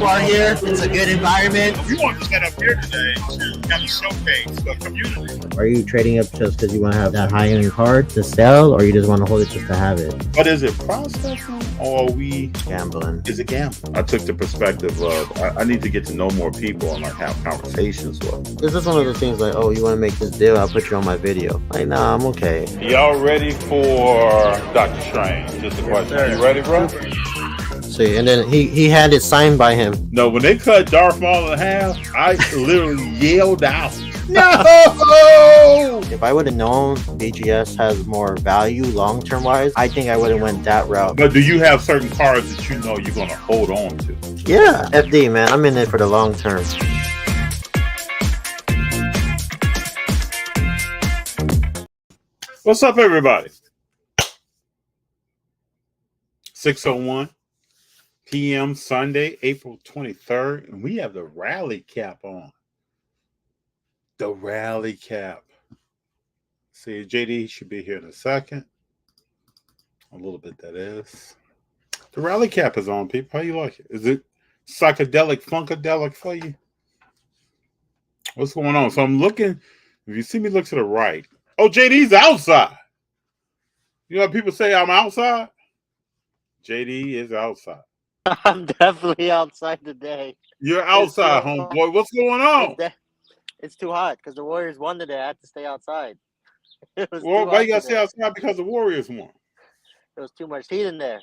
are here. It's a good environment. We want to set up here today to kind of showcase the community. Are you trading up just because you want to have that high-end card to sell, or you just want to hold it just to have it? But is it processing or are we Gambling. Is it gambling? I took the perspective of I need to get to know more people and like have conversations with them. Is this one of the things like, oh, you want to make this deal? I'll put you on my video. Like, nah, I'm okay. Y'all ready for Dr. Strange? Just a question. Are you ready, bro? See, and then he had it signed by him. No, when they cut Darth Maul in half, I literally yelled out, "No!" If I would have known BGS has more value long-term wise, I think I would have went that route. But do you have certain cards that you know you're going to hold on to? Yeah, FD, man. I'm in it for the long term. What's up, everybody? 6:01 p.m. Sunday, April 23rd, and we have the rally cap on. The rally cap. See, JD should be here in a second. A little bit, that is. The rally cap is on, people. How you like it? Is it psychedelic, funkadelic for you? What's going on? So I'm looking. If you see me look to the right. Oh, JD's outside. You know how people say I'm outside? JD is outside. I'm definitely outside today. You're outside, homeboy. What's going on? It's too hot because the Warriors won today. I had to stay outside. Well, why you gotta stay outside? Because the Warriors won. There was too much heat in there.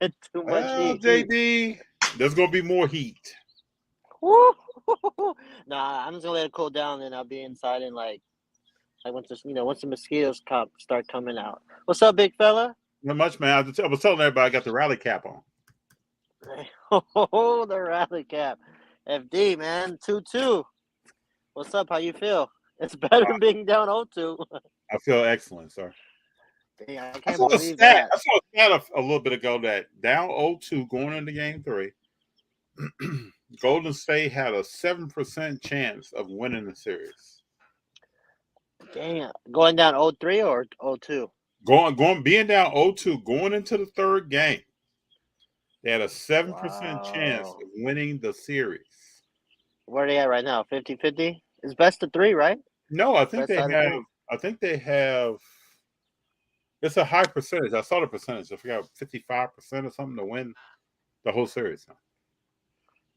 Too much heat. JD, there's gonna be more heat. Woo! Nah, I'm just gonna let it cool down, and I'll be inside and like once the mosquitoes start coming out. What's up, big fella? Not much, man. I was telling everybody I got the rally cap on. Oh, the rally cap. FD, man. 2-2. What's up? How you feel? It's better than being down 0-2. I feel excellent, sir. Dang, I I can't saw believe that. a stat a little bit ago that down 0-2 going into game 3, Golden State had a 7% chance of winning the series. Damn. Going down 0-3 or 0-2? Being down 0-2 going into the third game. They had a 7% chance of winning the series. Where are they at right now? 50-50? It's best of 3, right? No, I think they have. It's a high percentage. I saw the percentage. I forgot 55% or something to win the whole series.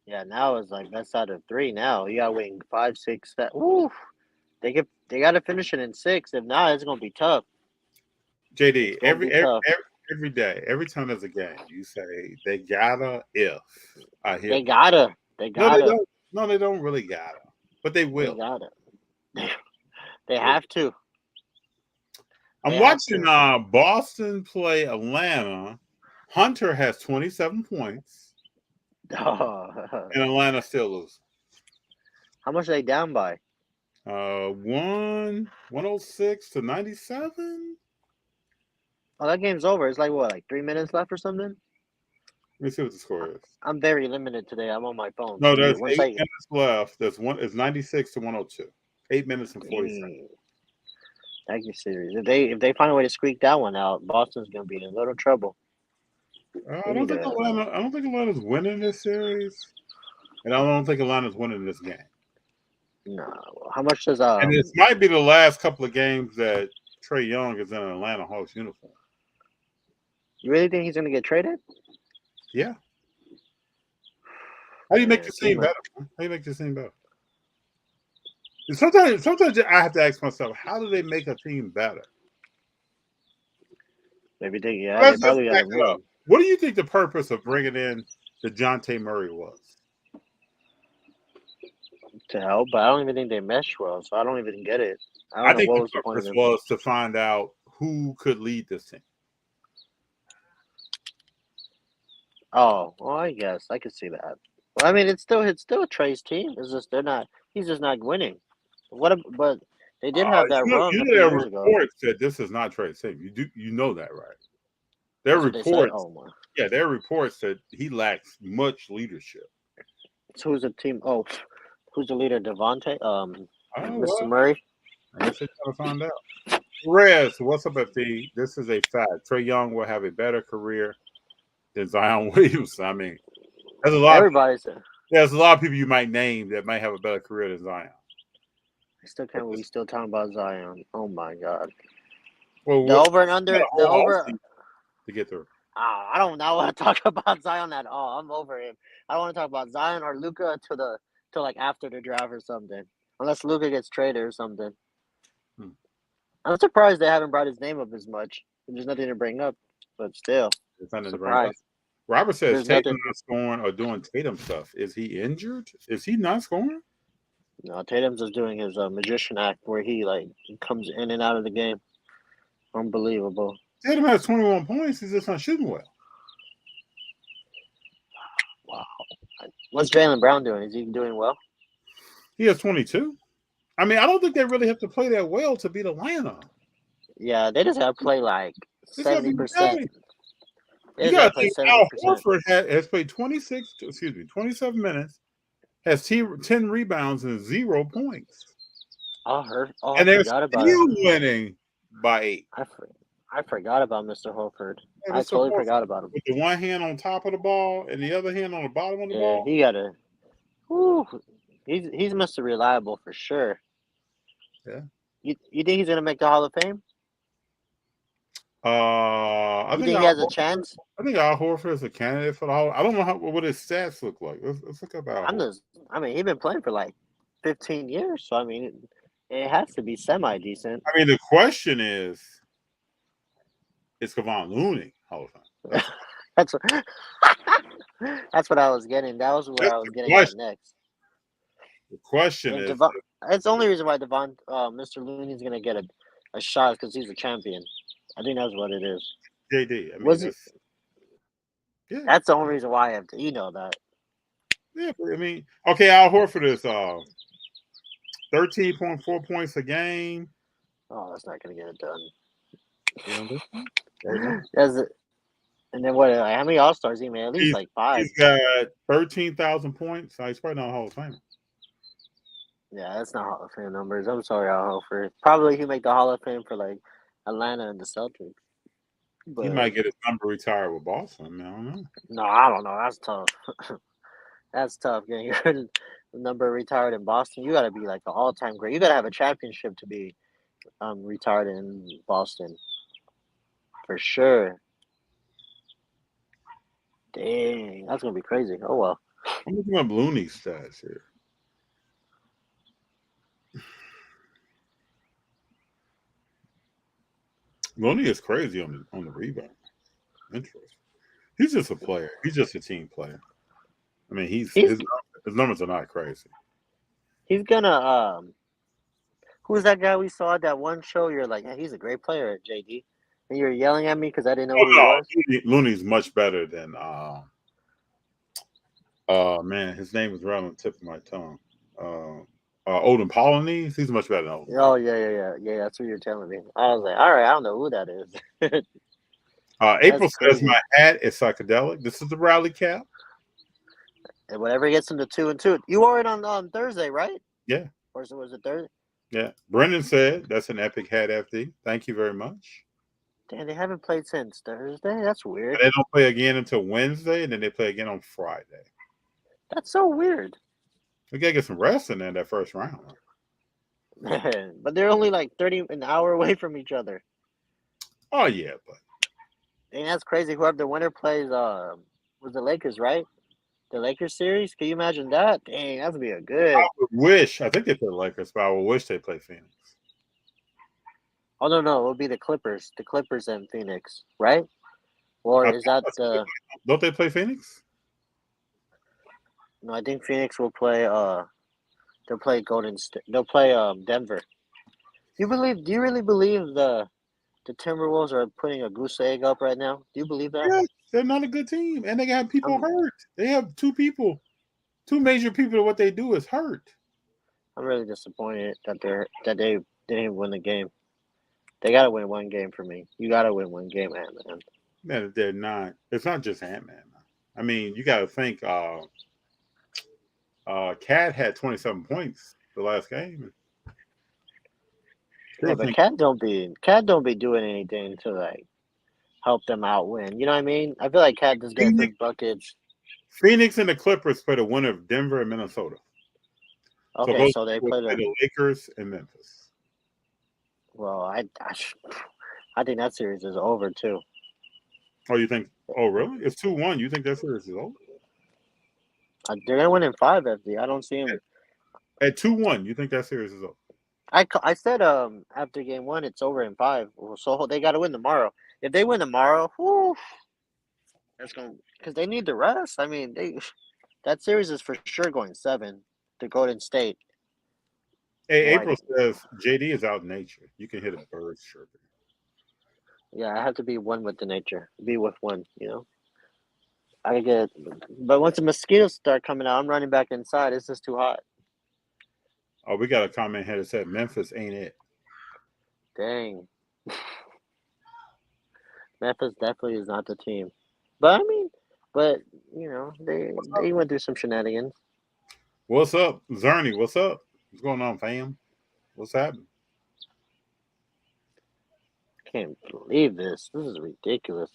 Yeah, now it's like best out of 3. Now you gotta win 5, 6, 7. Oof. They gotta finish it in 6. If not, it's gonna be tough. JD, every day, every time there's a game, you say they gotta. If I hear they gotta. No, they don't really gotta, but they will. They gotta. They have to. I'm watching Boston play Atlanta. Hunter has 27 points, and Atlanta still loses. How much are they down by? 106 to 97. Oh, that game's over. It's like 3 minutes left or something? Let me see what the score is. I'm very limited today. I'm on my phone. No, there's 8 minutes left. It's 96 to 102. 8 minutes and 40 seconds. Thank you, series. If they find a way to squeak that one out, Boston's gonna be in a little trouble. I don't think Atlanta's winning this series, and I don't think Atlanta's winning this game. No. How much does And this might be the last couple of games that Trae Young is in an Atlanta Hawks uniform. You really think he's gonna get traded? Yeah. How do you make this team better? How do you make this team better? And sometimes I have to ask myself, how do they make a team better? Maybe they probably got to. What do you think the purpose of bringing in DeJounte Murray was? To help, but I don't even think they mesh well, so I don't even get it. I think the purpose was to find out who could lead this team. Oh, well, I guess I could see that. Well, I mean, it's still Trae's team. It's just he's just not winning. But they did have that run. Their reports said this is not Trae's team. You know that, right? Their reports, their reports said he lacks much leadership. So who's the team? Oh, who's the leader? Devontae? Mr. Well, Murray? I guess they're trying to find out. Rez, what's up, FD? This is a fact. Trae Young will have a better career than Zion Williamson. I mean, There's a lot. Everybody's. There's a lot of people you might name that might have a better career than Zion. I still can't believe we still talking about Zion. Oh my god. Well, The over and under. The over. To get through. I don't want to talk about Zion at all. I'm over him. I don't want to talk about Zion or Luka till like after the draft or something. Unless Luka gets traded or something. I'm surprised they haven't brought his name up as much. There's nothing to bring up, but still, surprised. Robert says Tatum not scoring or doing Tatum stuff. Is he injured? Is he not scoring? No, Tatum's just doing his magician act where he comes in and out of the game. Unbelievable. Tatum has 21 points. He's just not shooting well. Wow. What's Jaylen Brown doing? Is he doing well? He has 22. I mean, I don't think they really have to play that well to beat Atlanta. Yeah, they just have to play like 70%. You got to think Al Horford has played 27 minutes, has 10 rebounds and 0 points. And they're still winning by 8. I forgot about Mr. Horford. Yeah, I totally forgot about him. With the one hand on top of the ball and the other hand on the bottom of the ball. He got to. He's Mr. Reliable for sure. Yeah. You think he's gonna make the Hall of Fame? I think he has a chance. I think Al Horford is a candidate for the Hall. I don't know what his stats look like. Let's look up Al. He's been playing for like 15 years, so I mean, it has to be semi decent. I mean, the question is Kevon Looney Hall of Fame? That's what I was getting. That was where I was getting at next. The question is, it's the only reason why Mr. Looney's gonna get a shot because he's a champion. I think that's what it is. JD, I mean, that's the only reason why I have to. You know that. Yeah, I mean, okay, Al Horford is 13.4 points a game. Oh, that's not gonna get it done. And then what? How many All Stars he made? At least like 5. He's got 13,000 points. So he's probably not a Hall of Famer. Yeah, that's not Hall of Fame numbers. I'm sorry, Al Horford. Probably he make the Hall of Fame for like Atlanta and the Celtics. But he might get his number retired with Boston. I mean, I don't know. No, I don't know. That's tough. That's tough. Getting your number retired in Boston, you got to be like the all-time great. You got to have a championship to be retired in Boston, for sure. Dang, that's gonna be crazy. Oh well. I'm looking up Looney's stats here. Looney is crazy on the rebound. Interesting. He's just a player. He's just a team player. I mean, his numbers are not crazy. He's gonna who's that guy we saw at that one show? You're like, hey, he's a great player at JD. And you're yelling at me because I didn't know who he was? Looney's much better than man, his name is right on the tip of my tongue. Odin Polynice, he's much better than Odin. Oh yeah. That's what you're telling me. I was like, all right, I don't know who that is. April says my hat is psychedelic. This is the rally cap. And whatever gets him to 2-2. You wore it on Thursday, right? Yeah. Or was it Thursday? Yeah. Brendan said that's an epic hat, FD. Thank you very much. Damn, they haven't played since Thursday. That's weird. And they don't play again until Wednesday, and then they play again on Friday. That's so weird. We gotta get some rest in there that first round. Man, but they're only like an hour away from each other. Oh yeah, but that's crazy. Whoever the winner plays was the Lakers, right? The Lakers series. Can you imagine that? Dang, that would be a good. I think they play the Lakers, but I would wish they play Phoenix. Oh no, it would be the Clippers. The Clippers and Phoenix, right? Or is that the? Don't they play Phoenix? No, I think Phoenix will play. They'll play Golden State. They'll play Denver. Do you really believe the Timberwolves are putting a goose egg up right now? Do you believe that? Yeah, they're not a good team, and they got people hurt. They have two major people. What they do is hurt. I'm really disappointed that they didn't win the game. They got to win one game for me. You got to win one game, Ant-Man. Man, they're not. It's not just Ant-Man. I mean, you got to think. Cat had 27 points the last game. Yeah, but Cat don't be doing anything to like help them out win. You know what I mean? I feel like Cat just gets big buckets. Phoenix and the Clippers play the winner of Denver and Minnesota. Okay, those so they will play play the Lakers and Memphis. Well, I think that series is over too. Oh, you think? Oh, really? It's 2-1. You think that series is over? They're gonna win in 5, FD. I don't see him. At 2-1, you think that series is over? I said after game 1 it's over in 5. So they got to win tomorrow. If they win tomorrow, whew, that's going because they need the rest. I mean, that series is for sure going 7 to Golden State. Hey, Why April says JD is out in nature. You can hear the birds chirping. Yeah, I have to be one with the nature. Be with one, you know. I get, but once the mosquitoes start coming out, I'm running back inside. It's just too hot. Oh, we got a comment here that said Memphis ain't it. Dang. Memphis definitely is not the team. But I mean, you know, they went through some shenanigans. What's up, Zerny? What's up? What's going on, fam? What's happening? Can't believe this. This is ridiculous.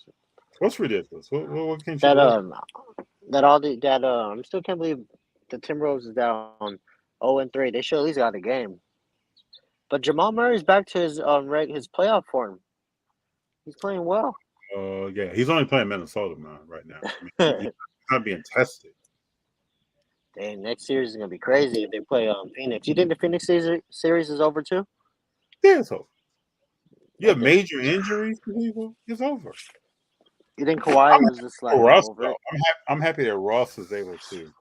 What's ridiculous? What can't you That believe? I still can't believe the Timberwolves is down 0-3. They should at least got a game. But Jamal Murray's back to his his playoff form. He's playing well. Yeah, he's only playing Minnesota, man, right now. I mean, he's not being tested. Dang, next series is gonna be crazy if they play Phoenix. You think the Phoenix series is over too? Yeah, it's over. You have major injuries to people, it's over. You think Kawhi is just like Russ, over it? I'm happy that Ross is able to.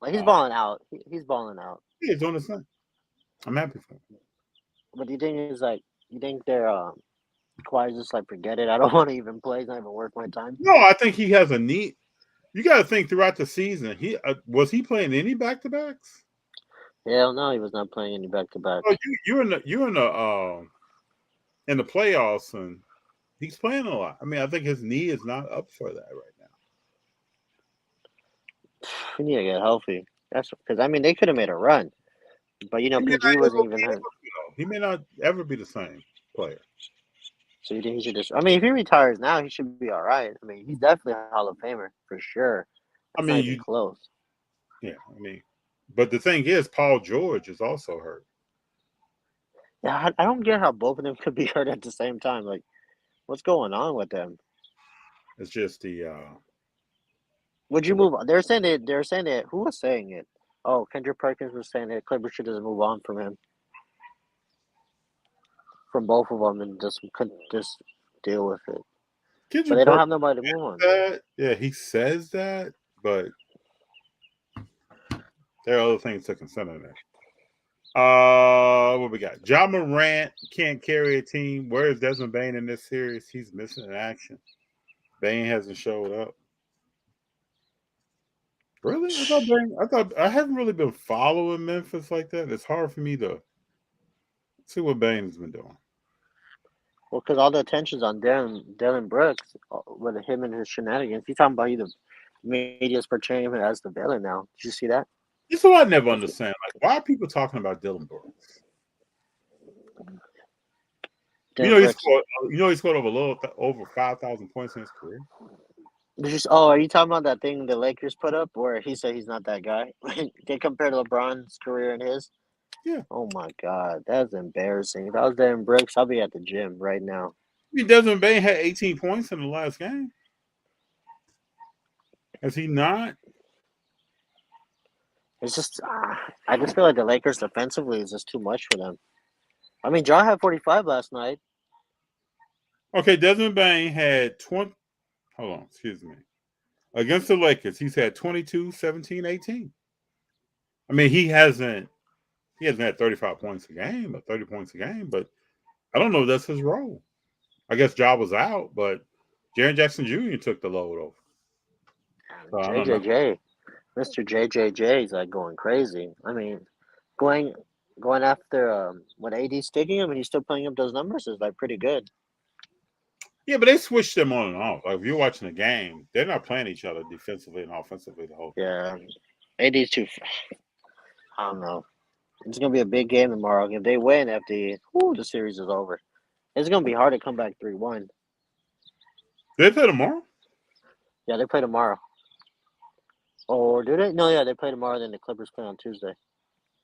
Like he's balling out. He's balling out. Yeah, he's doing his thing. I'm happy for him. But do you think it's like you think they're Kawhi's just like forget it? I don't want to even play. It's not even worth my time. No, I think he has a need. You got to think throughout the season. He was he playing any back to backs? Hell no, he was not playing any back to back. Oh, you're in the playoffs, and he's playing a lot. I mean, I think his knee is not up for that right now. We need to get healthy. That's because I mean they could have made a run, but you know PG wasn't even hurt. He may not ever be the same player. So you think he should just? I mean, if he retires now, he should be all right. I mean, he's definitely a Hall of Famer for sure. That's not even close. Yeah, I mean, but the thing is, Paul George is also hurt. Yeah, I don't get how both of them could be hurt at the same time. Like, what's going on with them? It's just the. Would you move on? They're saying that. Who was saying it? Oh, Kendrick Perkins was saying that Clippers should just move on from him, from both of them, and just deal with it. Kendrick But they don't have nobody to move on. Yeah, he says that, but there are other things to consider there. What we got? Ja Morant can't carry a team. Where is Desmond Bane in this series? He's missing in action. Bane hasn't showed up. Really? I thought I haven't really been following Memphis like that. It's hard for me to see what Bane's been doing. Well, because all the attention's on Dylan Brooks with him and his shenanigans. He's talking about the media's portraying him as the villain now. Did you see that? This is what I never understand. Like, why are people talking about Dylan Brooks? He scored over 5,000 points in his career. Are you talking about that thing the Lakers put up where he said he's not that guy? They compared LeBron's career and his? Yeah. Oh, my God. That's embarrassing. If I was Dylan Brooks, I'll be at the gym right now. Desmond Bane had 18 points in the last game. Has he not? It's just, I just feel like the Lakers defensively is just too much for them. I mean, Ja had 45 last night. Okay, Desmond Bane had 20. Hold on, excuse me. Against the Lakers, he's had 22, 17, 18. I mean, he hasn't had 35 points a game or 30 points a game, but I don't know if that's his role. I guess Ja was out, but Jaren Jackson Jr. took the load over. So JJJ. Mr. JJJ is like going crazy. I mean, going after when AD's taking him and he's still putting up those numbers is like pretty good. Yeah, but they switched them on and off. Like if you're watching the game, they're not playing each other defensively and offensively the whole time. Yeah, AD's too. I don't know. It's gonna be a big game tomorrow. If they win, the series is over. It's gonna be hard to come back 3-1. They play tomorrow? Yeah, they play tomorrow. Or do they? No, yeah, they play tomorrow. Then the Clippers play on Tuesday.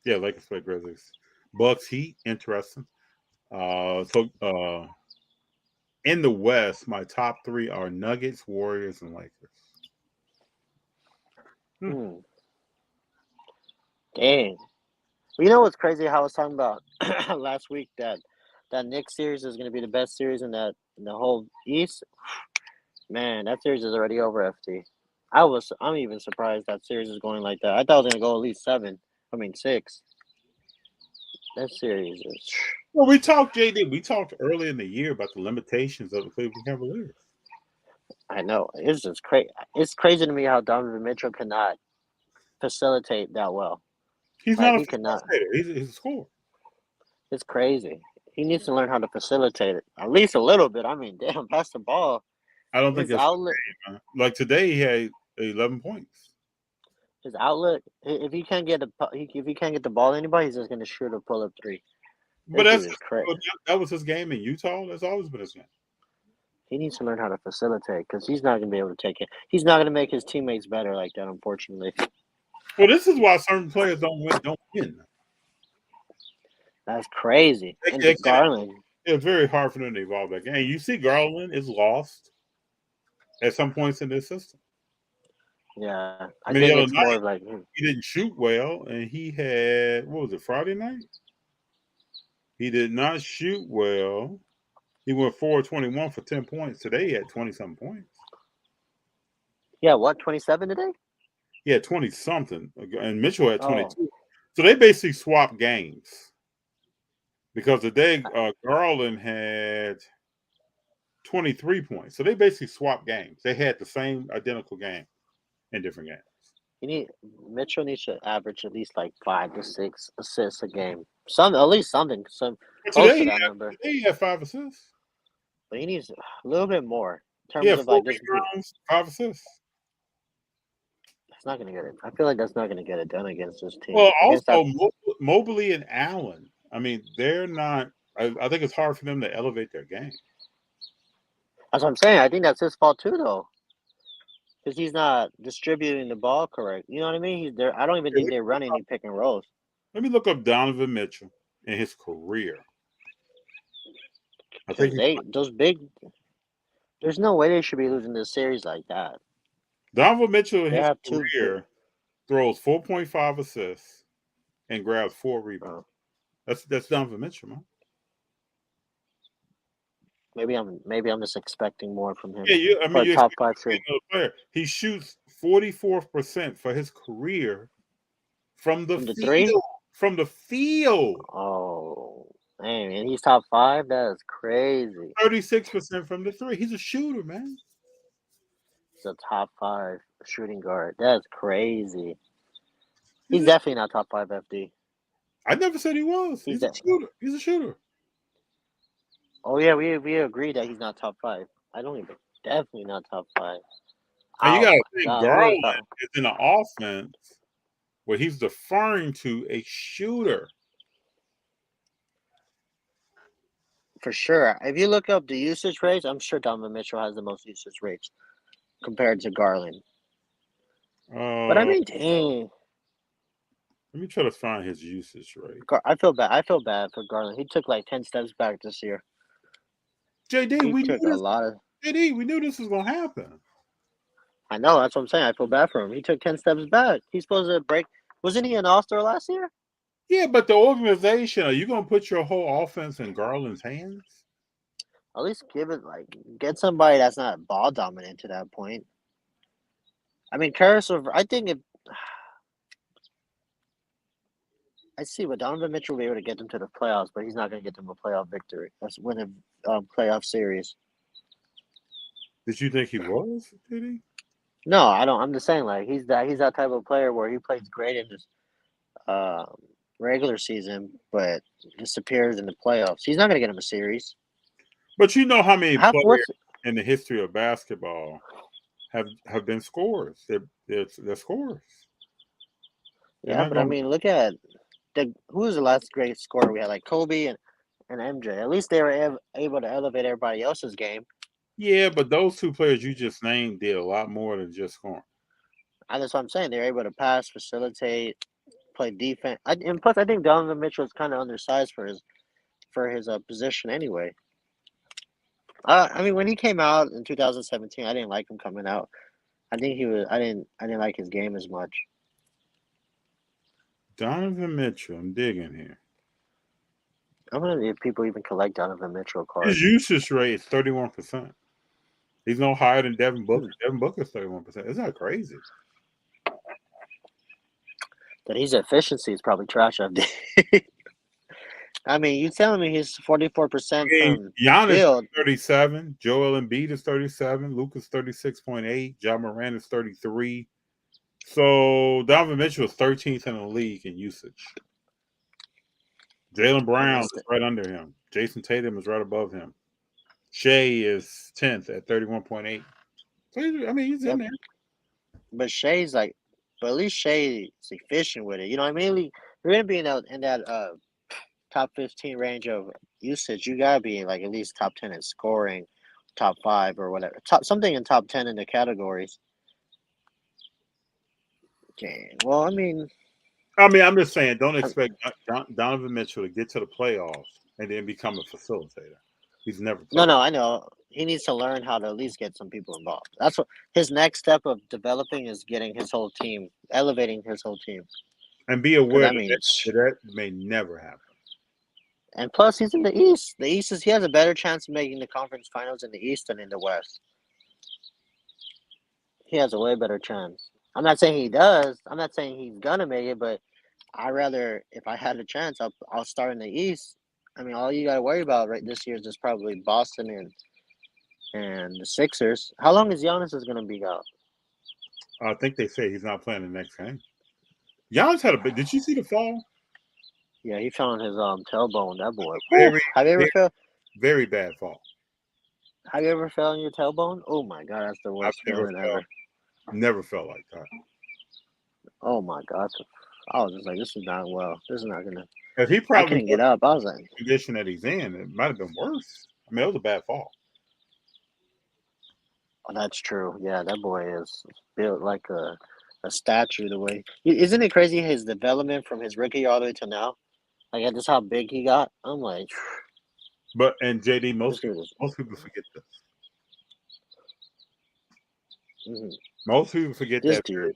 Yeah, Lakers play Grizzlies. Bucks Heat, interesting. So in the West, my top three are Nuggets, Warriors, and Lakers. Hmm. Dang. Well, you know what's crazy? How I was talking about last week that Knicks series is going to be the best series in the whole East. Man, that series is already over. FT. I'm even surprised that series is going like that. I thought it was going to go at least 7. I mean 6. That series is. Well, we talked, JD. We talked early in the year about the limitations of the Cleveland Cavaliers. I know it's just crazy. It's crazy to me how Donovan Mitchell cannot facilitate that well. He's Like not a he cannot. facilitator. He's a scorer. It's crazy. He needs to learn how to facilitate it at least a little bit. I mean, damn, pass the ball. I don't think His that's outlet. like today. He had 11 points. His outlet. If he can't get the ball to anybody, he's just gonna shoot a pull up 3. But This dude is crazy. that was his game in Utah. That's always been his game. He needs to learn how to facilitate because he's not gonna be able to take it. He's not gonna make his teammates better like that, unfortunately. Well, this is why certain players don't win. That's crazy. And Garland. It's very hard for them to evolve that game. You see, Garland is lost at some points in this system. Yeah, I think it's more of like he didn't shoot well, and he had what was it, Friday night? He did not shoot well. He went 4-21 for 10 points. Today he had 20-something points. Yeah, what, 27 today? He had 20-something, and Mitchell had 22. So they basically swapped games because today Garland had 23 points. So they basically swapped games. They had the same identical game in different games. Mitchell needs to average at least like 5 to 6 assists a game. At least something. Close to that number. Today he had 5 assists. But he needs a little bit more in terms of like just 5 assists. That's not gonna get it. I feel like that's not gonna get it done against this team. Well, also Mobley and Allen. I mean, they're not. I think it's hard for them to elevate their game. That's what I'm saying. I think that's his fault too, though, because he's not distributing the ball correct. You know what I mean? He's there. I don't even think they run any pick and rolls. Let me look up Donovan Mitchell in his career. I think there's no way they should be losing this series like that. Donovan Mitchell in his career throws 4.5 assists and grabs 4 rebounds. That's Donovan Mitchell, man. Maybe I'm just expecting more from him. Yeah, you're top 5 player. He shoots 44% for his career from the field. 3? From the field. Oh, man, and he's top 5? That is crazy. 36% from the 3. He's a shooter, man. He's a top 5 shooting guard. That's crazy. He's definitely not top 5 FD. I never said he was. He's a shooter. He's a shooter. Oh yeah, we agree that he's not top 5. Definitely not top 5. And you gotta think Garland is in an offense where he's deferring to a shooter. For sure. If you look up the usage rates, I'm sure Donovan Mitchell has the most usage rates compared to Garland. But I mean, dang. Let me try to find his usage rate. I feel bad for Garland. He took like 10 steps back this year. JD, we knew this was gonna happen. I know, that's what I'm saying. I feel bad for him. He took 10 steps back. He's supposed to break. Wasn't he an All-Star last year? Yeah, but the organization, are you gonna put your whole offense in Garland's hands? At least get somebody that's not ball dominant to that point. I mean, I think I see what Donovan Mitchell will be able to get them to the playoffs, but he's not going to get them a playoff victory. That's win a playoff series. Did you think he was? Did he? No, I don't. I'm just saying, like he's that type of player where he plays great in his regular season, but disappears in the playoffs. He's not going to get him a series. But you know how many players in the history of basketball have been scorers? They're scorers. Yeah, but I mean, look at who was the last great scorer we had? Like Kobe and MJ. At least they were able to elevate everybody else's game. Yeah, but those two players you just named did a lot more than just scoring. And that's what I'm saying. They're able to pass, facilitate, play defense. And plus, I think Donovan Mitchell is kind of undersized for his position anyway. I mean, when he came out in 2017, I didn't like him coming out. I think he was. I didn't like his game as much. Donovan Mitchell, I'm digging here. I wonder if people even collect Donovan Mitchell cards. His usage rate is 31%. He's no higher than Devin Booker. Devin Booker's 31%. Isn't that crazy? That his efficiency is probably trash. I mean, you telling me he's 44% from Giannis field? is 37. Joel Embiid is 37. Luka's 36.8. Ja Morant is 33. So Donovan Mitchell is 13th in the league in usage. Jaylen Brown is right under him. Jason Tatum is right above him. Shea is 10th at 31.8. So he's in there. But Shea's like, but at least Shea's efficient with it. You know what I mean? You're gonna be in that top 15 range of usage. You gotta be like at least top 10 in scoring, top 5 or whatever. Something in top 10 in the categories. Okay. Well, I'm just saying, don't expect Donovan Mitchell to get to the playoffs and then become a facilitator. He's never played. No, I know. He needs to learn how to at least get some people involved. That's what his next step of developing is, getting his whole team, elevating his whole team. And be aware that may never happen. And plus, he's in the East. The East he has a better chance of making the conference finals in the East than in the West. He has a way better chance. I'm not saying he does. I'm not saying he's gonna make it, but if I had a chance, I'll start in the East. I mean, all you got to worry about this year is just probably Boston and the Sixers. How long is Giannis going to be out? I think they say he's not playing the next game. Giannis had a bit. Did you see the fall? Yeah, he fell on his tailbone. That boy. Have you ever felt? Very bad fall. Have you ever fell on your tailbone? Oh my God, that's the worst feeling ever. Never felt like that. Oh my God, I was just like, this is not well. This is not gonna. If he probably couldn't get up. I was like, the condition that he's in, it might have been worse. I mean, it was a bad fall. Oh, that's true. Yeah, that boy is built like a statue. The way, isn't it crazy his development from his rookie all the way to now? Like, that's how big he got. I'm like, and JD, most people forget this. Mm-hmm. Most people forget that. Dude.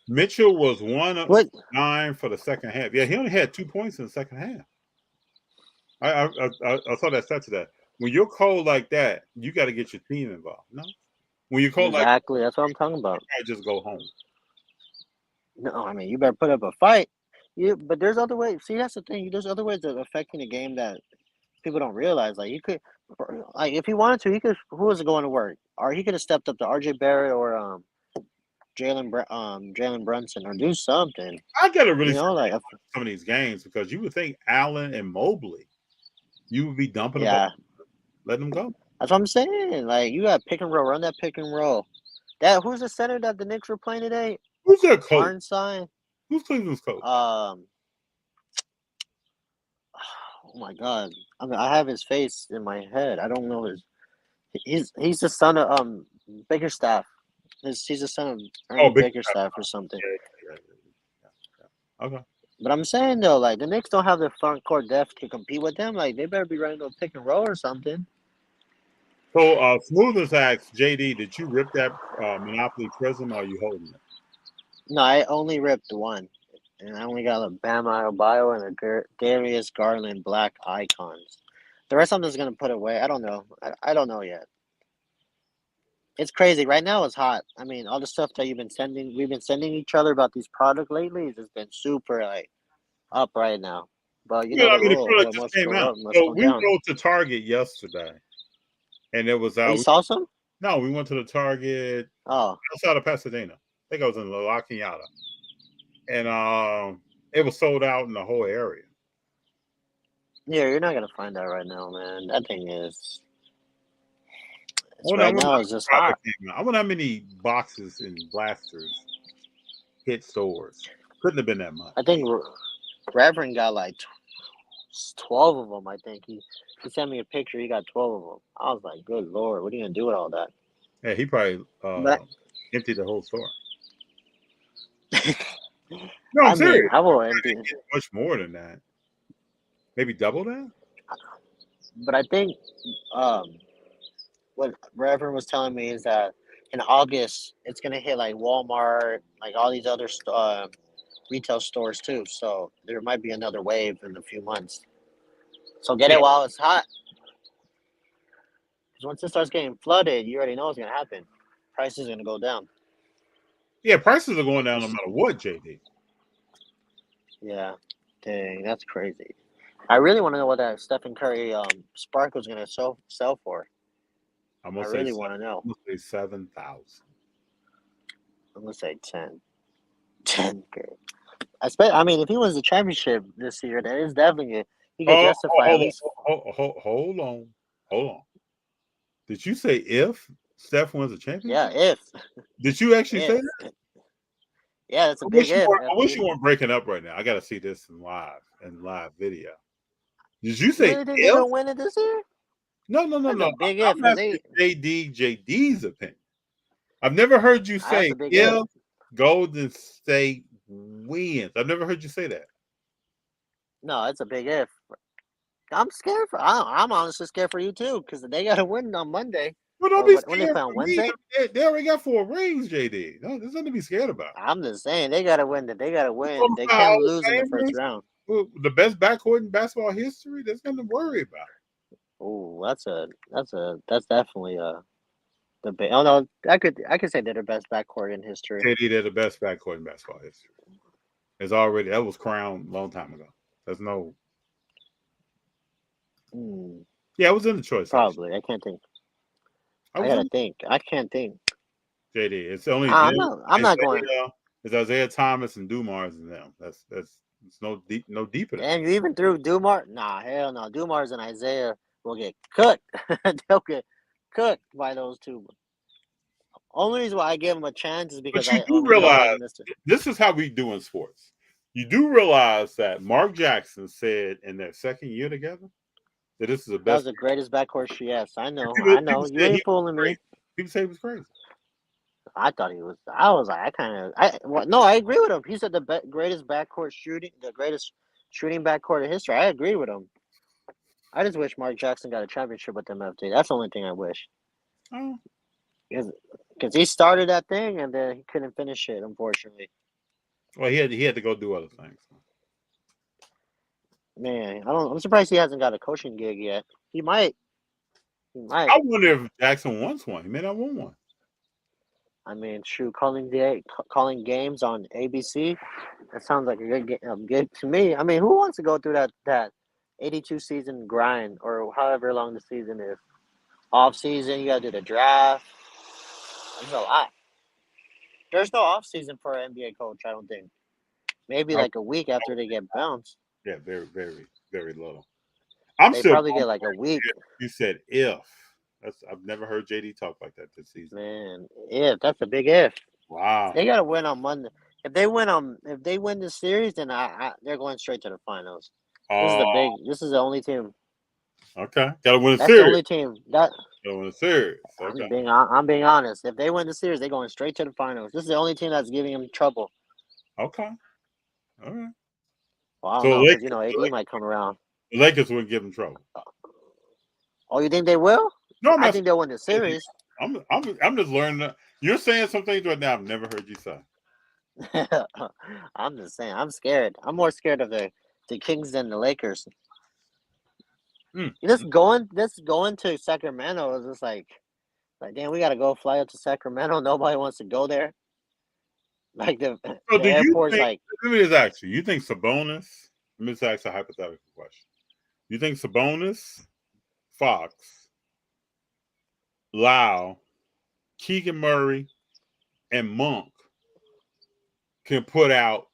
Mitchell was 1 of 9 for the second half. Yeah, he only had 2 points in the second half. I saw that stat today. When you're cold like that, you got to get your team involved. No, when you're cold exactly, that's what I'm talking about. You can't just go home. No, I mean, you better put up a fight. But there's other ways. See, that's the thing. There's other ways of affecting the game that people don't realize. Like, you could, like, if he wanted to, he could. Who was going to work? Or he could have stepped up to RJ Barrett or Jalen Brunson, or do something. I gotta really like some of these games, because you would think Allen and Mobley, you would be dumping them, let them go. That's what I'm saying. Like, you got pick and roll, run that pick and roll. Who's the center that the Knicks were playing today? Who's their coach? Arnstein. Who's Cleveland's coach? Oh my God! I mean, I have his face in my head. I don't know his. He's the son of Bickerstaff. He's the son of Ernie Bickerstaff or something. Okay. But I'm saying though, like, the Knicks don't have the front court depth to compete with them. Like, they better be running a pick and roll or something. So, Smoothers asked, JD, did you rip that Monopoly Prism, or are you holding it? No, I only ripped one. And I only got a Bam Adebayo and a Darius Garland black icons. The rest I'm just going to put away. I don't know. I don't know yet. It's crazy. Right now it's hot. I mean, all the stuff that we've been sending each other about these products lately has just been super, like, up right now. But, you know, the product just came out. So we rode to Target yesterday, and it was out. You saw some? No, we went to the Target outside of Pasadena. I think I was in La Cunada. And it was sold out in the whole area. Yeah, you're not going to find that right now, man. That thing is... right now, it's just hot. I wonder how many boxes and blasters hit stores. Couldn't have been that much. I think Reverend got like 12 of them, I think. He sent me a picture. He got 12 of them. I was like, good Lord, what are you going to do with all that? Yeah, he probably emptied the whole store. No, I'm I mean, serious. I will empty, Much more than that. Maybe double that. but I think um, what Reverend was telling me is that in August it's gonna hit like Walmart, like all these other retail stores too. So there might be another wave in a few months. So get Yeah. it while it's hot. Because once it starts getting flooded, you already know what's gonna happen. Prices are gonna go down. Yeah, prices are going down no matter what, JD. Yeah, dang, that's crazy. I really want to know what that Stephen Curry sparkle's gonna sell for. I'm I gonna say really want to know. 7,000. I'm gonna say 10. 10. I mean, if he wins the championship this year, that is definitely he could Oh, justify at hold least. on, hold on. Did you say if Steph wins a Yeah, championship? Did you actually say that? yeah, that's a big if. I wish you weren't breaking up right now. I got to see this in live video. Did you You say really think they're if? gonna win it this year? No. That's a big if. I'm asking JD's opinion. I've never heard you That's say a big if. if Golden State wins. I've never heard you say that. No, it's a big if. I'm scared for. I'm honestly scared for you too because they got to win on Monday. Well, don't Or be when they scared play for on me. Wednesday. They already got 4 rings, JD. No, there's nothing to be scared about. I'm just saying they got to win. They got to You win. They know Hall can't of lose in the first Famers, round. the best backcourt in basketball history. There's nothing to worry about. Oh, that's definitely the big. Oh no, I could say they're the best backcourt in history. JD, they're the best backcourt in basketball history. That was crowned a long time ago. There's no. Yeah, I was in the choice. Probably. Actually. I can't think. I I gotta think. I can't think. JD. It's only I'm them, not going. It's Isaiah Thomas and Dumars and them. That's it's no deeper than that. And you even threw Dumar? Nah, hell no. Dumars and Isaiah will get cooked. They'll get cooked by those two. Only reason why I give them a chance is because But you do we know realize this is how we do in sports. You do realize that Mark Jackson said in their second year together that this is the best. That was the greatest backcourt. Yes, I know. People You ain't fooling me. People say he was crazy. I thought he was. I was like, no, I agree with him. He said the greatest backcourt shooting, the greatest shooting backcourt in history. I agree with him. I just wish Mark Jackson got a championship with them FT. That's the only thing I wish. Oh. Because he started that thing and then he couldn't finish it, unfortunately. Well, he had to go do other things. Man, I'm surprised he hasn't got a coaching gig yet. He might. I wonder if Jackson wants one. He may not want one. I mean, shoot, calling games on ABC. That sounds like a good to me. I mean, who wants to go through that 82 season grind or however long the season is? Off season, you gotta do the draft. There's a lot. There's no off season for an NBA coach. I don't think. Maybe like a week after they get bounced. Yeah, very, very, very little. They probably get like a week. You said if. I've never heard JD talk like that this season. Man, if that's a big if. Wow. They gotta win on Monday. If they win the series, then they're going straight to the finals. This is the only team. Okay, gotta win a That's series. the only team gotta win a series. Okay. I'm being honest. If they win the series, they're going straight to the finals. This is the only team that's giving them trouble. Okay. All right. Well, I don't know, AD might come around. The Lakers wouldn't give them trouble. Oh, you think they will? No, I think they'll win the series. I'm just learning that. You're saying some things right now I've never heard you say. I'm just saying. I'm scared. I'm more scared of the Kings than the Lakers. Just going to Sacramento is just like damn, we gotta go fly up to Sacramento. Nobody wants to go there. Like the airport's like. Let me just ask you. You think Sabonis? Let me just ask a hypothetical question. You think Sabonis, Fox, Lau, Keegan Murray, and Monk can put out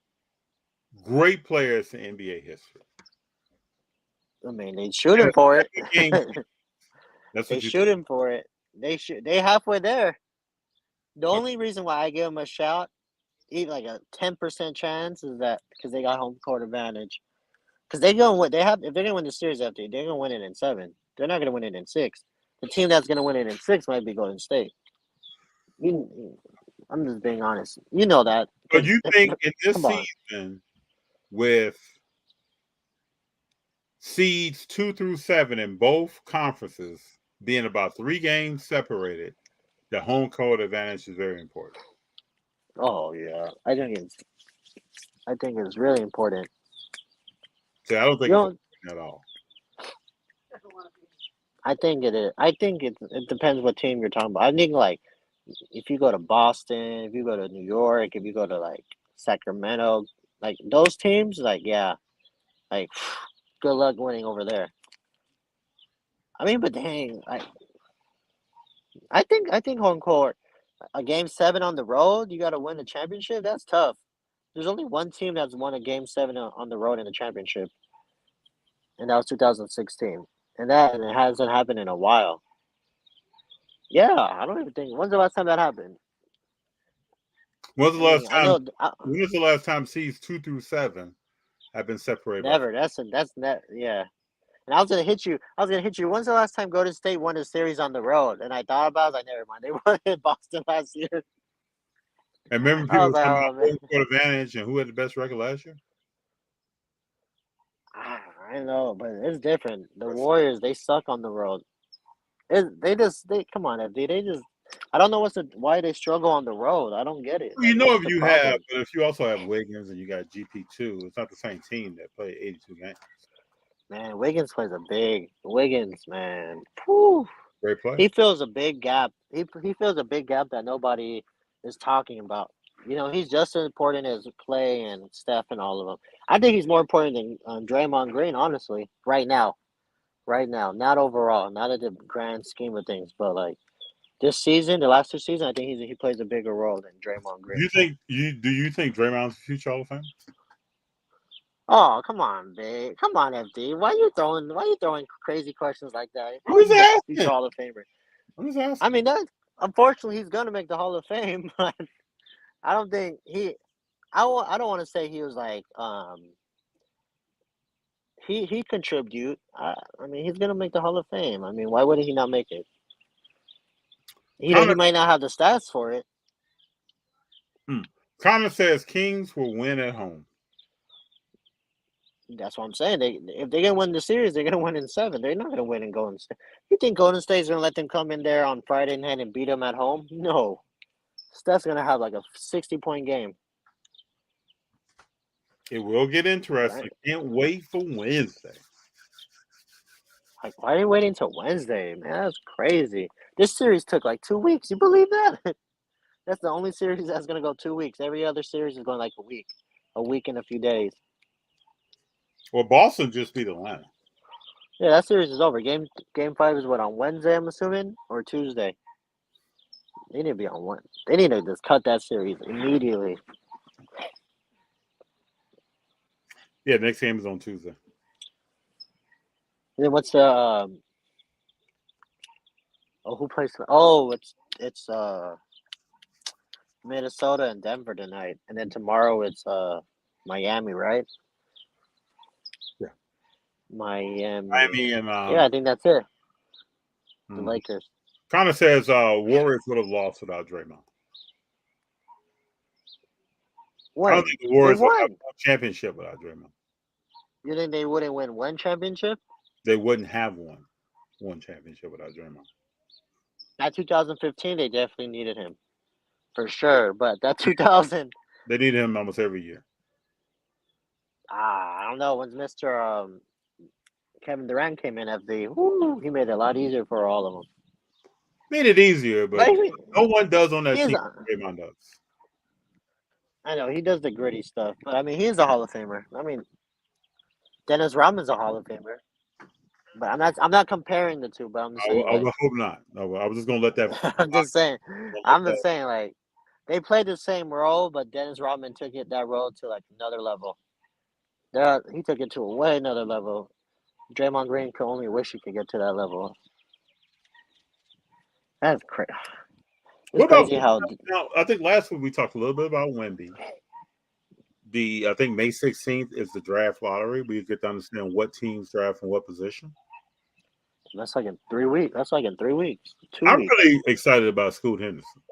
great players in NBA history? I mean, they're shooting for it. They're shooting for it. They halfway there. The only reason why I give them a shot, even like a 10% chance, is that because they got home court advantage. Because if they're gonna win the series they're gonna win it in 7. They're not gonna win it in 6. The team that's gonna win it in 6 might be Golden State. I'm just being honest. You know that. But you think in this Come on. season, with seeds 2 through 7 in both conferences being about 3 games separated, the home court advantage is very important. Oh yeah, I think it's really important. So I don't think You it's know, important at all. I think it is. I think it depends what team you're talking about. I think like if you go to Boston, if you go to New York, if you go to like Sacramento, like those teams, like yeah, like good luck winning over there. I mean, but dang, I think home court, a game 7 on the road, you got to win the championship. That's tough. There's only one team that's won a game 7 on the road in the championship, and that was 2016, and it hasn't happened in a while. Yeah, I don't even think. When's the last time that happened? When's the I last mean, I time? know When was the last time seeds 2 through 7 have been separated by? never. That's net. Yeah. And I was gonna hit you. I was gonna hit you. When's the last time Golden State won a series on the road? And I thought about it. I was like, never mind. They won in Boston last year. And remember, I people was were like, talking oh about man. home court advantage and who had the best record last year. I know, but it's different. The Warriors, they suck on the road. They come on, FD. They just. I don't know why they struggle on the road. I don't get it. Well, you Like, know, what's if the you have, problem? but if you also have Wiggins and you got GP2, it's not the same team that played 82 games. Man, Wiggins plays a big. Wiggins, man. Whew. Great play. He fills a big gap. He fills a big gap that nobody is talking about. You know, he's just as important as Clay and Steph and all of them. I think he's more important than Draymond Green, honestly, right now. Right now, not overall, not at the grand scheme of things, but like this season, the last 2 seasons, I think he plays a bigger role than Draymond Green. Do you think Draymond's a future Hall of Fame? Oh, come on, babe. Come on, FD. Why you throwing crazy questions like that? I'm just asking. Future Hall of Famer. I'm just asking. I mean, unfortunately, he's gonna make the Hall of Fame, but I don't think I don't want to say he was like he contribute. I mean, he's gonna make the Hall of Fame. I mean, why wouldn't he not make it? He Connor, might not have the stats for it. Connor says Kings will win at home. That's what I'm saying. If they're gonna win the series, they're gonna win in 7. They're not gonna win in Golden State. You think Golden State's gonna let them come in there on Friday night and beat them at home? No. Steph's gonna have like a 60-point game. It will get interesting. Right. Can't wait for Wednesday. Like, why are you waiting till Wednesday, man? That's crazy. This series took like 2 weeks. You believe that? That's the only series that's gonna go 2 weeks. Every other series is going like a week and a few days. Well, Boston just beat Atlanta. Yeah, that series is over. Game 5 is what, on Wednesday, I'm assuming, or Tuesday. They need to be on one. They need to just cut that series immediately. Yeah, next game is on Tuesday. And then what's the who plays? Oh, it's Minnesota and Denver tonight, and then tomorrow it's Miami, right? Yeah. Miami and yeah, I think that's it. The Lakers. Connor says Warriors would have lost without Draymond. When? I don't think the Warriors They would have won. a championship without Draymond. You think they wouldn't win one championship? They wouldn't have one championship without Draymond. That 2015, they definitely needed him, for sure. But that 2000, They need him almost every year. I don't know. Once Mr. Kevin Durant came in, he made it a lot easier for all of them. Made it easier, but no one does on that team. Draymond does. I know he does the gritty stuff, but I mean he's a Hall of Famer. I mean, Dennis Rodman's a Hall of Famer, but I'm not comparing the two. But I'm just saying. I would hope not. I was just gonna let that. I'm just saying. I'm just saying, like they played the same role, but Dennis Rodman took that role to like another level. He took it to a way another level. Draymond Green could only wish he could get to that level. That's crazy. It's crazy how. Now, I think last week we talked a little bit about Wemby. I think May 16th is the draft lottery. We get to understand what teams draft and what position. That's like in 3 weeks. 2 weeks. I'm really excited about Scoot Henderson.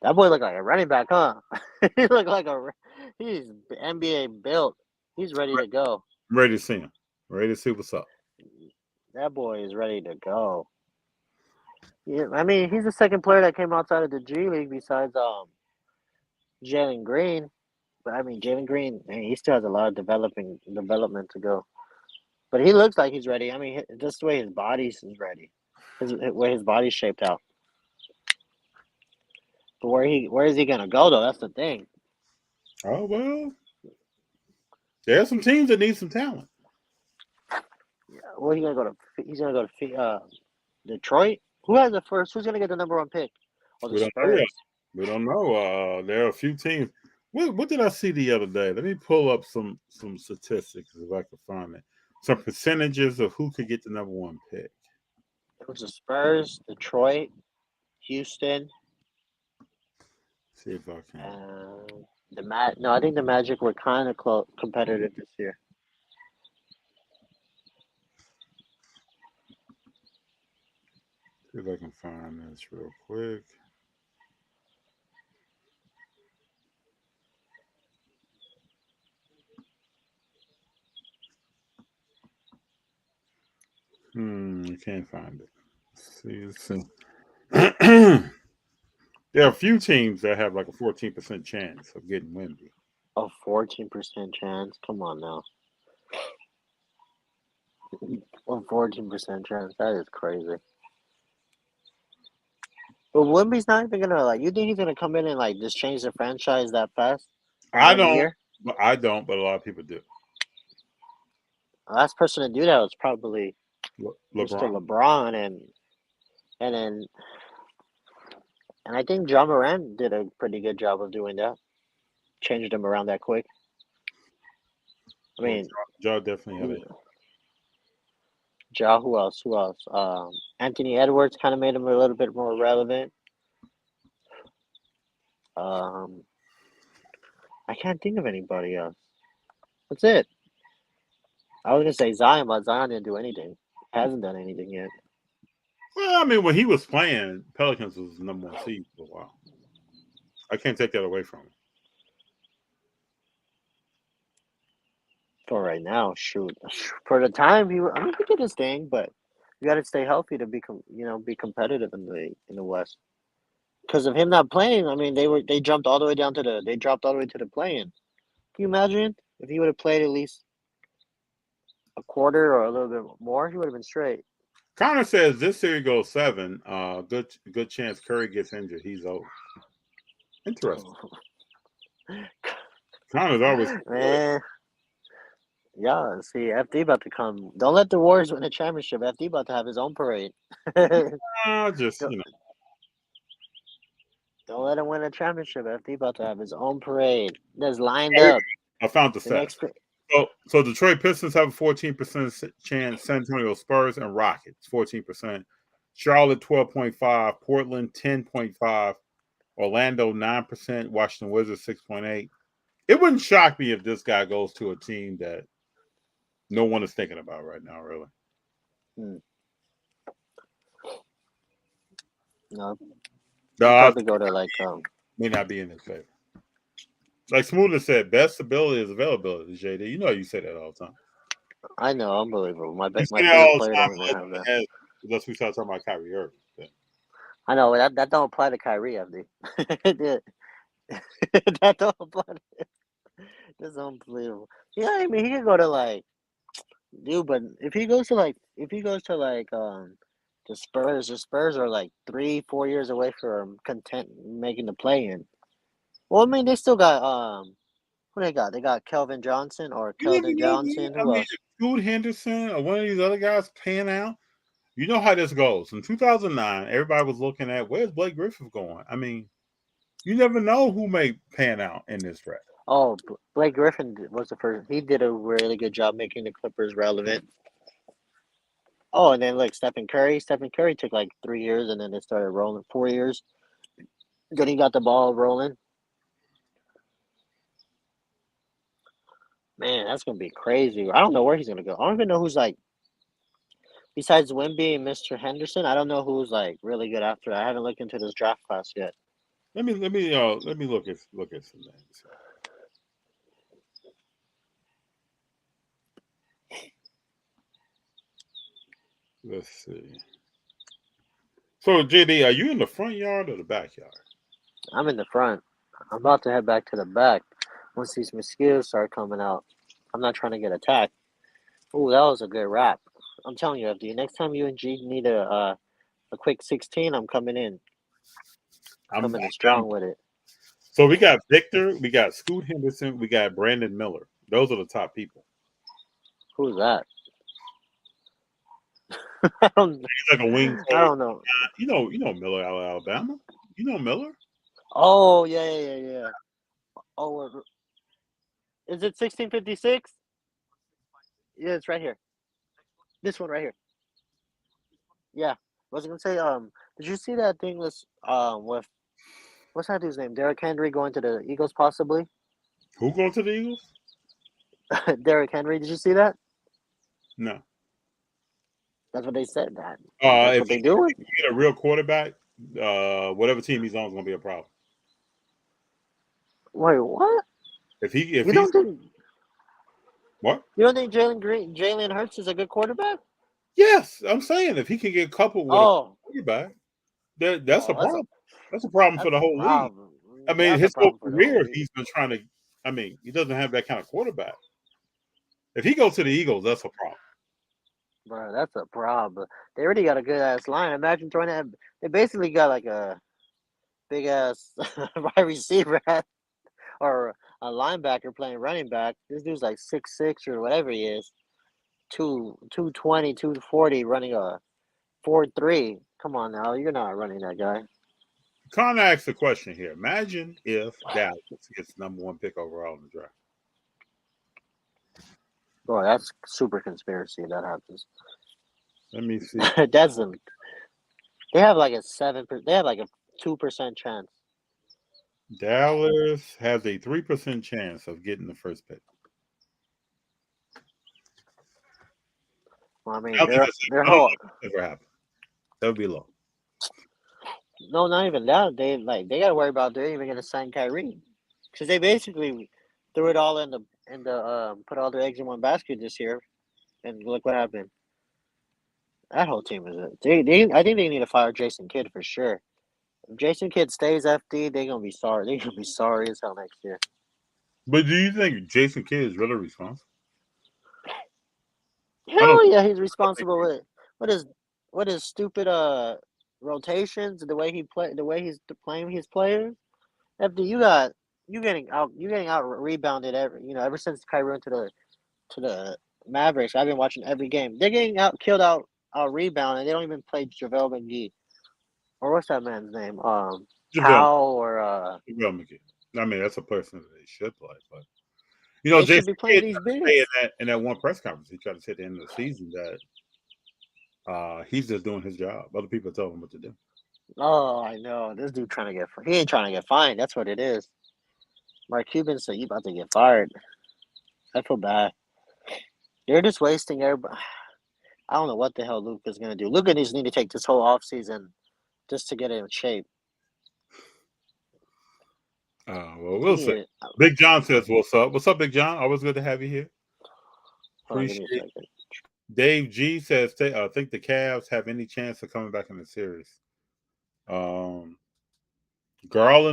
That boy look like a running back, huh? He look like he's NBA built. He's ready to go. I'm ready to see him. Ready to see what's up. That boy is ready to go. Yeah, I mean, he's the second player that came outside of the G League besides Jalen Green. But I mean, Jalen Green, man, he still has a lot of development to go. But he looks like he's ready. I mean, just the way his body is ready, the way his body's shaped out. But where is he gonna go though? That's the thing. Oh well, there are some teams that need some talent. Well, he's gonna go to Detroit. Who has the first? Who's gonna get the number one pick? Oh, the We don't know Spurs. yet. We don't know. There are a few teams. What did I see the other day? Let me pull up some statistics if I can find it. Some percentages of who could get the number one pick. It was the Spurs, Detroit, Houston. See if I can. No, I think the Magic were kind of competitive this year. See if I can find this real quick. I can't find it. Let's see. There are a few teams that have like a 14% chance of getting Wemby. A 14% chance. Come on now. A 14% chance. That is crazy. But Wemby's not even gonna you think he's gonna come in and just change the franchise that fast? I don't. Year? But a lot of people do. The last person to do that was probably Mr. LeBron, and I think John Moran did a pretty good job of doing that. Changed him around that quick. I mean, Ja definitely had it. Ja, who else? Anthony Edwards kind of made him a little bit more relevant. I can't think of anybody else. That's it. I was gonna say Zion, but Zion didn't do anything. Hasn't done anything yet. Well, I mean, when he was playing, Pelicans was the number one seed for a while. I can't take that away from him. For right now, shoot. For the time, he did his thing, but you got to stay healthy to be competitive in the West. Because of him not playing, I mean, they dropped all the way to the play-in. Can you imagine if he would have played at least a quarter or a little bit more? He would have been straight. Connor says this series goes 7. Good chance Curry gets injured. He's old. Interesting. Connor's always man. Yeah, see, FD about to come. Don't let the Warriors win the championship. FD about to have his own parade. just you know. Don't let him win a championship. FD about to have his own parade. That's lined up. I found the stats. So Detroit Pistons have a 14% chance. San Antonio Spurs and Rockets 14%. Charlotte 12.5. Portland 10.5. Orlando 9%. Washington Wizards 6.8. It wouldn't shock me if this guy goes to a team that no one is thinking about right now, really. No. Probably go to may not be in his favor. Like Smoother said, best ability is availability, JD. You know you say that all the time. I know, unbelievable. My favorite player doesn't have that. Unless we start talking about Kyrie Irving. Then. I know that don't apply to Kyrie, FD. That don't apply to him. That's unbelievable. Yeah, I mean he could go to but if he goes to the Spurs are 3-4 years away from making the play-in. Well, I mean they still got who they got? They got Kelvin Johnson or Keldon Johnson. Who else? Scoot Henderson or one of these other guys pan out. You know how this goes. In 2009, everybody was looking at where's Blake Griffin going. I mean, you never know who may pan out in this draft. Oh, Blake Griffin was the first. He did a really good job making the Clippers relevant. Oh, and then Stephen Curry. Stephen Curry took 3 years, and then they started rolling 4 years. Then he got the ball rolling. Man, that's gonna be crazy. I don't know where he's gonna go. I don't even know who's besides Wemby and Mr. Henderson. I don't know who's really good after. I haven't looked into this draft class yet. Let me look at some names. Let's see. So JD, are you in the front yard or the backyard? I'm in the front. I'm about to head back to the back once these mosquitoes start coming out. I'm not trying to get attacked. Ooh, that was a good wrap. I'm telling you, FD, next time you and G need a quick 16, I'm coming in. I'm Coming in down. strong with it. So we got Victor, we got Scoot Henderson, we got Brandon Miller. Those are the top people. Who's that? I don't, He's like a wing I coach. don't know. You know Miller out of Alabama. You know Miller? Oh, yeah. Oh, is it 1656? Yeah, it's right here. This one right here. Yeah. I was gonna say, did you see that thing with what's that dude's name? Derrick Henry going to the Eagles possibly? Who going to the Eagles? Derrick Henry, did you see that? No. That's what they said. That's If what they he doing. get a real quarterback, whatever team he's on is gonna be a problem. Wait, what? If You he's don't think what? Jalen Hurts is a good quarterback? Yes, I'm saying if he can get coupled with a Oh, quarterback, that's a oh, problem. That's a problem for that's the a whole league. problem. I mean, That's a his whole problem for the whole career, league. he's been trying to. I mean, he doesn't have that kind of quarterback. If he goes to the Eagles, that's a problem. Bro, that's a problem. They already got a good ass line. Imagine throwing that. They basically got like a big ass wide receiver or a linebacker playing running back. This dude's like 6'6" or whatever he is. 220, 240 running a 4.3. Come on now, you're not running that guy. Connor asked the question here. Imagine if Dallas gets the number 1 pick overall in the draft. Boy, that's super conspiracy if that happens. Let me see. That's them. They have like a 7%. They have like a 2% chance. Dallas has a 3% chance of getting the first pick. Well, I mean, I don't think their that's whole ever happen. That would be low. no, not even that. They got to worry about they're even gonna sign Kyrie because they basically threw it all in the put all their eggs in one basket this year, and look what happened. That whole team is it. I think they need to fire Jason Kidd for sure. If Jason Kidd stays FD, they're gonna be sorry. They're gonna be sorry as hell next year. But do you think Jason Kidd is really responsible? I don't. Hell yeah, he's responsible with his stupid rotations, the way he play, the way he's playing his players. FD, you getting out rebounded ever since Kyrie went to the Mavericks. I've been watching every game. They're getting killed out rebounded. They don't even play JaVale McGee or what's that man's name? JaVale Powell or McGee. I mean, that's a person that they should play, but they should Jason be playing Kidd these tried to say bigs. in that one press conference, he tried to say at the end of the season that he's just doing his job. Other people tell him what to do. Oh, I know. This dude he ain't trying to get fined. That's what it is. Mark Cuban said you about to get fired. I feel bad. You're just wasting everybody. I don't know what the hell Luka's gonna do. Luka needs to take this whole offseason just to get in shape. Well, we'll see. Big John says, "What's up? What's up, Big John? Always good to have you here." Appreciate it. Dave G says, "Think the Cavs have any chance of coming back in the series?" Garland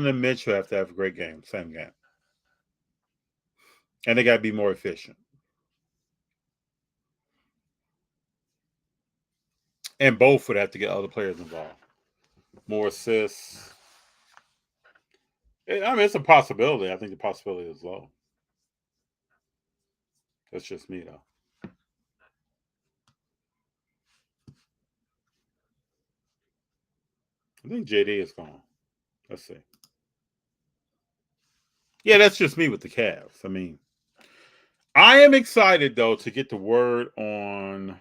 and Mitchell have to have a great game, same game, and they got to be more efficient. And both would have to get other players involved, more assists. I mean, it's a possibility. I think the possibility is low. That's just me, though. I think JD is gone. Let's see. Yeah, that's just me with the Cavs. I mean, I am excited, though, to get the word on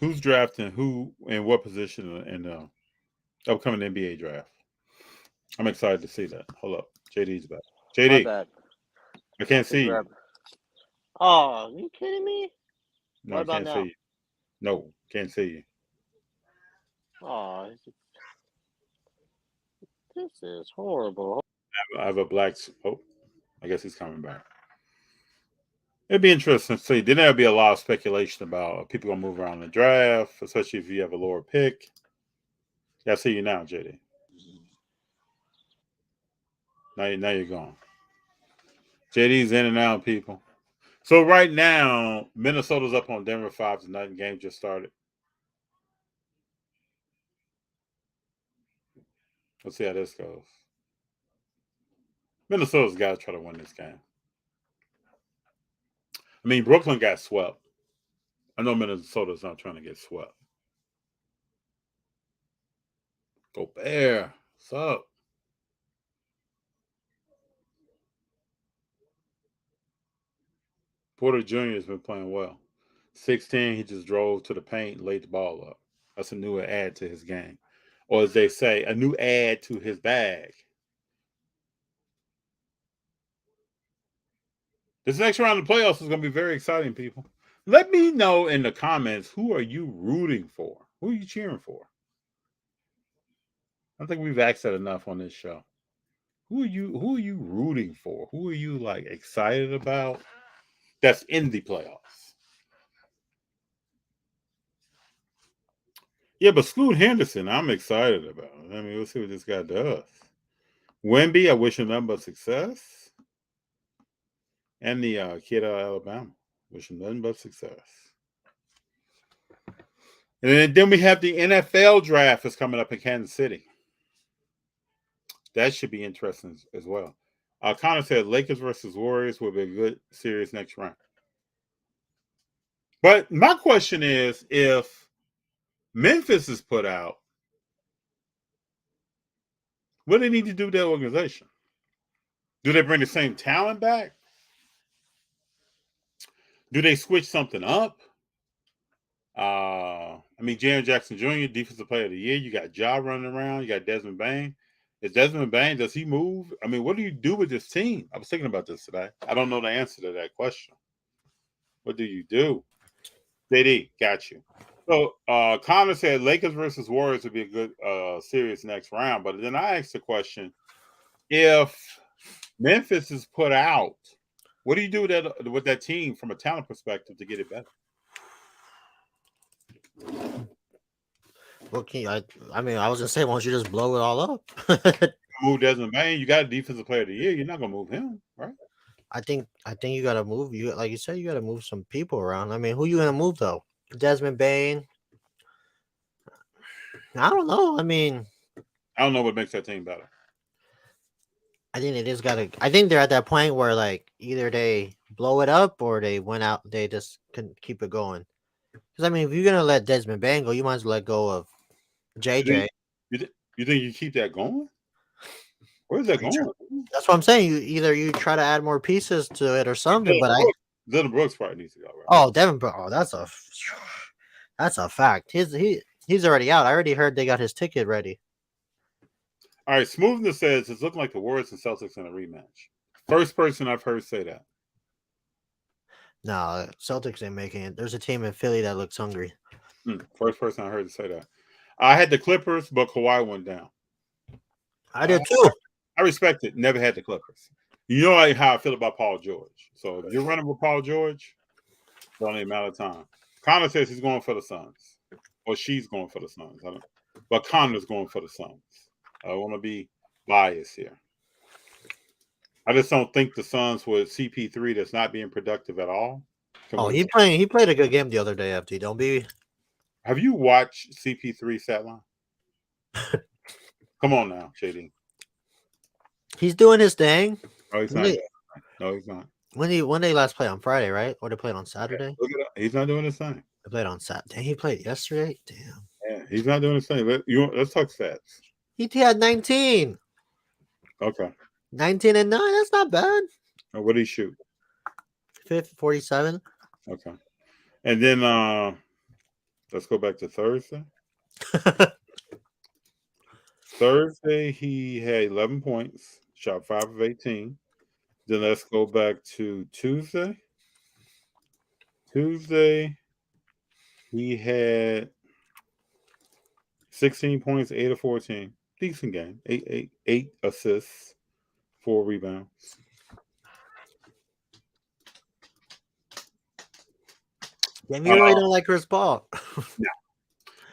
who's drafting who and what position in the upcoming NBA draft. I'm excited to see that. Hold up. JD's back. JD. My bad. I can't see you. Oh, are you kidding me? No, what I about can't now? see you. No, can't see you. Oh, This is horrible. I have a black. Oh, I guess he's coming back. It'd be interesting to see. Then there'll be a lot of speculation about people gonna move around the draft, especially if you have a lower pick. Yeah, I see you now, JD. Now you're gone. JD's in and out, people. So right now, Minnesota's up on Denver 5-0. Game just started. Let's see how this goes. Minnesota's got to try to win this game. I mean, Brooklyn got swept. I know Minnesota's not trying to get swept. Gobert, what's up? Porter Jr. has been playing well. 16, he just drove to the paint and laid the ball up. That's a new add to his game. Or as they say, a new add to his bag. This next round of the playoffs is going to be very exciting, people. Let me know in the comments, who are you rooting for? Who are you cheering for? I think we've asked that enough on this show. Who are you rooting for? Who are you like excited about that's in the playoffs? Yeah, but Scoot Henderson, I'm excited about. I mean, we'll see what this guy does. Wemby, I wish him nothing but success. And the kid out of Alabama, wish him nothing but success. And then we have the NFL draft that's coming up in Kansas City. That should be interesting as well. Connor said Lakers versus Warriors will be a good series next round. But my question is, if Memphis is put out, what do they need to do with their organization? Do they bring the same talent back? Do they switch something up? I mean, Jaren Jackson Jr., Defensive Player of the Year. You got Ja running around. You got Desmond Bain. Is Desmond Bain, does he move? I mean, what do you do with this team? I was thinking about this today. I don't know the answer to that question. What do you do? JD, got you. So Connor said Lakers versus Warriors would be a good series next round. But then I asked the question, if Memphis is put out, what do you do with that team from a talent perspective to get it better? Well, I mean, I was gonna say, why don't you just blow it all up? Move Desmond Bain. You got a Defensive Player of the Year. You're not gonna move him, right? I think you gotta move. You like you said, you gotta move some people around. I mean, who you gonna move though? Desmond Bain. I don't know. I mean, I don't know what makes that team better. I think they just gotta. I think they're at that point where like either they blow it up or they went out. They just can keep it going. Because I mean, if you're gonna let Desmond Bain go, you might as well let go of JJ. You think you keep that going? Where's that going? That's what I'm saying. You try to add more pieces to it or something. Dylan Brooks probably needs to go. Right? Oh, Devin Brooks. Oh, that's a fact. He's already out. I already heard they got his ticket ready. All right, Smoothness says it's looking like the Warriors and Celtics in a rematch. First person I've heard say that. No, Celtics ain't making it. There's a team in Philly that looks hungry. First person I heard say that. I had the Clippers, but Kawhi went down. I did too. I respect it. Never had the Clippers. You know how I feel about Paul George. So if you're running with Paul George, it's only a matter of time. Connor says he's going for the Suns. Or she's going for the Suns. But Connor's going for the Suns. I want to be biased here. I just don't think the Suns with CP3 that's not being productive at all. He played a good game the other day, FT. Don't be. Have you watched CP3 stat line? Come on now, JD. He's doing his thing. Oh, he's not. No, he's not. When they last played on Friday, right? Or they played on Saturday? Look it up. He's not doing his thing. They played on Saturday. He played yesterday. Damn. Yeah, he's not doing his thing. Let's talk stats. He had 19. Okay. 19 and 9. That's not bad. What did he shoot? 47. Okay. And then let's go back to Thursday. Thursday, he had 11 points, shot 5 of 18. Then let's go back to Tuesday. Tuesday, he had 16 points, 8 of 14. decent game. Eight assists, 4 rebounds. Damn, you really don't like Chris Paul.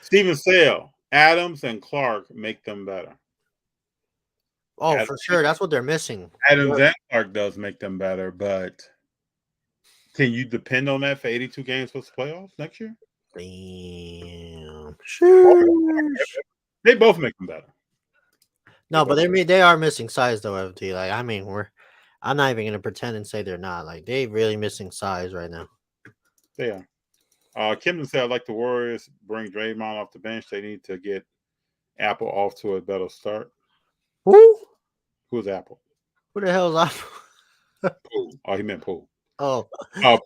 Steven Sale, Adams, and Clark make them better. Oh, Adams, for sure. That's what they're missing. Adams and Clark does make them better, but can you depend on that for 82 games for the playoffs next year? Damn. Sure. They both make them better. No, but they are missing size though, FT. Like, I mean, I'm not even gonna pretend and say they're not. Like, they really missing size right now. They are. Kimden said, "I like the Warriors bring Draymond off the bench. They need to get Apple off to a better start." Who? Who's Apple? Who the hell is Apple? Poole. Oh, he meant Poole. Oh,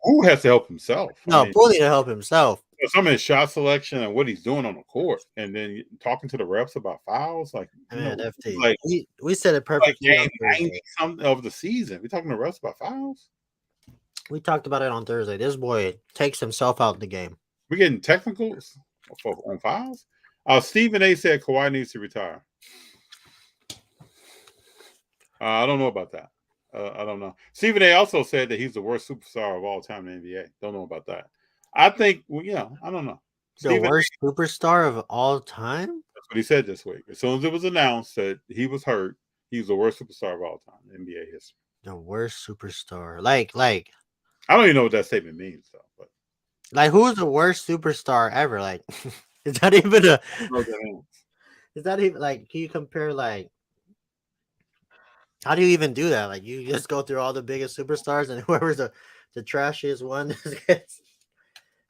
Poole has to help himself. no, Poole need to help himself. Some of his shot selection and what he's doing on the court, and then talking to the refs about fouls, like, Man, FT. like we said it perfectly. like 90 something of the season. We talking to refs about fouls. We talked about it on Thursday. This boy takes himself out of the game. We're getting technicals on fouls. Stephen A said Kawhi needs to retire. I don't know about that. I don't know. Stephen A also said that he's the worst superstar of all time in the NBA. Don't know about that. I think, I don't know. The worst superstar of all time? That's what he said this week. As soon as it was announced that he was hurt, he's the worst superstar of all time in NBA history. The worst superstar. Like I don't even know what that statement means, though. But like, who's the worst superstar ever? Like, is that even a? Is that even like? Can you compare like? How do you even do that? Like, you just go through all the biggest superstars, and whoever's the trashiest one gets.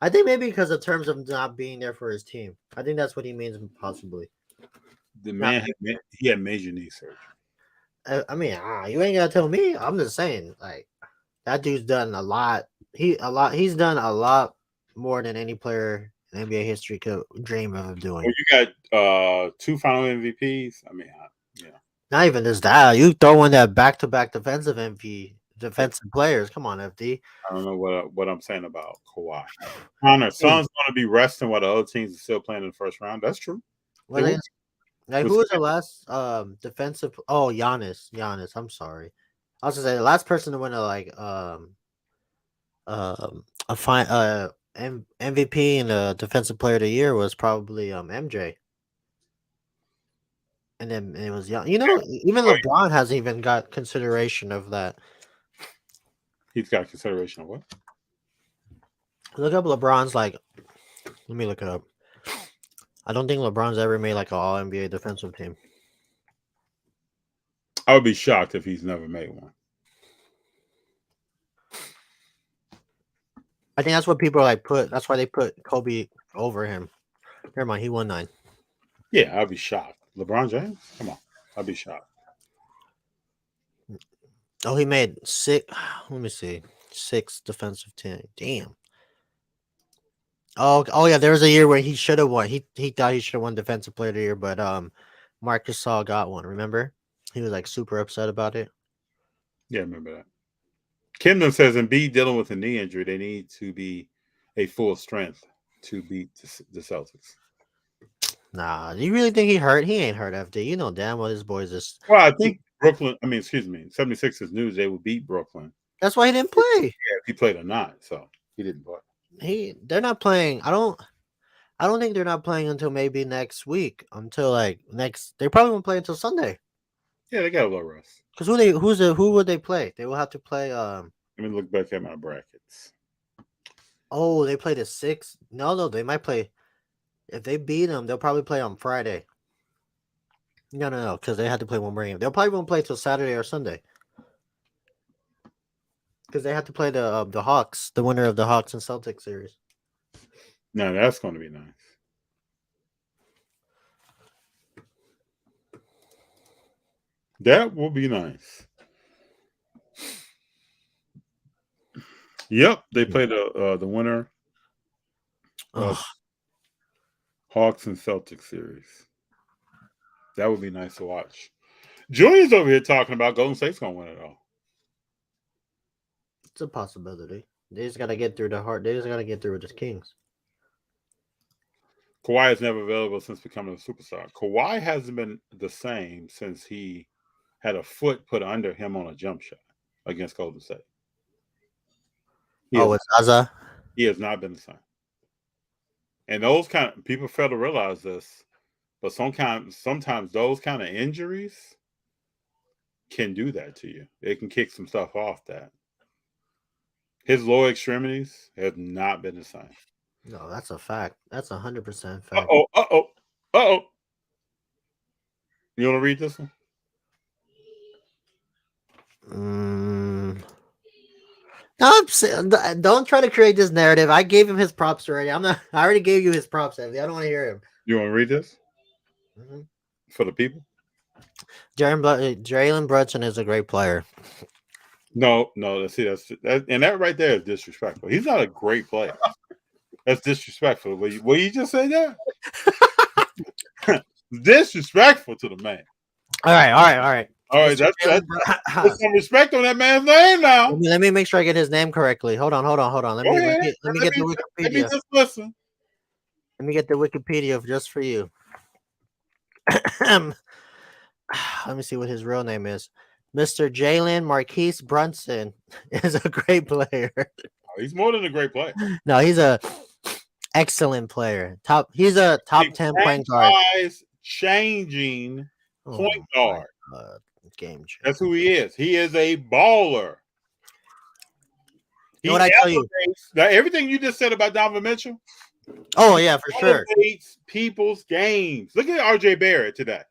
I think maybe because of terms of not being there for his team. I think that's what he means, possibly. The man had major knee surgery. I mean, you ain't gotta tell me. I'm just saying, like, that dude's done a lot. He's done a lot more than any player in NBA history could dream of doing. Well, you got 2 final MVPs. I mean, Not even just that. You throw in that back-to-back defensive players. Come on, FD. I don't know what I'm saying about Kawhi. Connor, Suns going to be resting while the other teams are still playing in the first round. That's true. Who was the last defensive? Oh, Giannis. I'm sorry. I was gonna say the last person to win MVP and a defensive player of the year was probably MJ. And then it was young. Even LeBron hasn't even got consideration of that. He's got consideration of what? Look up LeBron's let me look it up. I don't think LeBron's ever made like an All NBA defensive team. I would be shocked if he's never made one. I think that's what people that's why they put Kobe over him. Never mind, he won 9. Yeah, I'd be shocked. LeBron James? Come on. I'd be shocked. Oh, he made 6. Let me see. 6 defensive team. Damn. Oh yeah, there was a year where he should have won. He thought he should have won defensive player of the year, but Marc Gasol got one. Remember? He was like super upset about it. Yeah, I remember that. Kimden says Embiid dealing with a knee injury, they need to be a full strength to beat the Celtics. Nah, do you really think he hurt? He ain't hurt, FD. You know damn well this boy's just. Well, I think 76ers knew they would beat Brooklyn. That's why he didn't play. Yeah, if he played or not, so he didn't play. They're not playing. I don't think they're not playing until maybe next week. Until they probably won't play until Sunday. Yeah, they got a little rest. Because who would they play? They will have to play. Let me look back at my brackets. Oh, they played at 6. No, they might play. If they beat them, they'll probably play on Friday. No, because they had to play one more game. They'll probably won't play till Saturday or Sunday. Because they have to play the Hawks, the winner of the Hawks and Celtics series. No, that's going to be nice. That will be nice. Yep, they play the winner of Hawks and Celtics series. That would be nice to watch. Julian's over here talking about Golden State's going to win it all. It's a possibility. They just got to get through They just got to get through with the Kings. Kawhi is never available since becoming a superstar. Kawhi hasn't been the same since he had a foot put under him on a jump shot against Golden State. With Zaza. He has not been the same. And those kind of people fail to realize this, but sometimes those kind of injuries can do that to you. It can kick some stuff off that. His lower extremities have not been the same. No, that's a fact. That's 100% fact. Uh-oh. You want to read this one? No, don't try to create this narrative. I gave him his props already. I already gave you his props, Anthony. I don't want to hear him. You want to read this for the people? Jalen Brunson is a great player. No. See, that right there is disrespectful. He's not a great player. That's disrespectful. Will you just say that? Disrespectful to the man. All right. All right, that's put some respect on that man's name now. Let me make sure I get his name correctly. Hold on. Let me get the Wikipedia. Let me just listen. Let me get the Wikipedia just for you. Let me see what his real name is. Mr. Jalen Marquise Brunson is a great player. He's more than a great player. No, he's a excellent player. He's a top 10 point guard. Changing point guard. Game changer. That's who he is. He is a baller. What I tell you? Now, everything you just said about Donovan Mitchell. Oh yeah, for sure. People's games. Look at RJ Barrett today,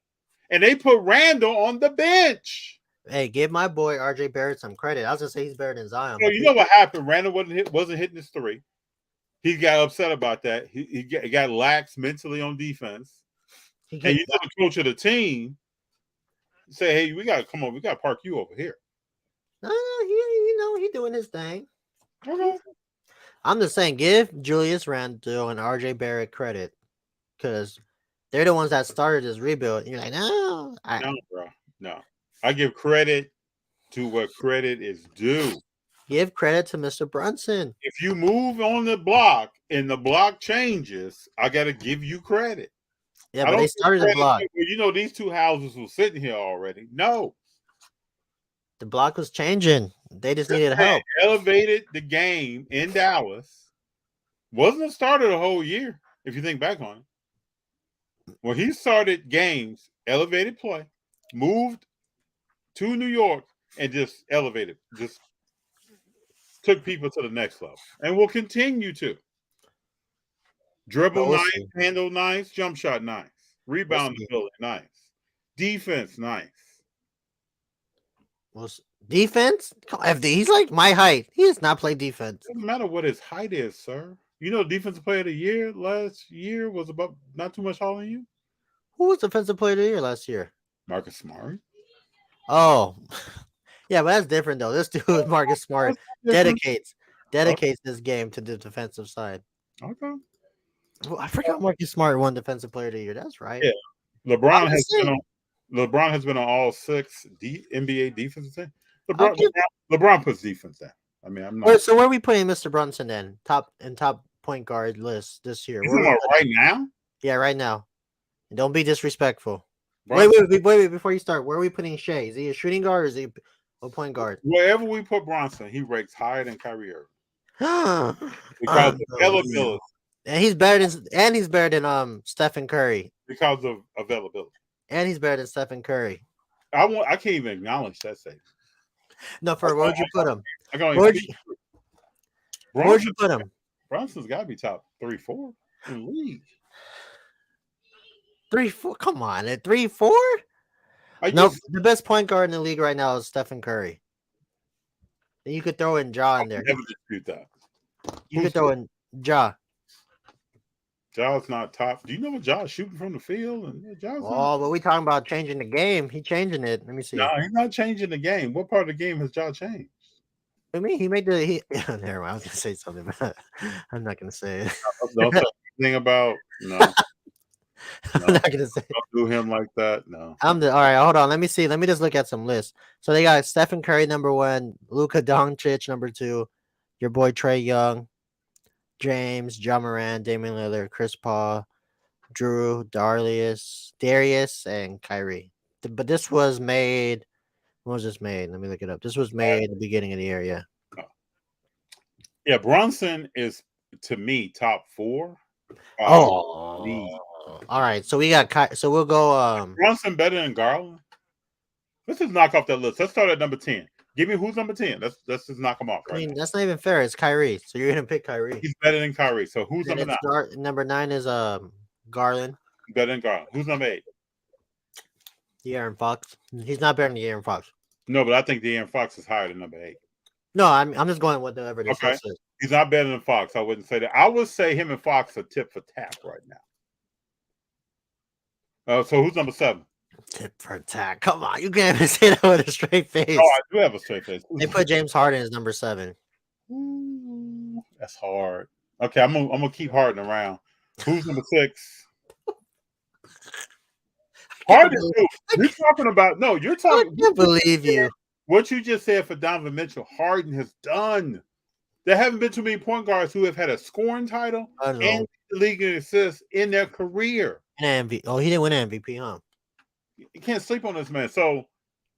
and they put Randall on the bench. Hey, give my boy RJ Barrett some credit. I was gonna say he's better than Zion. So you know what happened? Randall wasn't hitting his three. He got upset about that. He got lax mentally on defense. And you know the coach of the team say, "Hey, we got to park you over here." No, he doing his thing. Okay. I'm just saying, give Julius Randle and RJ Barrett credit because they're the ones that started this rebuild. And you're like, no, bro, no. I give credit to what credit is due. Give credit to Mr. Brunson. If you move on the block and the block changes, I got to give you credit. Yeah, but they started the block. You know, these two houses were sitting here already. No. The block was changing. They just needed help. Elevated the game in Dallas. Wasn't a starter the whole year, if you think back on it. When he started games, elevated play, moved to New York, and just elevated. Just took people to the next level. And will continue to. Dribble nice, handle nice, jump shot nice. Rebound ability nice. Defense nice. Defense? FD, he's like my height. He does not play defense. Doesn't matter what his height is, sir. You know, defensive player of the year last year was about not too much taller than you. Who was defensive player of the year last year? Marcus Smart. Oh, yeah, but that's different though. This dude, Marcus Smart, dedicates this game to the defensive side. Okay. Well, I forgot Marcus Smart won defensive player of the year. That's right. Yeah. LeBron has been on all 6 NBA defensive teams. LeBron puts defense down. I mean, I'm not. So where are we putting Mr. Brunson then? Top point guard list this year. Right now? Yeah, right now. And don't be disrespectful. Brunson. Wait, before you start, where are we putting Shea? Is he a shooting guard or is he a point guard? Wherever we put Brunson, he ranks higher than Kyrie Irving. Because of availability. And he's better than Stephen Curry. Because of availability. And he's better than Stephen Curry. I can't even acknowledge that statement. No, where would you put him? Where'd you put him? Brunson's got to be top 3-4 in the league. 3-4? Come on, at 3-4? No, the best point guard in the league right now is Stephen Curry. And you could throw in Ja in there. Never dispute that. You could throw in Ja. Ja's not top. Do you know what Ja's shooting from the field? But we talking about changing the game. He changing it. Let me see. No, he's not changing the game. What part of the game has Ja changed? I mean, he made the. Never mind. I was gonna say something, but I'm not gonna say it. Don't say anything about no. I'm not gonna say. Don't do him like that. No. All right. Hold on. Let me see. Let me just look at some lists. So they got Stephen Curry number 1, Luka Doncic number 2, your boy Trae Young, James, Ja Morant, Damian Lillard, Chris Paul, Drew, Darius, and Kyrie. But this was made. When was this made? Let me look it up. This was made at the beginning of the year. Yeah. Yeah, Brunson is to me top 4. Oh. All right. So we got. So we'll go. Brunson better than Garland. Let's just knock off that list. Let's start at number 10. Give me who's number 10. Let's just knock them off I right mean, now. that's not even fair. It's Kyrie. So you're gonna pick Kyrie. He's better than Kyrie. So who's Then number 9? number 9 is Garland. Better than Garland. Who's number 8? De'Aaron Fox. He's not better than De'Aaron Fox. No, but I think De'Aaron Fox is higher than number 8. No, I'm just going with whatever this Okay. list is. He's not better than Fox. I wouldn't say that. I would say him and Fox are tip for tap right now. So who's number 7? Tip for tat. Come on, you can't even say that with a straight face. Oh, I do have a straight face. They put James Harden as number 7. Ooh, that's hard. Okay, I'm gonna keep Harden around. Who's number 6? Harden. You're talking about you're I talking. can't believe you. What you just said for Donovan Mitchell, Harden has done. There haven't been too many point guards who have had a scoring title and the league in assists in their career. An MVP. Oh, he didn't win an MVP, huh? You can't sleep on this man. So,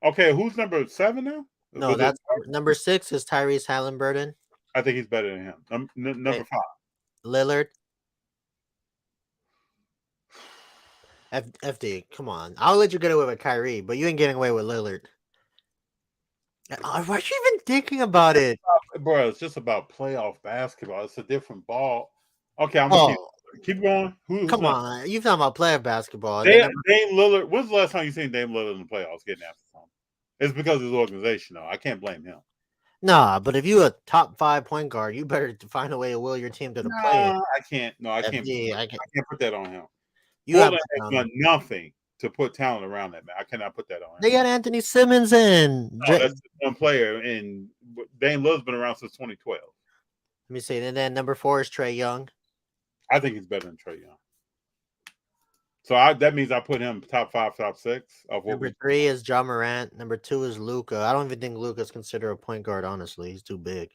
okay, who's number 7 now? No, that's number 6 is Tyrese Halliburton. I think he's better than him. Number 5. Lillard. FD, come on. I'll let you get away with Kyrie, but you ain't getting away with Lillard. Why are you even thinking about it? Bro, it's just about playoff basketball. It's a different ball. Okay, I'm gonna keep going. Come on, you're talking about playoff basketball. Dame Lillard. When's the last time you seen Dame Lillard in the playoffs getting after something? It's because of his organization, though. I can't blame him. Nah, but if you're a top 5 point guard, you better find a way to will your team to the play. I can't. No, I can't. I can't put that on him. You have done nothing to put talent around that man. I cannot put that on him. They got Anthony Simmons and that's just one player, and Dame Lillard's been around since 2012. Let me see. And then number 4 is Trae Young. I think he's better than Trae Young. So that means I put him top 5, top 6. Number 3 is Ja Morant. Number 2 is Luka. I don't even think Luka's considered a point guard. Honestly, he's too big.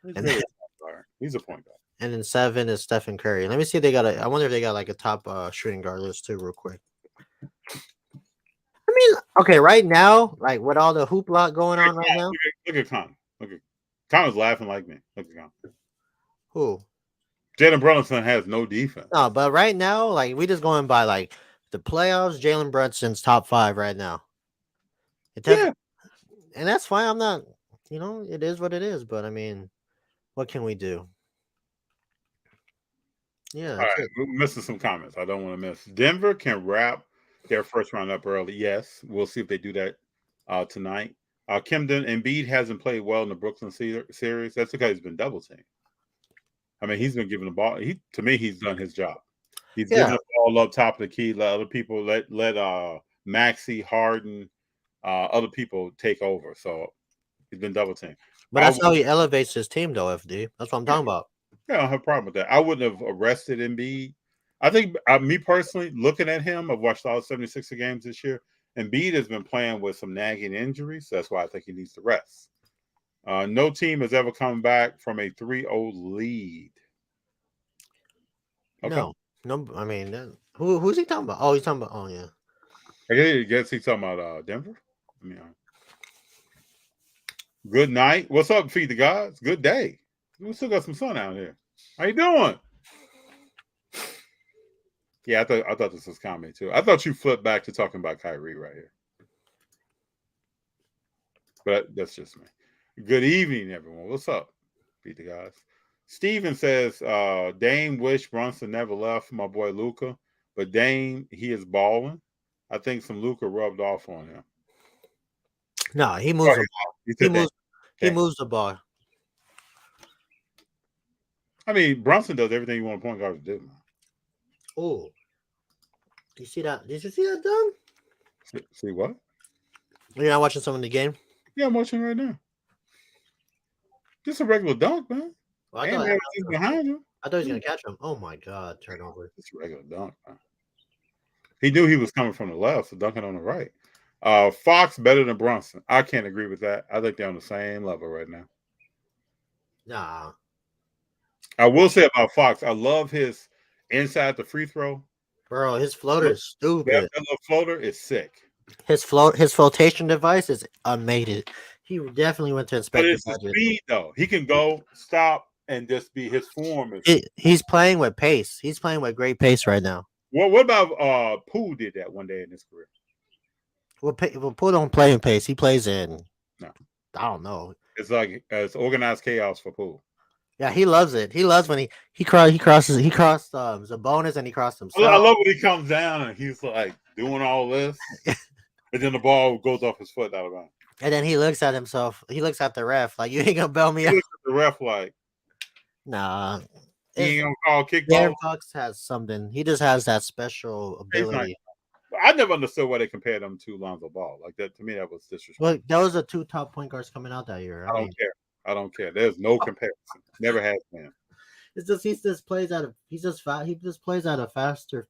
He's a point guard. And then 7 is Stephen Curry. Let me see if they got I wonder if they got like a top shooting guard list too, real quick. I mean, okay, right now, like with all the hoopla going on right now. Look at Connor. Connor's laughing like me. Look at Connor. Who? Jalen Brunson has no defense. No, but right now, like we just going by like the playoffs. Jalen Brunson's top 5 right now. And that's fine. I'm not. It is what it is. But I mean, what can we do? Yeah. All right, we're missing some comments. I don't want to miss. Denver can wrap their first round up early. Yes, we'll see if they do that tonight. Embiid hasn't played well in the Brooklyn series. That's because he's been double teamed. I mean, he's been given the ball. To me, he's done his job. He's given the ball up top of the key. Let other people let Maxey, Harden, other people take over. So he's been double teamed. But that's how he elevates his team, though. FD. That's what I'm talking about. Yeah, I don't have a problem with that. I wouldn't have arrested Embiid. I think me personally, looking at him, I've watched all 76 games this year. Embiid has been playing with some nagging injuries. That's why I think he needs to rest. No team has ever come back from a 3-0 lead. Okay. No. I mean, who's he talking about? Oh, he's talking about. Oh, yeah. I guess he's talking about Denver. I mean, good night. What's up, Feed the Gods? Good day. We still got some sun out here. How you doing? Yeah, I thought this was comedy too. I thought you flipped back to talking about Kyrie right here. But that's just me. Good evening, everyone. What's up? Beat the guys. Steven says, Dame wish Brunson never left my boy Luka, but Dame, he is balling. I think some Luka rubbed off on him. No, he moves the ball. He moves the ball. I mean, Brunson does everything you want a point guard to do. Oh, do you see that? Did you see that, Dom? See what? You're not watching some of the game? Yeah, I'm watching right now. Just a regular dunk, man. Well, I thought he was going to catch him. Oh, my God. Turnover. Just a regular dunk, man. He knew he was coming from the left, so dunking on the right. Fox better than Brunson. I can't agree with that. I think they're on the same level right now. Nah. I will say about Fox, I love his inside the free throw. Bro, his floater is That stupid. little floater is sick. His flotation device is unmated. He definitely went to But Inspector it's the Gadget. speed though. He can go, stop, and just be his form. He's playing with pace. He's playing with great pace right now. What about Pooh did that one day in his career? Well, Poole don't play in pace. He plays in. No. I don't know. It's like it's organized chaos for Pooh. Yeah, he loves it. He loves when he crossed Zabonis and he crossed himself. I love when he comes down and he's like doing all this, and then the ball goes off his foot out of bounds. And then he looks at himself. He looks at the ref like, you ain't gonna bail me He out. looks at the ref like, Nah. he ain't gonna call kickball. Darren Fox has something. He just has that special ability. I never understood why they compared him to Lonzo Ball. Like that to me, that was disrespectful. Well, those are two top point guards coming out that year. I don't care. I don't care. There's no comparison. Never has been. It's just he just plays at a he just plays at a faster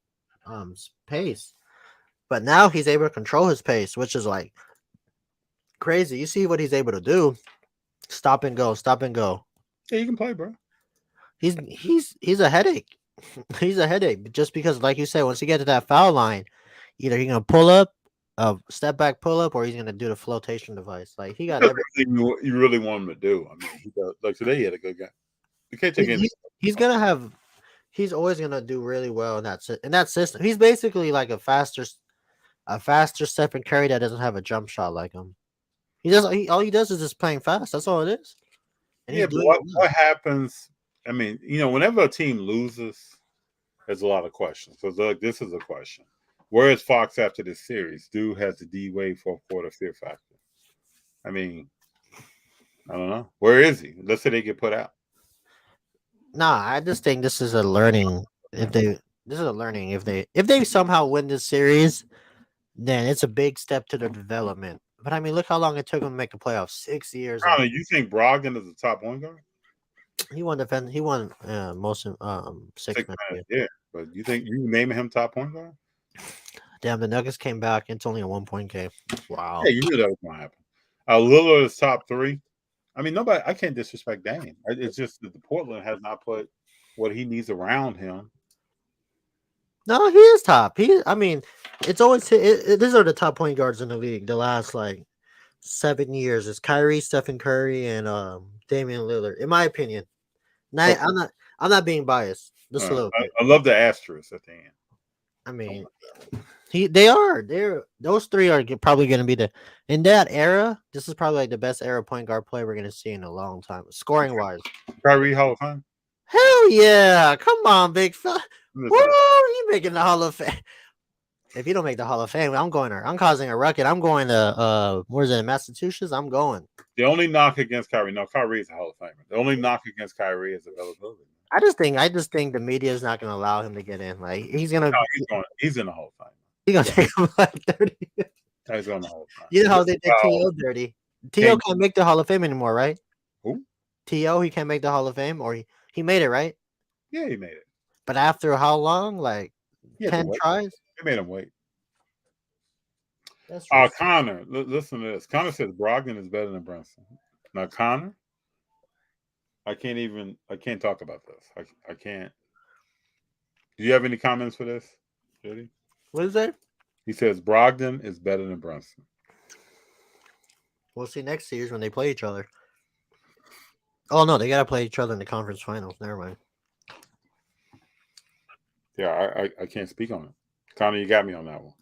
pace. But now he's able to control his pace, which is like crazy. You see what he's able to do. Stop and go, stop and go. Yeah, you can play, bro. He's a headache. He's a headache just because, like you said, once you get to that foul line, either he's gonna pull up, step back pull up, or he's gonna do the flotation device. Like he got everything you really want him to do. I mean, he does. Like today, he had a good game. You can't take anything. He's gonna have. He's always gonna do really well in that system. He's basically like a faster Stephen Curry that doesn't have a jump shot like him. All he does is just playing fast. That's all it is. And Yeah, but what happens? I mean, whenever a team loses, there's a lot of questions. So look, this is a question: where is Fox after this series? Dude has the D Wade fourth quarter fear factor. I mean, I don't know. Where is he? Let's say they get put out. Nah, I just think this is a learning. If they somehow win this series, then it's a big step to their development. But I mean, look how long it took him to make the playoffs. 6 years. You think Brogdon is the top point guard? He won most six man. Yeah, but you think you naming him top point guard? Damn, the Nuggets came back. It's only a 1 point game. Wow. Yeah, you knew that was gonna happen. Lillard is top 3. I mean, nobody. I can't disrespect Dame. It's just that the Portland has not put what he needs around him. No, he is top. It's always these are the top point guards in the league. The last 7 years is Kyrie, Stephen Curry, and Damian Lillard. In my opinion, I'm not being biased. Just a little bit. I love the asterisk at the end. I mean, those three are probably going to be in that era. This is probably the best era point guard player we're going to see in a long time, scoring wise. Kyrie Hall of Fame. Hell yeah! Come on, big fella. Woo! You making the Hall of Fame? If you don't make the Hall of Fame, I'm going there. I'm causing a ruckus. I'm going to where's it? Massachusetts. I'm going. The only knock against Kyrie, Kyrie is a Hall of Famer. The only knock against Kyrie is availability. I just think the media is not going to allow him to get in. Like he's in the Hall of Fame. He's gonna take him 30. He's going to Hall of Fame. You know how they did T.O. dirty. T.O. can't make the Hall of Fame anymore, right? Who? T.O. He can't make the Hall of Fame, or he made it, right? Yeah, he made it. But after how long? 10 tries? They made him wait. That's Connor, listen to this. Connor says Brogdon is better than Brunson. Now, Connor, I can't talk about this. I can't. Do you have any comments for this, Judy? What is that? He says Brogdon is better than Brunson. We'll see next series when they play each other. Oh, no, they got to play each other in the conference finals. Never mind. Yeah, I can't speak on it. Connor, you got me on that one.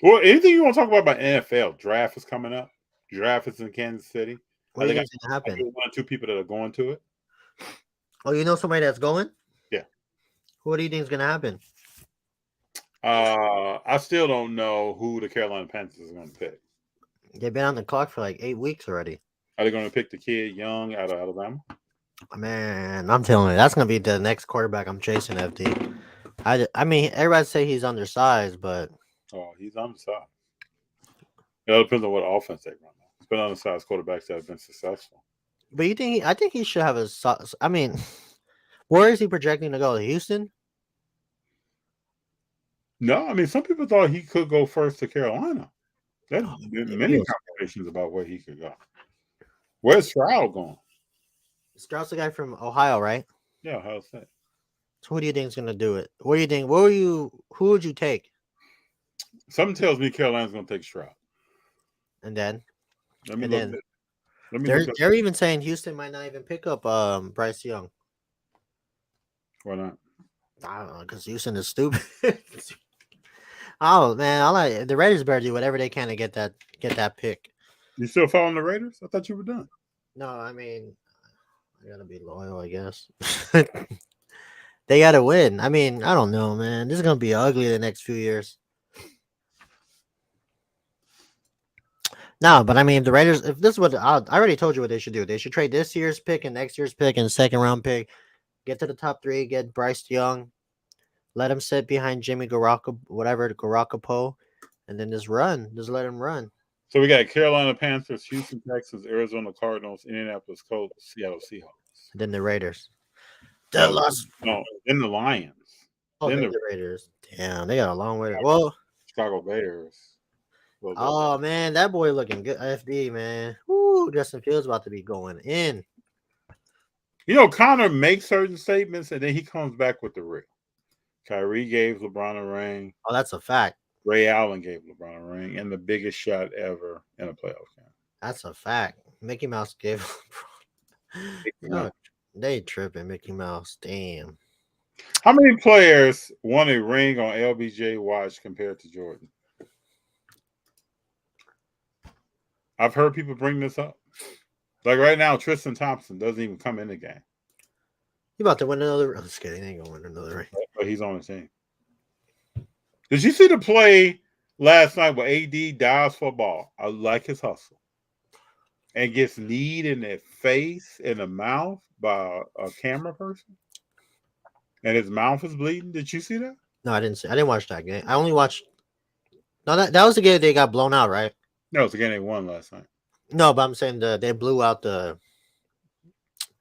Well, anything you want to talk about NFL? Draft is coming up. Draft is in Kansas City. What do you think is going to happen? One or two people that are going to it. Oh, you know somebody that's going? Yeah. What do you think is going to happen? I still don't know who the Carolina Panthers are going to pick. They've been on the clock for 8 weeks already. Are they going to pick the kid Young out of Alabama? Man, I'm telling you, that's going to be the next quarterback I'm chasing, FD. I mean, everybody say he's undersized, but... Oh, he's undersized. It all depends on what offense they run. It's been undersized quarterbacks that have been successful. But I think he should have I mean, where is he projecting to go? To Houston? No, I mean, some people thought he could go first to Carolina. There's been many conversations about where he could go. Where's Stroud going? Stroud's the guy from Ohio, right? Yeah, Ohio State. So who do you think is gonna do it? What do you think? Who would you take? Something tells me Carolina's going to take Stroud. And then Let me and look. then Let me look. they're even saying Houston might not even pick up Bryce Young. Why not? I don't know, because Houston is stupid. Oh man, I like the Raiders better do whatever they can to get that pick. You still following the Raiders? I thought you were done. No, I mean I gotta be loyal, I guess. They gotta win. I mean, I don't know, man. This is gonna be ugly the next few years. No, but I mean, the Raiders. If this is what I already told you what they should do. They should trade this year's pick and next year's pick and second round pick. Get to the top 3. Get Bryce Young. Let him sit behind Jimmy Garoppolo, and then just run. Just let him run. So we got Carolina Panthers, Houston Texans, Arizona Cardinals, Indianapolis Colts, Seattle Seahawks. And then the Raiders. Then the Lions. Oh, then the Raiders. Damn, they got a long way. Well, Chicago Bears. Oh man, that boy looking good. FD man. Woo, Justin Fields about to be going in. You know, Connor makes certain statements and then he comes back with the real. Kyrie gave LeBron a ring. Oh, that's a fact. Ray Allen gave LeBron a ring and the biggest shot ever in a playoff game. That's a fact. Mickey Mouse gave LeBron. They tripping, Mickey Mouse. Damn. How many players won a ring on LBJ watch compared to Jordan? I've heard people bring this up. Like right now, Tristan Thompson doesn't even come in the game. You about to win another? I'm just kidding. He ain't gonna win another ring. But he's on the team. Did you see the play last night where AD dives for a ball? I like his hustle. And gets kneed in the face, in the mouth by a camera person. And his mouth is bleeding. Did you see that? No, I didn't see. I didn't watch that game. I only watched. No, that was the game they got blown out, right? No, it's the game they won last night. No, but I'm saying they blew out the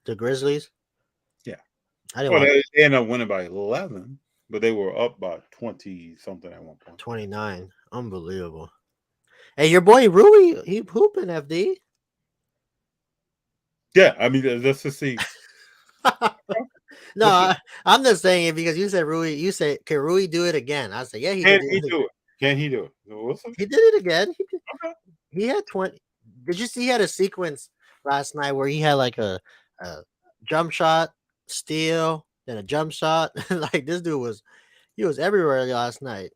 Grizzlies. Yeah, I didn't. They ended up winning by 11, but they were up by 20 something at one point. 29, unbelievable. Hey, your boy Rui, he pooping FD. Yeah, I mean, let's just see. No, I'm just saying it because you said Rui. You said, can Rui do it again? I said, yeah, he can he do it? Can he do it? He did it again. Okay. He had 20. Did you see he had a sequence last night where he had like a jump shot, steal, then a jump shot? Like this dude was everywhere last night.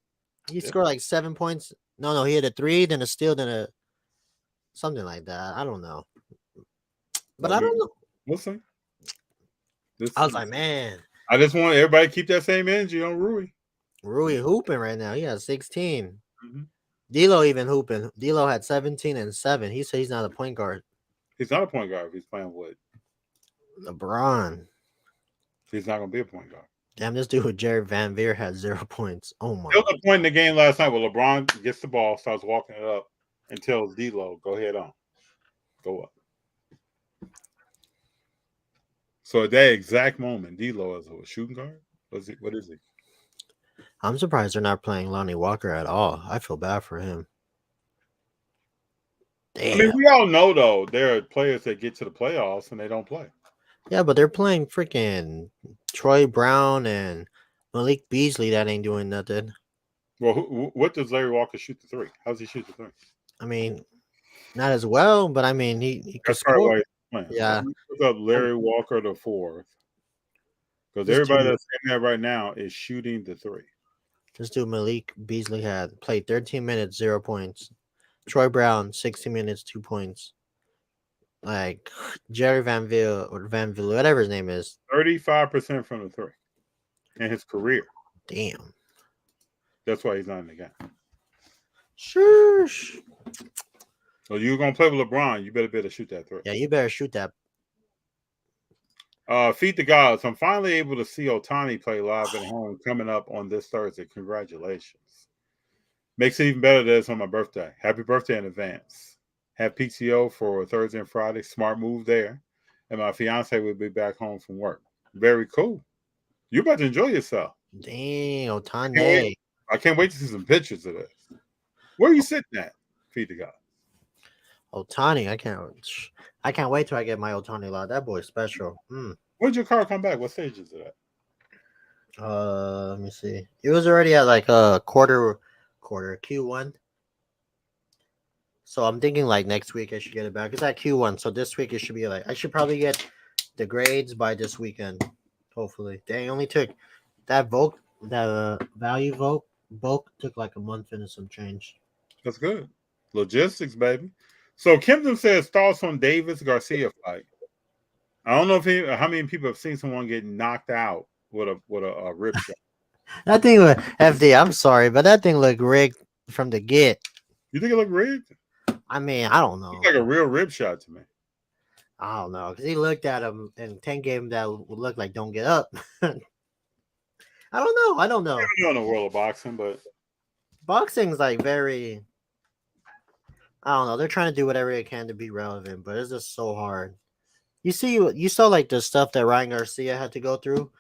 He scored like 7 points. No, he had a 3, then a steal, then a something like that. I don't know. But I don't know. We'll see. I was like, man. I just want everybody to keep that same energy on Rui. Rui hooping right now. He has 16. Mm-hmm. D'Lo even hooping. D'Lo had 17 and 7. He said he's not a point guard. He's not a point guard if he's playing with LeBron. He's not going to be a point guard. Damn, this dude with Jared Van Veer had 0 points. Oh my! There was a point in the game last night where LeBron gets the ball, starts walking it up, and tells D'Lo, "Go ahead on, go up." So at that exact moment, D'Lo is a shooting guard. What is he? I'm surprised they're not playing Lonnie Walker at all. I feel bad for him. Damn. I mean, we all know though there are players that get to the playoffs and they don't play. Yeah, but they're playing freaking Troy Brown and Malik Beasley that ain't doing nothing. Well, what does Larry Walker shoot the 3? How does he shoot the 3? I mean, not as well, but I mean, he that's part of why he's playing. Yeah. So put up Larry Walker the 4th because everybody that's in there right now is shooting the 3. This dude Malik Beasley had played 13 minutes, 0 points. Troy Brown 16 minutes, 2 points. Like Jerry Van Veer, whatever his name is, 35% from the 3 in his career. Damn. That's why he's not in the game. Sure. So you're gonna play with LeBron, you better shoot that 3. Yeah, you better shoot that. Feed the gods. I'm finally able to see Ohtani play live at home coming up on this Thursday. Congratulations. Makes it even better that it's on my birthday. Happy birthday in advance. Have PTO for Thursday and Friday. Smart move there. And my fiance will be back home from work. Very cool. You're about to enjoy yourself. Dang, Ohtani. I can't wait to see some pictures of this. Where are you sitting at? Feed the God. Ohtani, I can't wait till I get my Ohtani lot. That boy's special. When'd your car come back? What stage is it at? Let me see. It was already at like a quarter Q1. So I'm thinking like next week I should get it back. It's at Q1, so this week it should be like I should probably get the grades by this weekend. Hopefully, they only took that value bulk took like a month and some change. That's good. Logistics, baby. So Kempton says thoughts on Davis Garcia fight. I don't know how many people have seen someone get knocked out with a rib shot. That thing was FD. I'm sorry, but that thing looked rigged from the get. You think it looked rigged? I mean, I don't know. Looked like a real rib shot to me. I don't know because he looked at him and 10 gave him that look like don't get up. I don't know. I don't know in the world of boxing, but boxing's like very. I don't know. They're trying to do whatever they can to be relevant, but it's just so hard. You saw like the stuff that Ryan Garcia had to go through.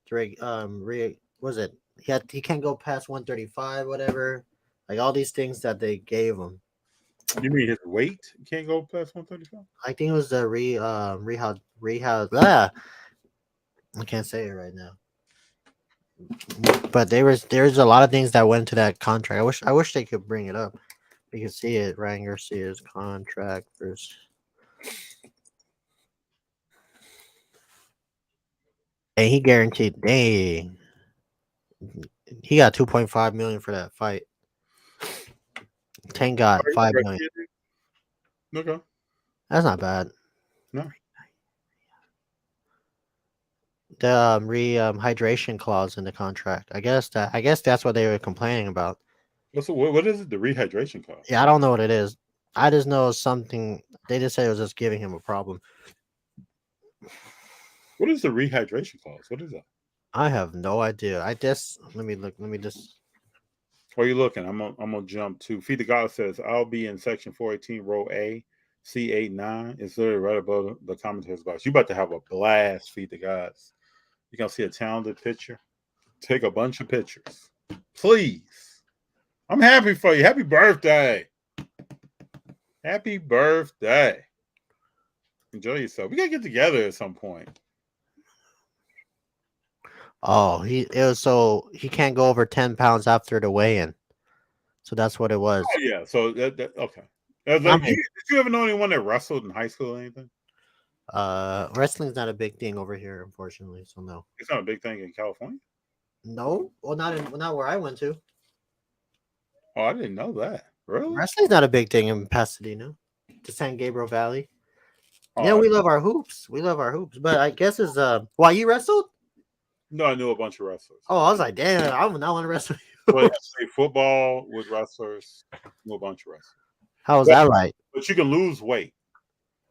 Was it? He can't go past 135, whatever. Like all these things that they gave him. You mean his weight can't go past 135? I think it was the rehab. I can't say it right now. But there's a lot of things that went to that contract. I wish they could bring it up. You can see it. Ryan Garcia's contract versus. And he guaranteed. Dang. He got 2.5 million for that fight. Tank got 5 million. Okay. That's not bad. No. The hydration clause in the contract. I guess that's what they were complaining about. What is it? The rehydration clause? Yeah, I don't know what it is. I just know something. They just said it was just giving him a problem. What is the rehydration clause? What is that? I have no idea. Let me look. Let me just. While you're looking, I'm gonna jump to Feed the God says I'll be in section 418, row A, C89. It's literally right above the commentator's box. You about to have a blast, Feed the Gods. You're gonna see a talented picture. Take a bunch of pictures. Please. I'm happy for you. Happy birthday. Happy birthday. Enjoy yourself. We gotta get together at some point. Oh, he can't go over 10 pounds after the weigh-in. So that's what it was. Oh, yeah. So okay. Did you ever know anyone that wrestled in high school or anything? Wrestling's not a big thing over here, unfortunately. So no. It's not a big thing in California. No, well, not where I went to. Oh, I didn't know that. Really? Wrestling's not a big thing in Pasadena, the San Gabriel Valley. Oh, yeah, we love our hoops. But I guess it's why you wrestled? No, I knew a bunch of wrestlers. Oh, I was like, damn, I would not want to wrestle. Played football with wrestlers. Knew a bunch of wrestlers. How was that right? But you can lose weight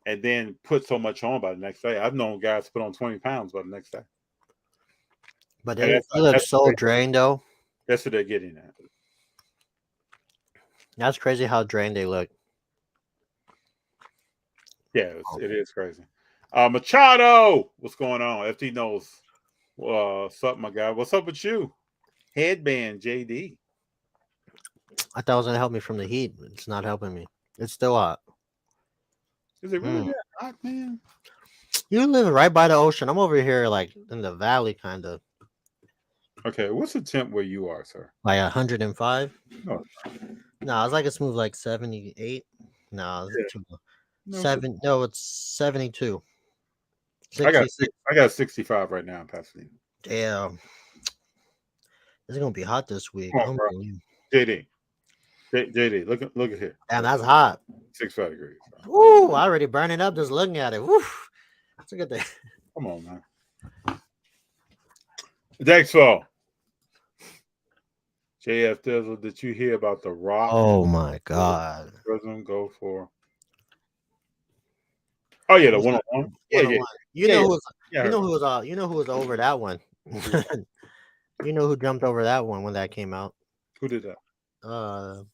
and then put so much on by the next day. I've known guys put on 20 pounds by the next day. But they look so drained, though. That's what they're getting at. That's crazy how drained they look. Yeah, it is crazy. Machado, what's going on? FT knows. What's up, my guy? What's up with you? Headband, JD. I thought it was going to help me from the heat. It's not helping me. It's still hot. Is it really that hot, man? You live right by the ocean. I'm over here, like, in the valley, kind of. Okay, what's the temp where you are, sir? Like 105? No, it's like a smooth, like 78. No, it's too low. No, it's 72. 66. I got 65 right now in Pasadena. Damn. It's gonna be hot this week. On, JD, look at here. Damn, that's hot. 65 degrees. Woo! I already burning up just looking at it. Woo! That's a good thing. Come on, man. Dexfall. JF Dizzle, did you hear about the Rock? Oh my God. President go for. Oh yeah, the 1-on-1. Yeah. You know who was over that one. You know who jumped over that one when that came out. Who did that?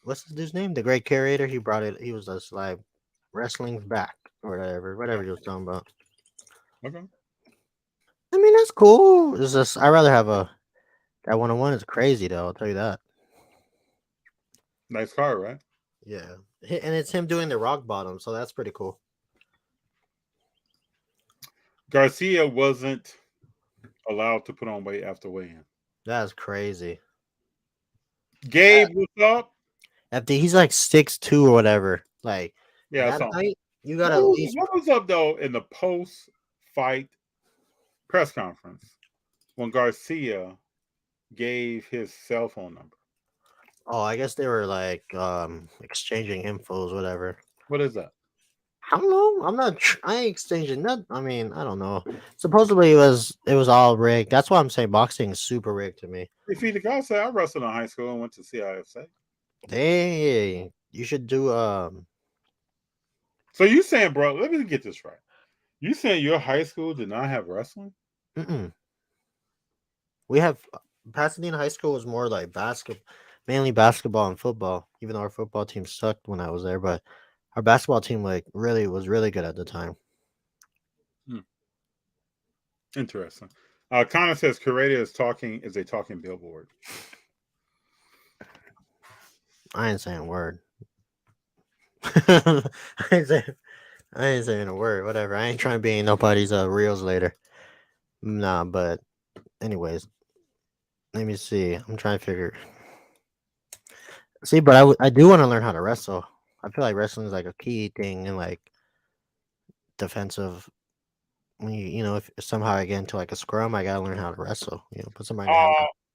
What's his name? The Great Curator. He brought it. He was just like wrestling's back or whatever he was talking about. Okay. I mean, that's cool. It's just I rather have that 1-on-1 is crazy though. I'll tell you that. Nice car, right? Yeah, and it's him doing the rock bottom, so that's pretty cool. Garcia wasn't allowed to put on weight after weigh-in. That's crazy. Gabe, what's up? After he's like 6'2" or whatever. Like Yeah, that so height, you gotta at least. what was up though in the post-fight press conference when Garcia gave his cell phone number? Oh, I guess they were like exchanging infos, whatever. What is that? I don't know. I'm not. I ain't exchanging that. I mean, I don't know. Supposedly it was all rigged. That's why I'm saying boxing is super rigged to me. If he the guy said I wrestled in high school and went to CIFC. You should do So you saying, bro? Let me get this right. You saying your high school did not have wrestling? We have Pasadena High School was more like mainly basketball and football. Even though our football team sucked when I was there, but our basketball team was really good at the time. Interesting. Connor says Curator is a talking billboard. I ain't saying a word. I ain't saying a word. Whatever. I ain't trying to be in nobody's reels later. Nah, but anyways, let me see. I'm trying to figure. See, but I do want to learn how to wrestle. I feel like wrestling is like a key thing in like defensive. When if somehow I get into like a scrum, I gotta learn how to wrestle. Put somebody.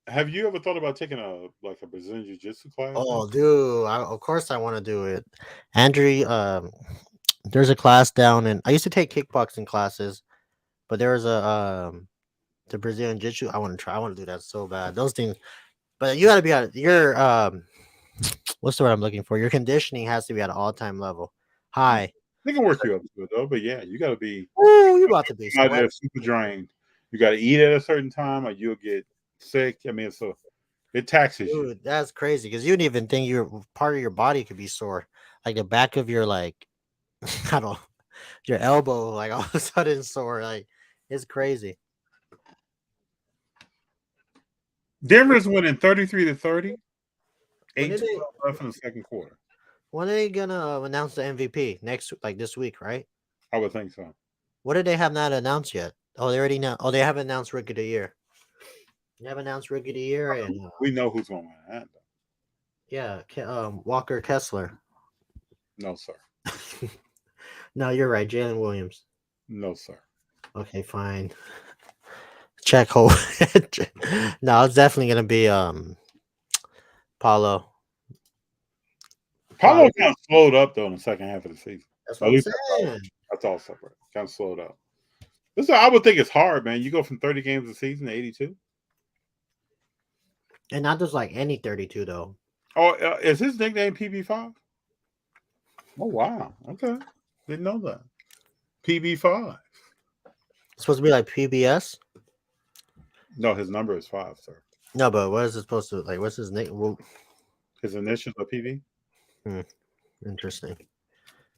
Have you ever thought about taking a Brazilian Jiu-Jitsu class? Oh, dude! Of course I want to do it. Andrew, there's a class down in. I used to take kickboxing classes, but there was the Brazilian Jiu-Jitsu. I want to try. I want to do that so bad. Those things, but you got to be at your what's the word I'm looking for? Your conditioning has to be at an all-time level, high. They can work you up to it though, but yeah, you got to be. Oh, you about to be super drained. You got to eat at a certain time, or you'll get sick. I mean, so it taxes you. Dude, that's crazy because you didn't even think your part of your body could be sore, like the back of your your elbow, like all of a sudden sore. Like it's crazy. Denver's winning 33-30. 8 left in the second quarter. When are they gonna announce the MVP this week, right? I would think so. What did they have not announced yet? Oh, they already know. Oh, they haven't announced Rookie of the Year. They haven't announced Rookie of the Year, and we know who's going to win that. Yeah, Walker Kessler. No, sir. No, you're right, Jalen Williams. No, sir. Okay, fine. Check hold. No, it's definitely gonna be Paulo. Paulo kind of slowed up though in the second half of the season. That's what I'm saying. That's all separate. Kind of slowed up. I would think it's hard, man. You go from 30 games a season to 82. And not just like any 32 though. Oh, is his nickname PB5? Oh wow. Okay, didn't know that. PB5. It's supposed to be like PBS. No, his number is 5, sir. No, but what is it supposed to like? What's his name? Well, his initials are PB. Interesting.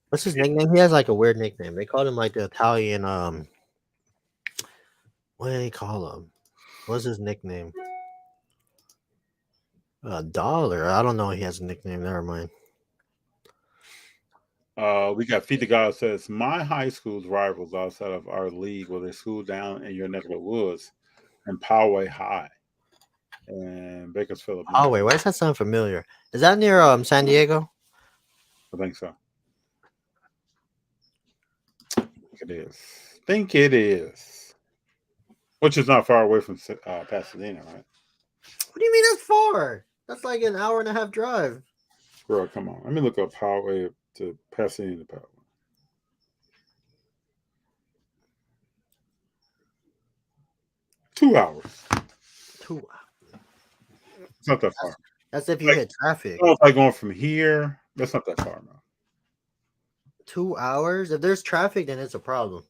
What's his nickname? He has like a weird nickname. They called him like the Italian. What do they call him? What's his nickname? Dollar. I don't know. He has a nickname. Never mind. We got Feed the God says my high school's rivals outside of our league were the school down in your neck of the woods and Poway High and Bakersfield. Oh wait, why does that sound familiar? Is that near San Diego? I think so. It is. Think it is. Which is not far away from Pasadena, right? What do you mean that's far? That's like an hour and a half drive. Bro, come on. Let me look up Poway to Pasadena to Poway. $2 hours. 2 hours. It's not that far. That's if you hit traffic. It's like going from here. That's not that far, man. 2 hours? If there's traffic, then it's a problem.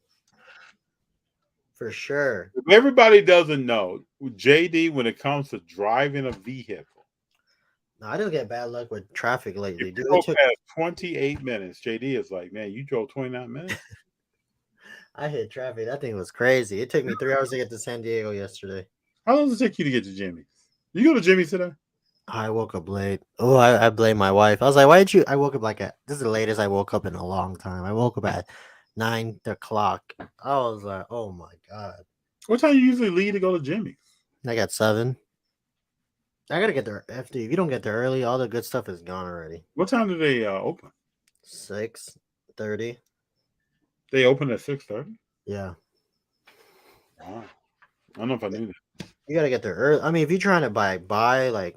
For sure. If everybody doesn't know, JD, when it comes to driving a vehicle. No, I don't get bad luck with traffic lately. If you go past 28 minutes, JD is like, man, you drove 29 minutes? I hit traffic. That thing was crazy. It took me 3 hours to get to San Diego yesterday. How long does it take you to get to Jimmy's? You go to Jimmy's today? I woke up late. Oh, I blame my wife. I was like, why did you? I woke up this is the latest I woke up in a long time. I woke up at 9 o'clock. I was like, oh my God. What time you usually leave to go to Jimmy's? I got 7. I gotta get there. FD, if you don't get there early, all the good stuff is gone already. What time do they open? 6:30. They open at 6:30. Yeah, Wow. I don't know if I knew that. you gotta get there early. I mean, if you're trying to buy like,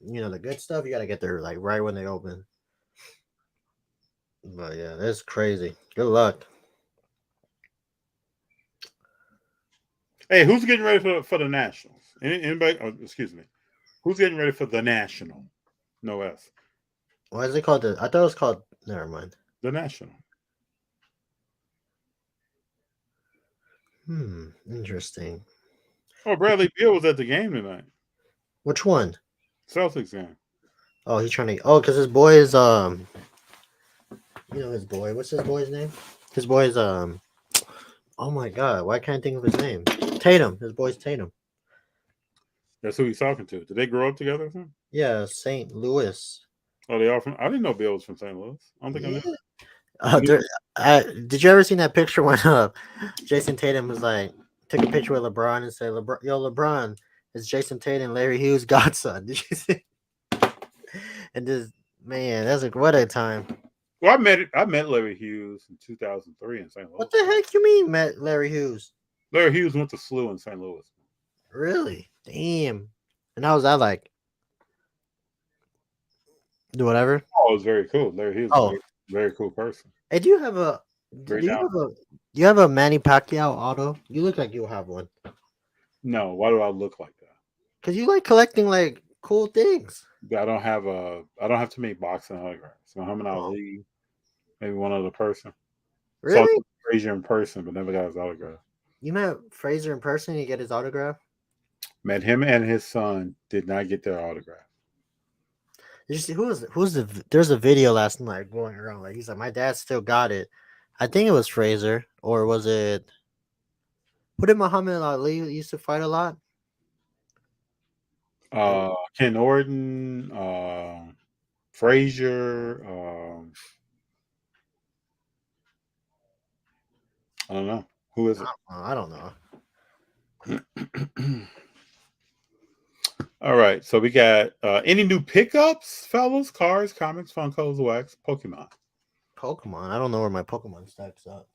the good stuff, you gotta get there like right when they open. But yeah, that's crazy. Good luck. Hey, who's getting ready for the Nationals? Anybody? Oh, excuse me. Who's getting ready for the National? No S. Why is it called I thought it was called. Never mind. The National. Interesting. Oh, Bradley Beal was at the game tonight. Which one? Celtics game. Oh, he's trying to. Oh, because his boy is his boy. What's his boy's name? His boy is Oh my God, why can't I think of his name? Tatum. His boy's Tatum. That's who he's talking to. Did they grow up together or something? Yeah, St. Louis. Oh, they all from. I didn't know Bill was from St. Louis. I don't think I knew. Did you ever seen that picture when Jason Tatum was like took a picture with LeBron and said, LeBron, it's Jason Tatum, Larry Hughes' godson. Did you see? And this man, that's what a time. Well, I met Larry Hughes in 2003 in St. Louis. What the heck you mean, met Larry Hughes? Larry Hughes went to SLU in St. Louis. Really? Damn. And how was that like? Do whatever. Oh, it was very cool. Larry Hughes was a very cool person. Hey, do you have a Manny Pacquiao auto? You look like you'll have one. No, why do I look like that? Because you like collecting like cool things. I don't have too many boxing autographs. Muhammad Ali, maybe one other person. Really? Saw Frazier in person, but never got his autograph. You met Frazier in person and you get his autograph? Met him and his son, did not get their autograph. Did you see there's a video last night going around, like he's like, my dad still got it. I think it was Frazier, or was it who did Muhammad Ali used to fight a lot? Ken Norton, Frazier, I don't know. Who is it? I don't know. All right, so we got any new pickups, fellas? Cars, comics, Funkos, wax, Pokemon. I don't know where my Pokemon stacks up.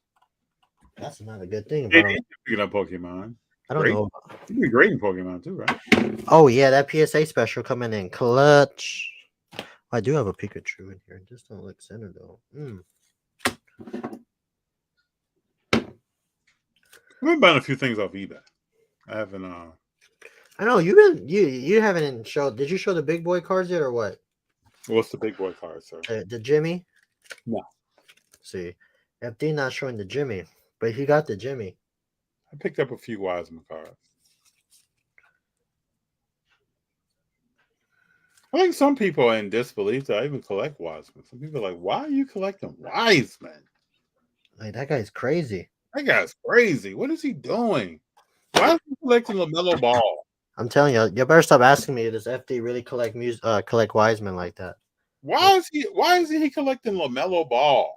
That's not a good thing. Picking up Pokemon. I don't know. You'd be great in Pokemon too, right? Oh yeah, that PSA special coming in clutch. I do have a Pikachu in here. Just don't look center though. I've been buying a few things off eBay. I haven't. I know you haven't showed. Did you show the big boy cards yet or what? What's the big boy card, sir? The Jimmy. No. See, FD not showing the Jimmy, but he got the Jimmy. I picked up a few Wiseman cards. I think some people are in disbelief that I even collect Wiseman. Some people are like, why are you collecting Wiseman? Like, that guy's crazy. That guy's crazy. What is he doing? Why is he collecting LaMelo Ball? I'm telling you, you better stop asking me. Does FD really collect Wiseman like that? Why is he collecting LaMelo Ball?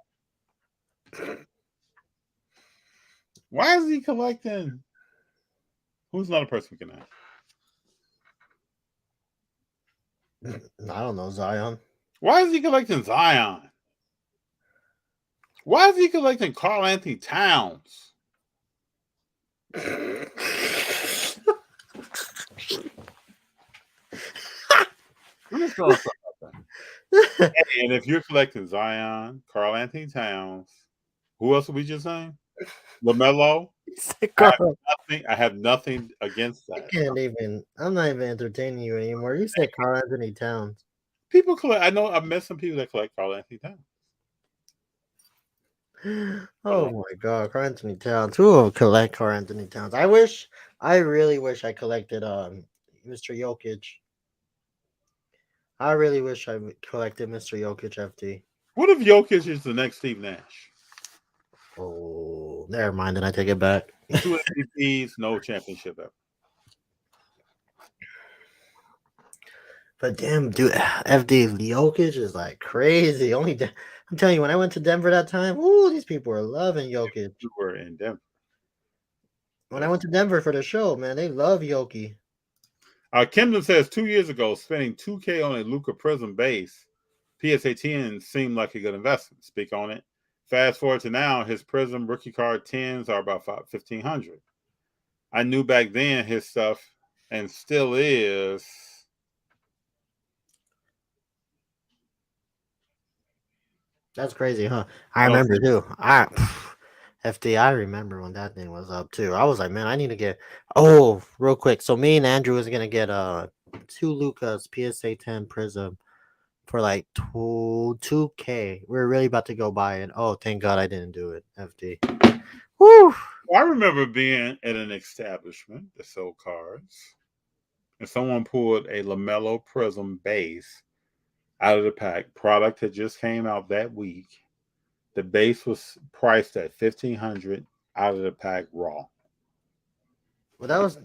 Why is he collecting? Who's not a person we can ask? I don't know, Zion. Why is he collecting Zion? Why is he collecting Karl Anthony Towns? I'm just going to and if you're collecting Zion, Karl Anthony Towns, who else are we just saying? LaMelo. I have nothing against that. I'm not even entertaining you anymore. You said Karl Anthony Towns. People collect. I know I've met some people that collect Karl Anthony Towns. Oh my God, Karl Anthony Towns. Who will collect Karl Anthony Towns? I really wish I collected Mr. Jokic. I really wish I collected Mr. Jokic FD. What if Jokic is the next Steve Nash? Oh, never mind. Then I take it back. 2 MVPs, no championship ever. But damn, dude, FD Jokic is like crazy. I'm telling you, when I went to Denver that time, these people were loving Jokic. You were in Denver. When I went to Denver for the show, man, they love Yoki. Camden says 2 years ago, spending $2K on a Luka Prism base, PSA 10 seemed like a good investment. Speak on it. Fast forward to now, his Prism rookie card 10s are about $1,500. I knew back then his stuff, and still is. That's crazy, huh? I remember too. FD, I remember when that thing was up too. I was like, man, I need to get. Oh, real quick. So me and Andrew was gonna get 2 Lucas PSA 10 Prism for like 2K. We were really about to go buy it. Oh, thank God I didn't do it. FD. Woo. I remember being at an establishment that sold cards, and someone pulled a LaMelo Prism base out of the pack. Product had just came out that week. The base was priced at $1,500 out of the pack raw. Well, that was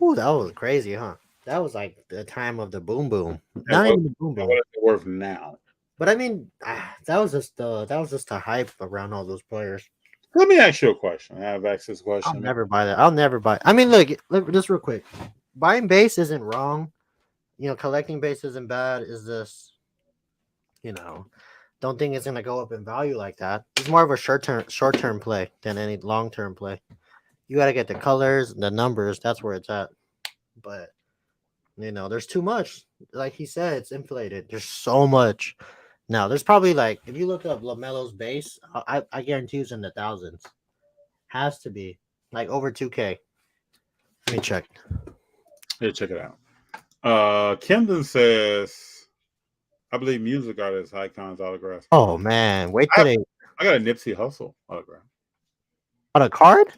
ooh, that was crazy, huh? That was like the time of the boom boom. Not even the boom boom. What is it worth now? But I mean, that was just the hype around all those players. Let me ask you a question. I have access question. I'll never buy that. I'll never buy. I mean, look, just real quick. Buying base isn't wrong. You know, collecting base isn't bad. Is this, you know, don't think it's gonna go up in value like that. It's more of a short term play than any long term play. You got to get the colors, the numbers. That's where it's at. But you know, there's too much. Like he said, it's inflated. There's so much. Now, there's probably like if you look up LaMelo's base, I guarantee it's in the thousands. Has to be like over 2K. Let me check. Here, check it out. Camden says, I believe music artist Icons autograph. Oh man, wait till I got a Nipsey Hussle autograph. On a card?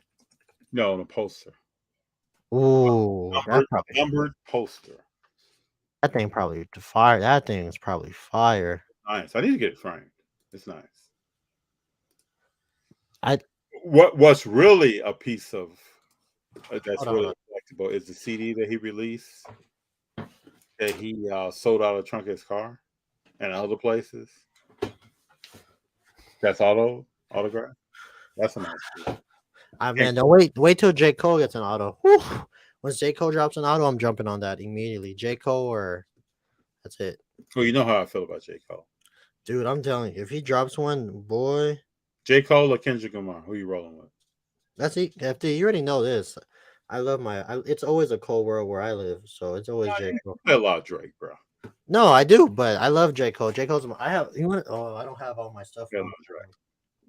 No, on a poster. Ooh, Numbered poster. That thing probably fire. That thing is probably fire. Nice. I need to get it framed. It's nice. I what's really a piece of that's Hold on, really collectible is the CD that he released that he sold out of the trunk of his car and other places. That's autograph. That's a nice piece. Man, no, wait till J. Cole gets an auto. Whew. Once J. Cole drops an auto, I'm jumping on that immediately. J. Cole or that's it. Well, you know how I feel about J. Cole. Dude, I'm telling you, if he drops one, boy. J. Cole or Kendrick Lamar, who you rolling with? That's it. FD, you already know this. I love it's always a Cole world where I live, so it's always J. Cole. I love Drake, bro. No, I do, but I love J. Cole. J. Cole's I don't have all my stuff. I love Drake.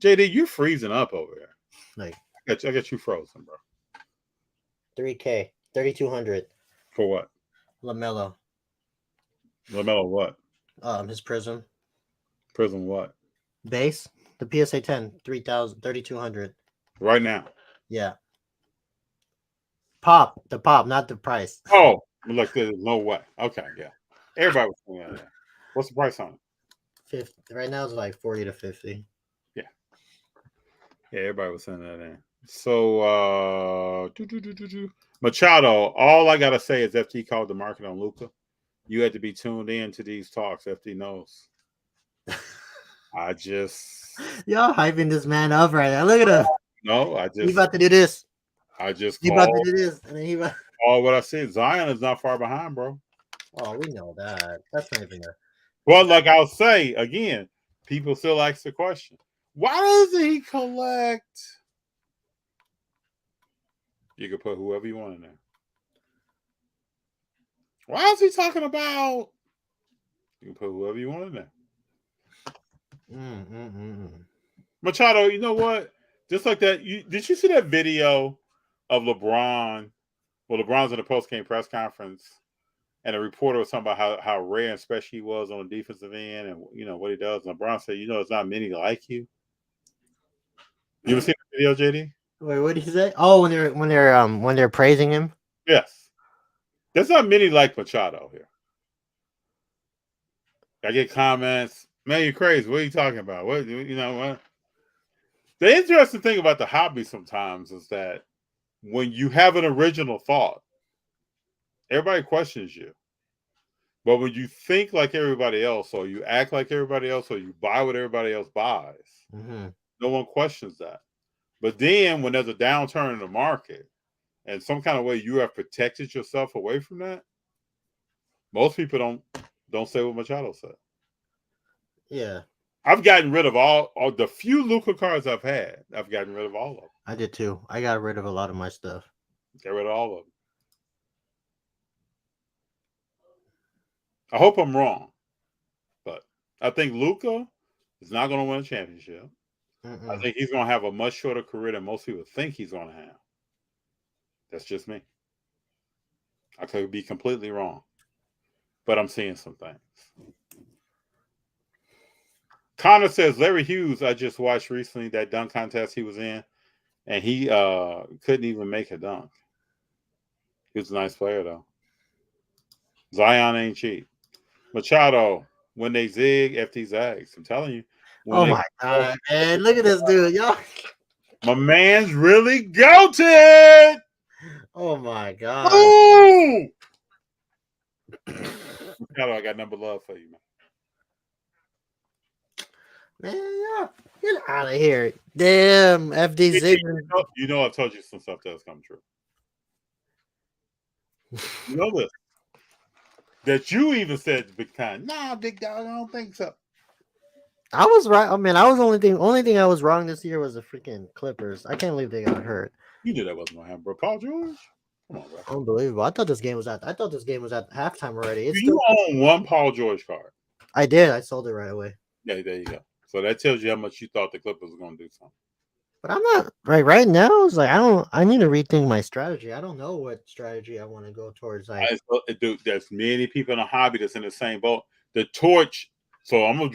JD, you're freezing up over there. Like I got you frozen, bro. 3K, 3,200. For what? LaMelo. LaMelo what? His Prism. Prism what? Base. The PSA 10, 3,200. Right now. Yeah. Pop, not the price. Oh, look, there's no way. Okay, yeah. Everybody was saying that. What's the price on it? 50. Right now it's like 40 to 50. Yeah. Yeah, everybody was saying that in. So Machado, all I gotta say is FT called the market on Luka. You had to be tuned in to these talks. FT knows. Y'all hyping this man up right now. Look at him. No, He about to do this. He about to do this, and then all what I said. Zion is not far behind, bro. Oh, we know that. That's not even there. Well, like I'll say again, people still ask the question: why doesn't he collect? You can put whoever you want in there. Why is he talking about? You can put whoever you want in there. Machado, you know what? Just like that, did you see that video of LeBron? Well, LeBron's in the post-game press conference, and a reporter was talking about how rare and special he was on the defensive end, and you know what he does. And LeBron said, "It's not many like you." You ever seen the video, JD? Wait, what did he say? Oh, when they're praising him. Yes, there's not many like Machado here. I get comments, man, you're crazy. What are you talking about? What what? The interesting thing about the hobby sometimes is that when you have an original thought, everybody questions you. But when you think like everybody else, or you act like everybody else, or you buy what everybody else buys, no one questions that. But then when there's a downturn in the market and some kind of way you have protected yourself away from that, most people don't say what Machado said. Yeah, I've gotten rid of all the few Luka cards I've had. I've gotten rid of all of them. I did too. I got rid of a lot of my stuff. Get rid of all of them. I hope I'm wrong, but I think Luka is not going to win a championship. I think he's going to have a much shorter career than most people think he's going to have. That's just me. I could be completely wrong, but I'm seeing some things. Connor says Larry Hughes, I just watched recently that dunk contest he was in, and he couldn't even make a dunk. He was a nice player, though. Zion ain't cheap. Machado, when they zig, FT zags. I'm telling you. Oh my God, man. Look at this dude, y'all. My man's really goated. Oh my God. Ooh! Machado, I got number love for you, man. Man, get out of here. Damn, FD Zig. You know I've told you some stuff that's come true. You know this. That you even said big time. Nah, big dog, I don't think so. I was right. I mean, I was only thing I was wrong this year was the freaking Clippers. I can't believe they got hurt. You knew that wasn't gonna happen, bro. Paul George? Come on, bro. Unbelievable. I thought this game was at halftime already. It's You own one Paul George card. I did. I sold it right away. Yeah, there you go. So that tells you how much you thought the Clippers were gonna do something. But I'm not right now. It's like I need to rethink my strategy. I don't know what strategy I want to go towards. Like, Dude, there's many people in the hobby that's in the same boat. The torch. So I'm gonna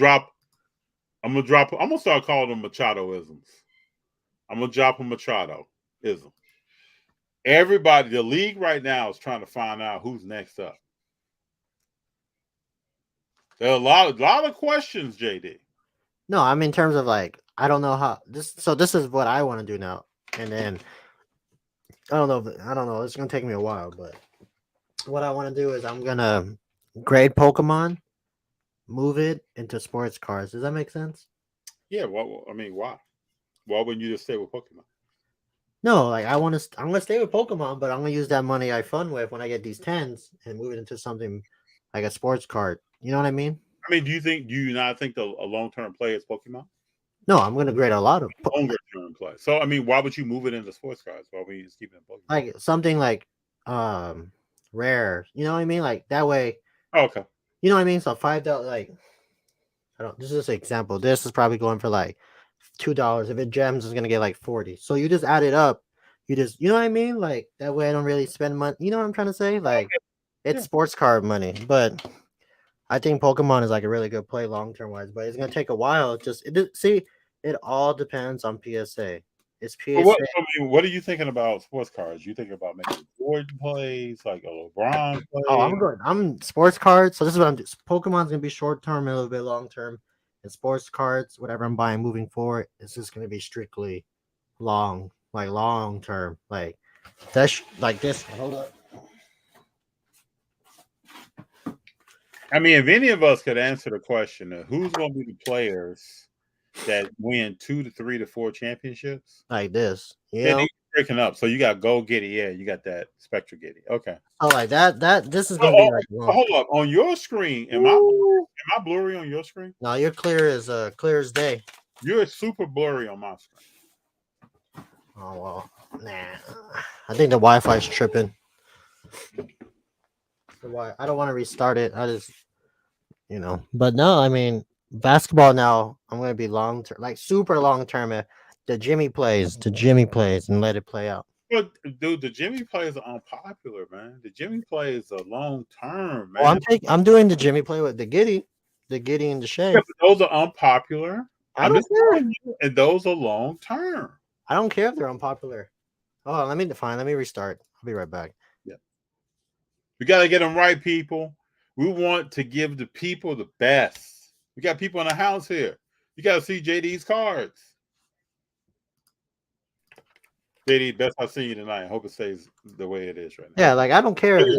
start calling them Machado-isms. I'm gonna drop a Machado-ism. Everybody, the league right now is trying to find out who's next up. There are a lot of questions, JD. no, I'm in terms of like I don't know how this. So this is what I want to do now, and then I don't know. It's gonna take me a while, but what I want to do is I'm gonna grade Pokemon, move it into sports cards. Does that make sense? Yeah. Well, I mean, why? Why wouldn't you just stay with Pokemon? No, like I'm gonna stay with Pokemon, but I'm gonna use that money I fund with when I get these 10s and move it into something like a sports card. You know what I mean? I mean, do you not think a long-term play is Pokemon? No, I'm gonna grade a lot of Longer-term play. So I mean, why would you move it into sports cards? Why would you just keep it in Pokemon? like something like rare. You know what I mean? Like that way. Oh, okay. You know what I mean? So $5, like I don't. This is just an example. This is probably going for like $2. If it gems, it's gonna get like 40. So you just add it up. You know what I mean? Like that way, I don't really spend money. You know what I'm trying to say? Like it's sports card money, but I think Pokemon is like a really good play long term wise. But it's gonna take a while. It all depends on PSA. It's PSA. What are you thinking about sports cards? You thinking about making Jordan plays, like a LeBron play? Oh, I'm good. I'm sports cards. So this is what I'm doing. Pokemon's gonna be short term and a little bit long term. And sports cards, whatever I'm buying moving forward, it's just gonna be strictly long term. Like that's like this. Hold up. I mean, if any of us could answer the question of who's going to be the players that win 2 to 3 to 4 championships, Like this, they're breaking up. So you got Gold Giddy, yeah, you got that Spectra Giddy. Okay. Oh, like that. This is gonna be like. Hold up, on your screen, am I blurry on your screen? No, you're clear as day. You're super blurry on my screen. Oh well, nah. I think the Wi-Fi is tripping. I don't want to restart it. I just, But no, I mean, basketball now. I'm gonna be long term, like super long term. The Jimmy plays, and let it play out. But dude, the Jimmy plays are unpopular, man. The Jimmy plays are long term, man. Well, I'm doing the Jimmy play with the Giddy and the Shea. Yeah, those are unpopular. I don't care. And those are long term. I don't care if they're unpopular. Oh, let me restart. I'll be right back. Yeah. We got to get them right, people. We want to give the people the best. We got people in the house here. You got to see JD's cards. JD, best I see you tonight. I hope it stays the way it is right now. Yeah, like I don't care. Again.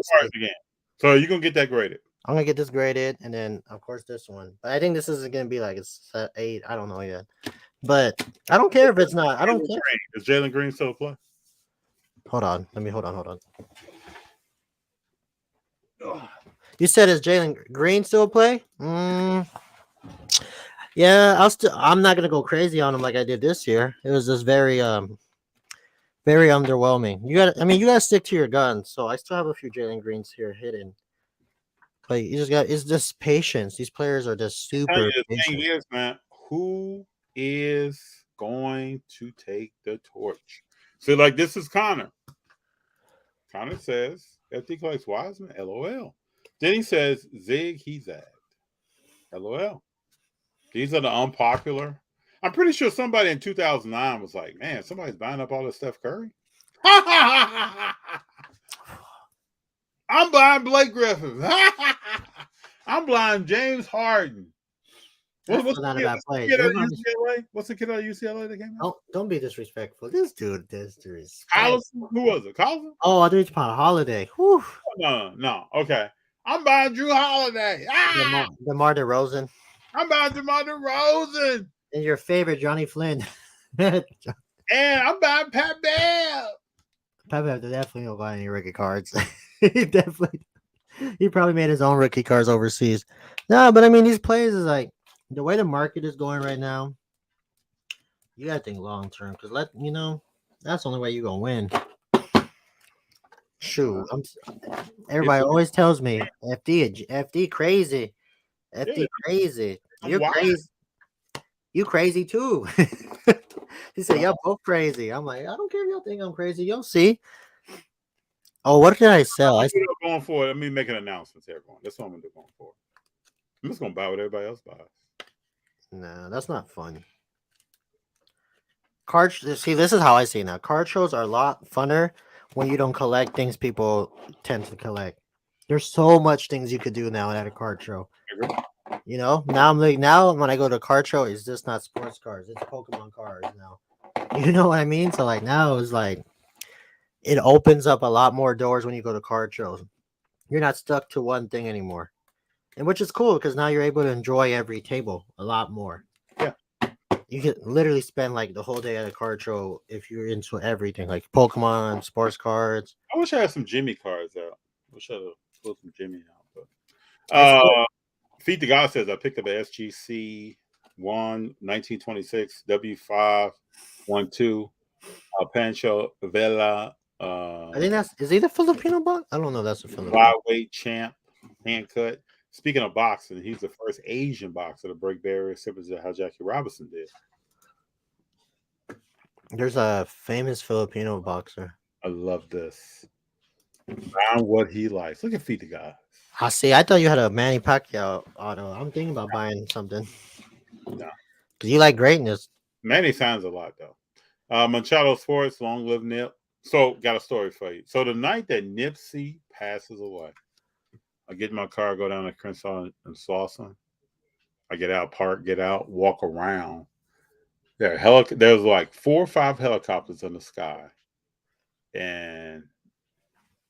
So you're going to get that graded. I'm going to get this graded, and then, of course, this one. But I think this is going to be like a 8. I don't know yet. But I don't care if it's not. I don't Jalen care. Green. Does Jalen Green still play? Hold on. Hold on. You said is Jalen Green still play? Yeah, I'm not gonna go crazy on him like I did this year. It was just very underwhelming. You gotta stick to your guns. So I still have a few Jalen Greens here hidden. But it's just patience. These players are just Tell super you the thing patient. is, man, who is going to take the torch? So, like, this is Connor. Connor says, FD collects Wiseman, LOL. Then he says, Zig, he's at. LOL. These are the unpopular. I'm pretty sure somebody in 2009 was like, man, somebody's buying up all this Steph Curry. I'm buying Blake Griffin. I'm buying James Harden. What's Not a the bad kid, play. what's the kid at UCLA? What's the kid at UCLA that came out? Don't be disrespectful. This dude, Collison? Who was it? Collison? Oh, I think it's about Holiday. Whew. No. Okay. I'm buying Drew Holiday. DeMar DeRozan. I'm buying DeMar DeRozan. And your favorite Johnny Flynn. And I'm buying Pat Bev. Pat Bev definitely don't buy any rookie cards. He probably made his own rookie cards overseas. No, but I mean these players is like the way the market is going right now. You gotta think long term because that's the only way you're gonna win. Shoot, everybody always tells me FD crazy. FD crazy. You're crazy. You crazy too. He said, y'all both crazy. I'm like, I don't care if y'all think I'm crazy. You'll see. Oh, what did I sell? Going forward, let me make an announcement to everyone. That's what I'm going to do going forward. I'm just going to buy what everybody else buys. No, that's not fun. See, this is how I see it now. Card shows are a lot funner when you don't collect things people tend to collect. There's so much things you could do now at a card show. Now now when I go to a card show, it's just not sports cards. It's Pokemon cards now. You know what I mean? So like now it's like it opens up a lot more doors when you go to card shows. You're not stuck to one thing anymore. And which is cool because now you're able to enjoy every table a lot more. Yeah. You can literally spend like the whole day at a card show if you're into everything, like Pokemon, sports cards. I wish I had some Jimmy cards out. I wish I had pulled some Jimmy out. But Feed the God says I picked up a SGC 1926 W512 Pancho Vela. I think is he the Filipino box? I don't know. That's a Filipino flyweight champ, hand cut. Speaking of boxing, he's the first Asian boxer to break barriers, similar to how Jackie Robinson did. There's a famous Filipino boxer. I love this. Found what he likes. Look at Feed the God. I see. I thought you had a Manny Pacquiao auto. I'm thinking about buying something. No. Because you like greatness. Manny signs a lot, though. Machado Sports, long live Nip. So, got a story for you. So, the night that Nipsey passes away, I get in my car, go down to Crenshaw and Slauson. I get out, park, get out, walk around. There's like 4 or 5 helicopters in the sky. And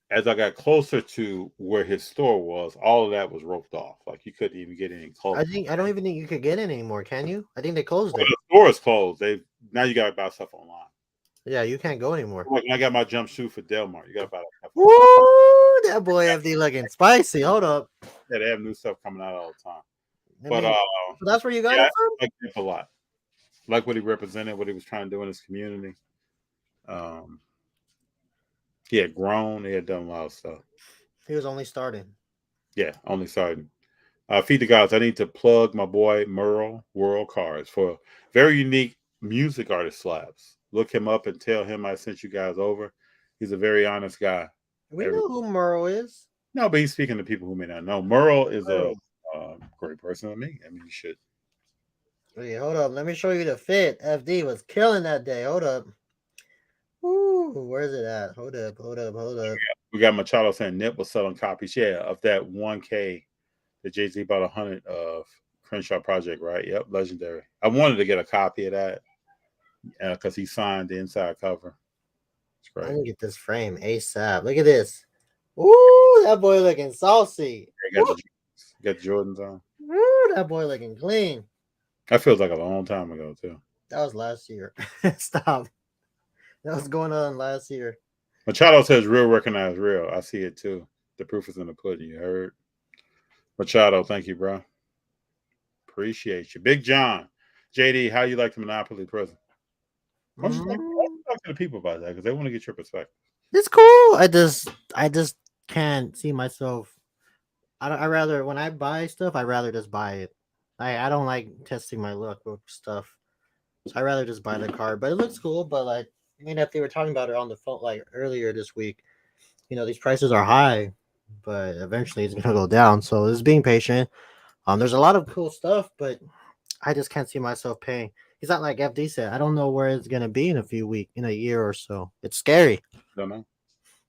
as I got closer to where his store was, all of that was roped off. Like you couldn't even get any closer. I don't even think you could get in anymore, can you? I think they closed it. The store is closed. Now you gotta buy stuff online. Yeah, you can't go anymore. Like when I got my jumpsuit for Delmar, you gotta buy that. Woo! That boy FD looking spicy. Hold up. Yeah, they have new stuff coming out all the time. So that's where you got it from? I like Nip a lot. Like what he represented, what he was trying to do in his community. He had grown. He had done a lot of stuff. He was only starting. Yeah, only starting. Feed the Gods. I need to plug my boy Merle World Cards for very unique music artist slabs. Look him up and tell him I sent you guys over. He's a very honest guy. We know who Merle is. No, but he's speaking to people who may not know. Merle is a great person to me. I mean, you should. Wait, hold up. Let me show you the fit. FD was killing that day. Hold up. Ooh, where's it at? Hold up. We got Machado saying Nip was selling copies. Yeah, of that 1K that Jay-Z bought 100 of Crenshaw Project, right? Yep, legendary. I wanted to get a copy of that because he signed the inside cover. It's great. Let me get this frame ASAP. Look at this. Ooh, that boy looking saucy. Got the Jordans on. Ooh, that boy looking clean. That feels like a long time ago, too. That was last year. Stop. That was going on last year. Machado says real recognize real. I see it too. The proof is in the pudding. You heard? Machado, thank you, bro. Appreciate you. Big John. JD, how you like the Monopoly present? Why don't you talk to the people about that? Because they want to get your perspective. It's cool. I just can't see myself. I rather when I buy stuff, I rather just buy it. I don't like testing my luck with stuff. So I rather just buy the card. But it looks cool. But like, I mean, if they were talking about it on the phone like earlier this week, these prices are high, but eventually it's gonna go down. So it's being patient. There's a lot of cool stuff, but I just can't see myself paying. It's not like FD said. I don't know where it's gonna be in in a year or so. It's scary. Don't know.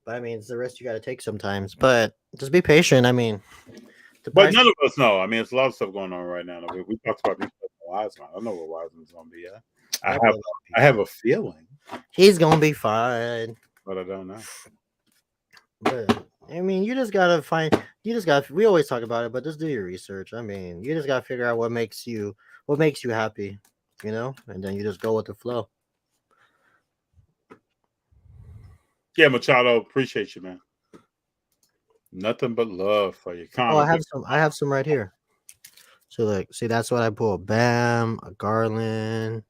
But I mean, it's the risk you got to take sometimes. But just be patient. I mean, but none of us know. I mean, it's a lot of stuff going on right now. We talked about these Wiseman. I don't know where Wiseman's going to be at. I have a feeling he's going to be fine, but I don't know. But I mean, you just gotta find. We always talk about it, but just do your research. I mean, you just gotta figure out what makes you happy, and then you just go with the flow. Yeah, Machado, appreciate you, man. Nothing but love for you. Oh, I have some right here. So like, see, that's what I pulled. Bam, a Garland,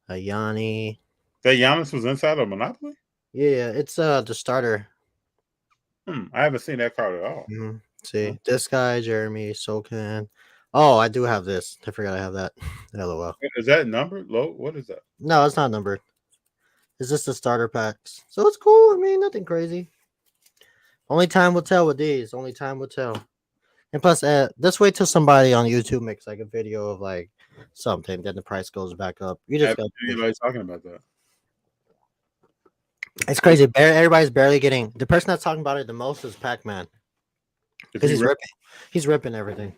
a Yanni. That Giannis was inside of Monopoly? Yeah, it's the starter. I haven't seen that card at all. Mm-hmm. See, this guy, Jeremy Sokin. Oh, I do have this. I forgot I have that. LOL. Is that numbered? Low? What is that? No, it's not numbered. It's just the starter packs. So it's cool. I mean, nothing crazy. Only time will tell with these. Only time will tell. And plus, let's wait till somebody on YouTube makes like a video of like something, then the price goes back up. You just got anybody talking about that. It's crazy. Everybody's barely getting. The person that's talking about it the most is Pac-Man. Because he's ripping. He's ripping everything.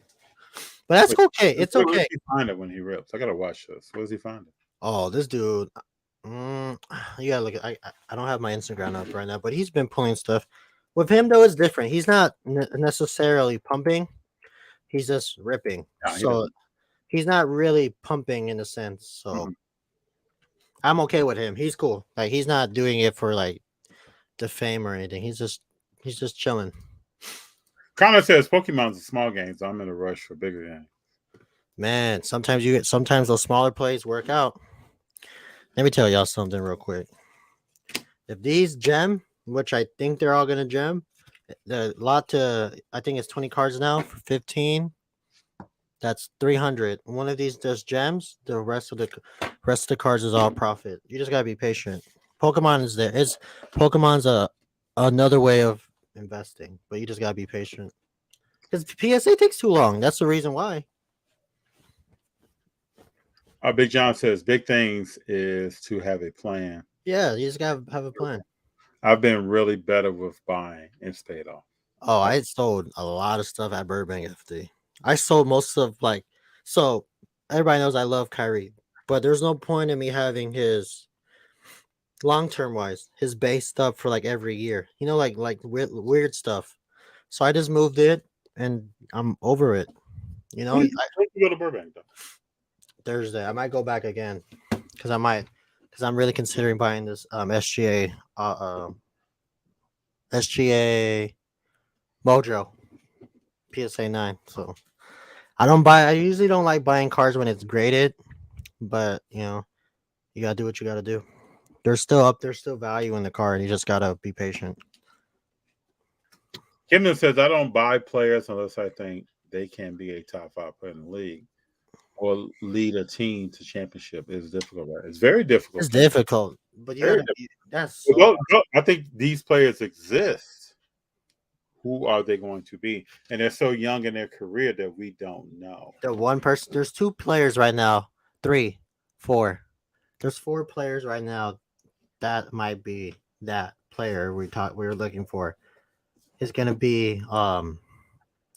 But that's okay. It's okay. Where does he find it when he rips? I gotta watch this. Where does he find it? Oh, this dude. You gotta look at. I don't have my Instagram up right now, but he's been pulling stuff. With him though, it's different. He's not necessarily pumping. He's just ripping. So he's not really pumping in a sense. So I'm okay with him. He's cool. Like he's not doing it for like the fame or anything. He's just chilling. Connor says Pokemon's a small game, so I'm in a rush for bigger games. Man, sometimes those smaller plays work out. Let me tell y'all something real quick. If these gem, which I think they're all gonna gem, I think it's 20 cards now for 15. That's 300. One of these does gems. The rest of the cards is all profit. You just gotta be patient. Pokemon is there. Pokemon's another way of investing, but you just gotta be patient. Because PSA takes too long. That's the reason why. Big John says big things is to have a plan. Yeah, you just gotta have a plan. I've been really better with buying and stayed off. Oh, I sold a lot of stuff at Burbank FD. I sold most of so everybody knows I love Kyrie, but there's no point in me having his long-term wise, his base stuff for like every year, like weird stuff. So I just moved it and I'm over it. When you go to Burbank though? Thursday. I might go back again because I'm really considering buying this SGA Mojo PSA 9. So I usually don't like buying cards when it's graded, but you gotta do what you gotta do. There's still value in the card. You just gotta be patient. Kimden says I don't buy players unless I think they can be a top 5 player in the league or lead a team to championship. It's difficult, right? It's very difficult. It's difficult, but that's. I think these players exist. Who are they going to be? And they're so young in their career that we don't know. There's 2 players right now. 3, 4. There's 4 players right now that might be that player we were looking for. It's gonna be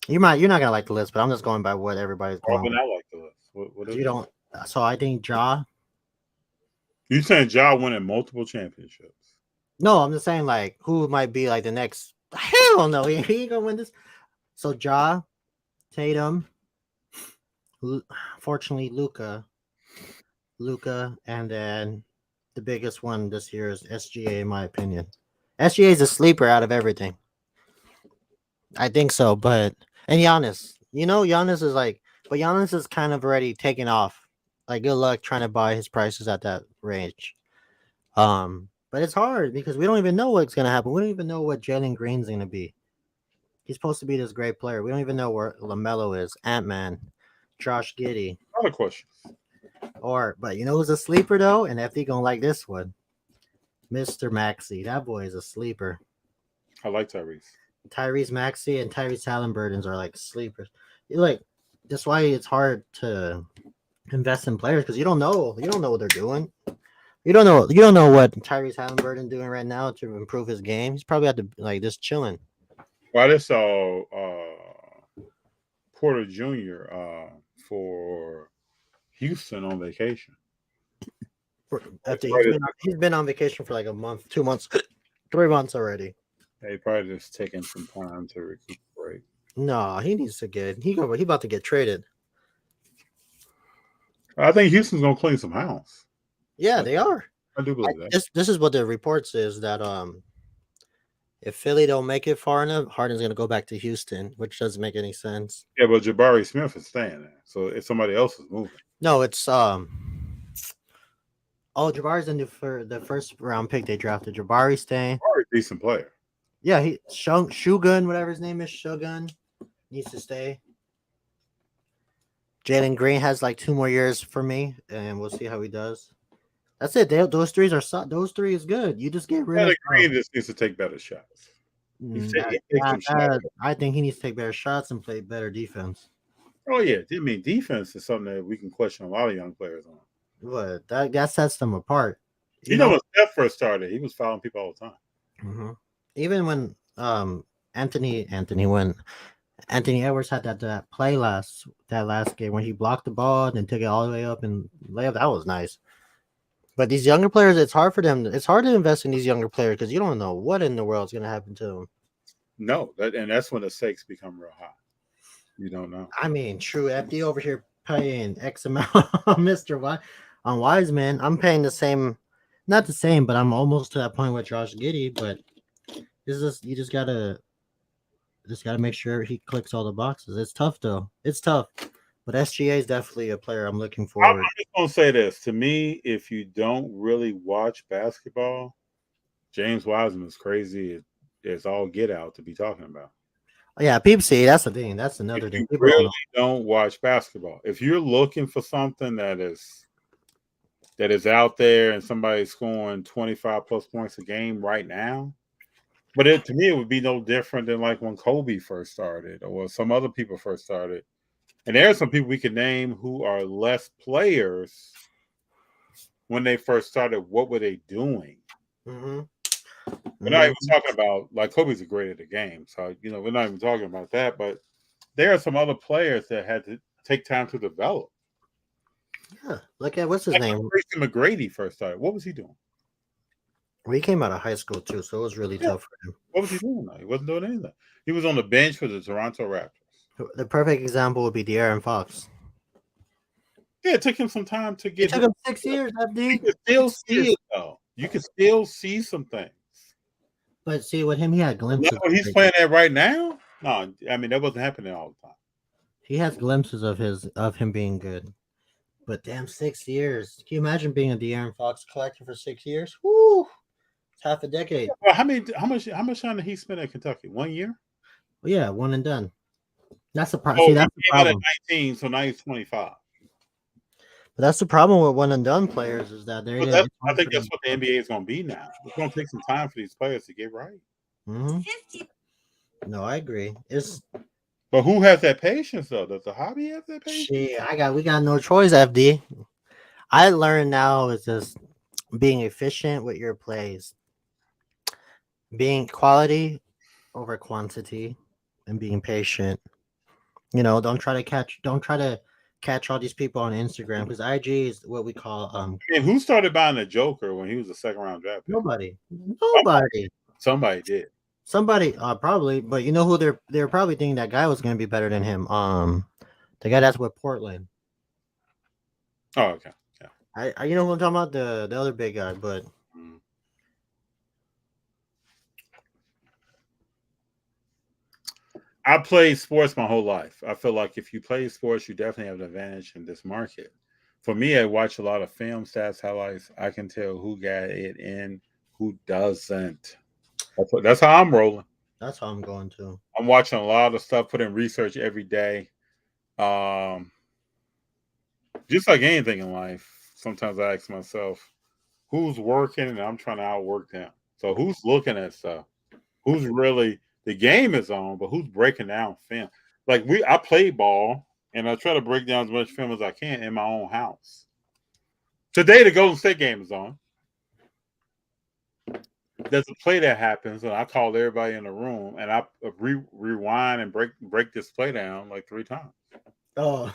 you're not gonna like the list, but I'm just going by what everybody's going. But I like the list. What is you don't? So I think Ja. You saying Ja winning multiple championships? No, I'm just saying like who might be like the next. Hell no, he ain't gonna win this. So Ja, Tatum, fortunately Luka, Luca, and then the biggest one this year is SGA, in my opinion. SGA is a sleeper out of everything. I think so, but and Giannis, Giannis is like, but Giannis is kind of already taken off. Like, good luck trying to buy his prices at that range. But it's hard because we don't even know what's gonna happen. We don't even know what Jalen Green's gonna be. He's supposed to be this great player. We don't even know where LaMelo is, Ant-Man, Josh Giddey, Another question. but you know who's a sleeper though, and FD gonna like this one, Mr. Maxey. That boy is a sleeper. I like Tyrese. Tyrese Maxey and Tyrese Halliburton's are like sleepers. Like, that's why it's hard to invest in players because you don't know what they're doing. You don't know what Tyrese Halliburton doing right now to improve his game. He's probably at the like just chilling. Well, I just saw Porter Jr. For Houston on vacation. After he's been on vacation for like a month, 2 months, 3 months already. They probably just taking some time to recuperate. No, he needs to get he about to get traded. I think Houston's gonna clean some house. Yeah, they are. I do believe that. This is what the reports is that if Philly don't make it far enough, Harden's gonna go back to Houston, which doesn't make any sense. Yeah, but Jabari Smith is staying there, so if somebody else is moving. No, it's Jabari's in the first round pick they drafted. Jabari staying. Jabari, decent player. Yeah, he Shogun, whatever his name is, Shogun needs to stay. Jalen Green has like 2 more years for me, and we'll see how he does. That's it. Those three is good. You just get rid of Green just needs to take better shots. I think he needs to take better shots and play better defense. Oh yeah, I mean defense is something that we can question a lot of young players on. But that sets them apart. You know when Steph first started, he was fouling people all the time. Mm-hmm. Even when Anthony Edwards had that play last game when he blocked the ball and then took it all the way up and layup, that was nice. But these younger players, it's hard for them. It's hard to invest in these younger players because you don't know what in the world is going to happen to them. No, that's when the stakes become real high. You don't know. I mean, true. FD over here paying X amount on Mr. On Wiseman. I'm paying the same, not the same, but I'm almost to that point with Josh Giddey. But you just gotta make sure he clicks all the boxes. It's tough though. It's tough. But SGA is definitely a player I'm looking forward. I'm just gonna say this. To me, if you don't really watch basketball, James Wiseman is crazy. It's all get out to be talking about. Yeah, people see that's the thing. That's another thing. You really don't watch basketball. If you're looking for something that is out there and somebody's scoring 25 plus points a game right now, but to me it would be no different than like when Kobe first started or some other people first started. And there are some people we can name who are less players when they first started. What were they doing? Mm-hmm. We're not even talking about like Kobe's a great at the game, so we're not even talking about that. But there are some other players that had to take time to develop. Yeah, look at what's his name. When Tracy McGrady first started, what was he doing? Well, he came out of high school too, so it was really tough for him. What was he doing? He wasn't doing anything. He was on the bench for the Toronto Raptors. The perfect example would be De'Aaron Fox. Yeah, it took him some time to get. It took him 6 years. You can still see it though. You can still see some things. But see, with him, he had glimpses. He's playing at right now. No, I mean that wasn't happening all the time. He has glimpses of him being good. But damn, 6 years. Can you imagine being a De'Aaron Fox collector for 6 years? Woo! It's half a decade. Well, how much time did he spend at Kentucky? 1 year? Well, yeah, one and done. That's the problem. That's the problem. 19, so now he's 25. But that's the problem with one and done players is that they're. I think that's what the NBA is going to be now. It's going to take some time for these players to get right. Mm-hmm. No, I agree. But who has that patience though? Does the hobby have that patience? We got no choice, FD. I learned now is just being efficient with your plays, being quality over quantity, and being patient. Don't try to catch all these people on Instagram because IG is what we call who started buying the Joker when he was a second round draft pick? Nobody. Somebody did. Somebody probably, but you know who they're probably thinking that guy was going to be better than him. The guy that's with Portland. Oh, okay. Yeah. You know who I'm talking about? The other big guy, but Mm. I played sports my whole life. I feel like if you play sports, you definitely have an advantage in this market. For me, I watch a lot of film stats, highlights. I can tell who got it in, who doesn't. That's how I'm rolling. that's how I'm going to. I'm watching a lot of stuff, putting research every day. Um, just like anything in life, sometimes I ask myself, who's working, and I'm trying to outwork them. So who's looking at stuff? Who's really the game is on, but who's breaking down film? Like I play ball, and I try to break down as much film as I can in my own house. Today, the Golden State game is on. There's a play that happens, and I call everybody in the room, and I rewind and break this play down like 3 times. Oh,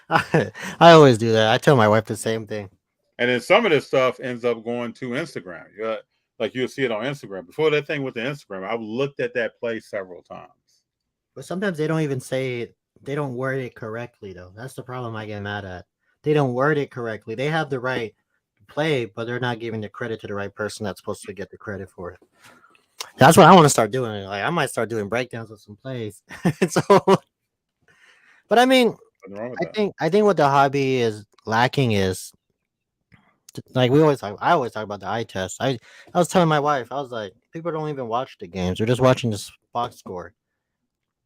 I always do that. I tell my wife the same thing. And then some of this stuff ends up going to Instagram. Like you'll see it on Instagram. Before that thing with the Instagram, I've looked at that play several times. But sometimes they don't even say it. They don't word it correctly, though. That's the problem I get mad at. They don't word it correctly. They have the right to play, but they're not giving the credit to the right person that's supposed to get the credit for it. That's what I want to start doing. Like I might start doing breakdowns of some plays. So, but I mean, Nothing wrong with that. I think what the hobby is lacking is like I always talk about the eye test. I was telling my wife, I was like, people don't even watch the games; they're just watching the box score.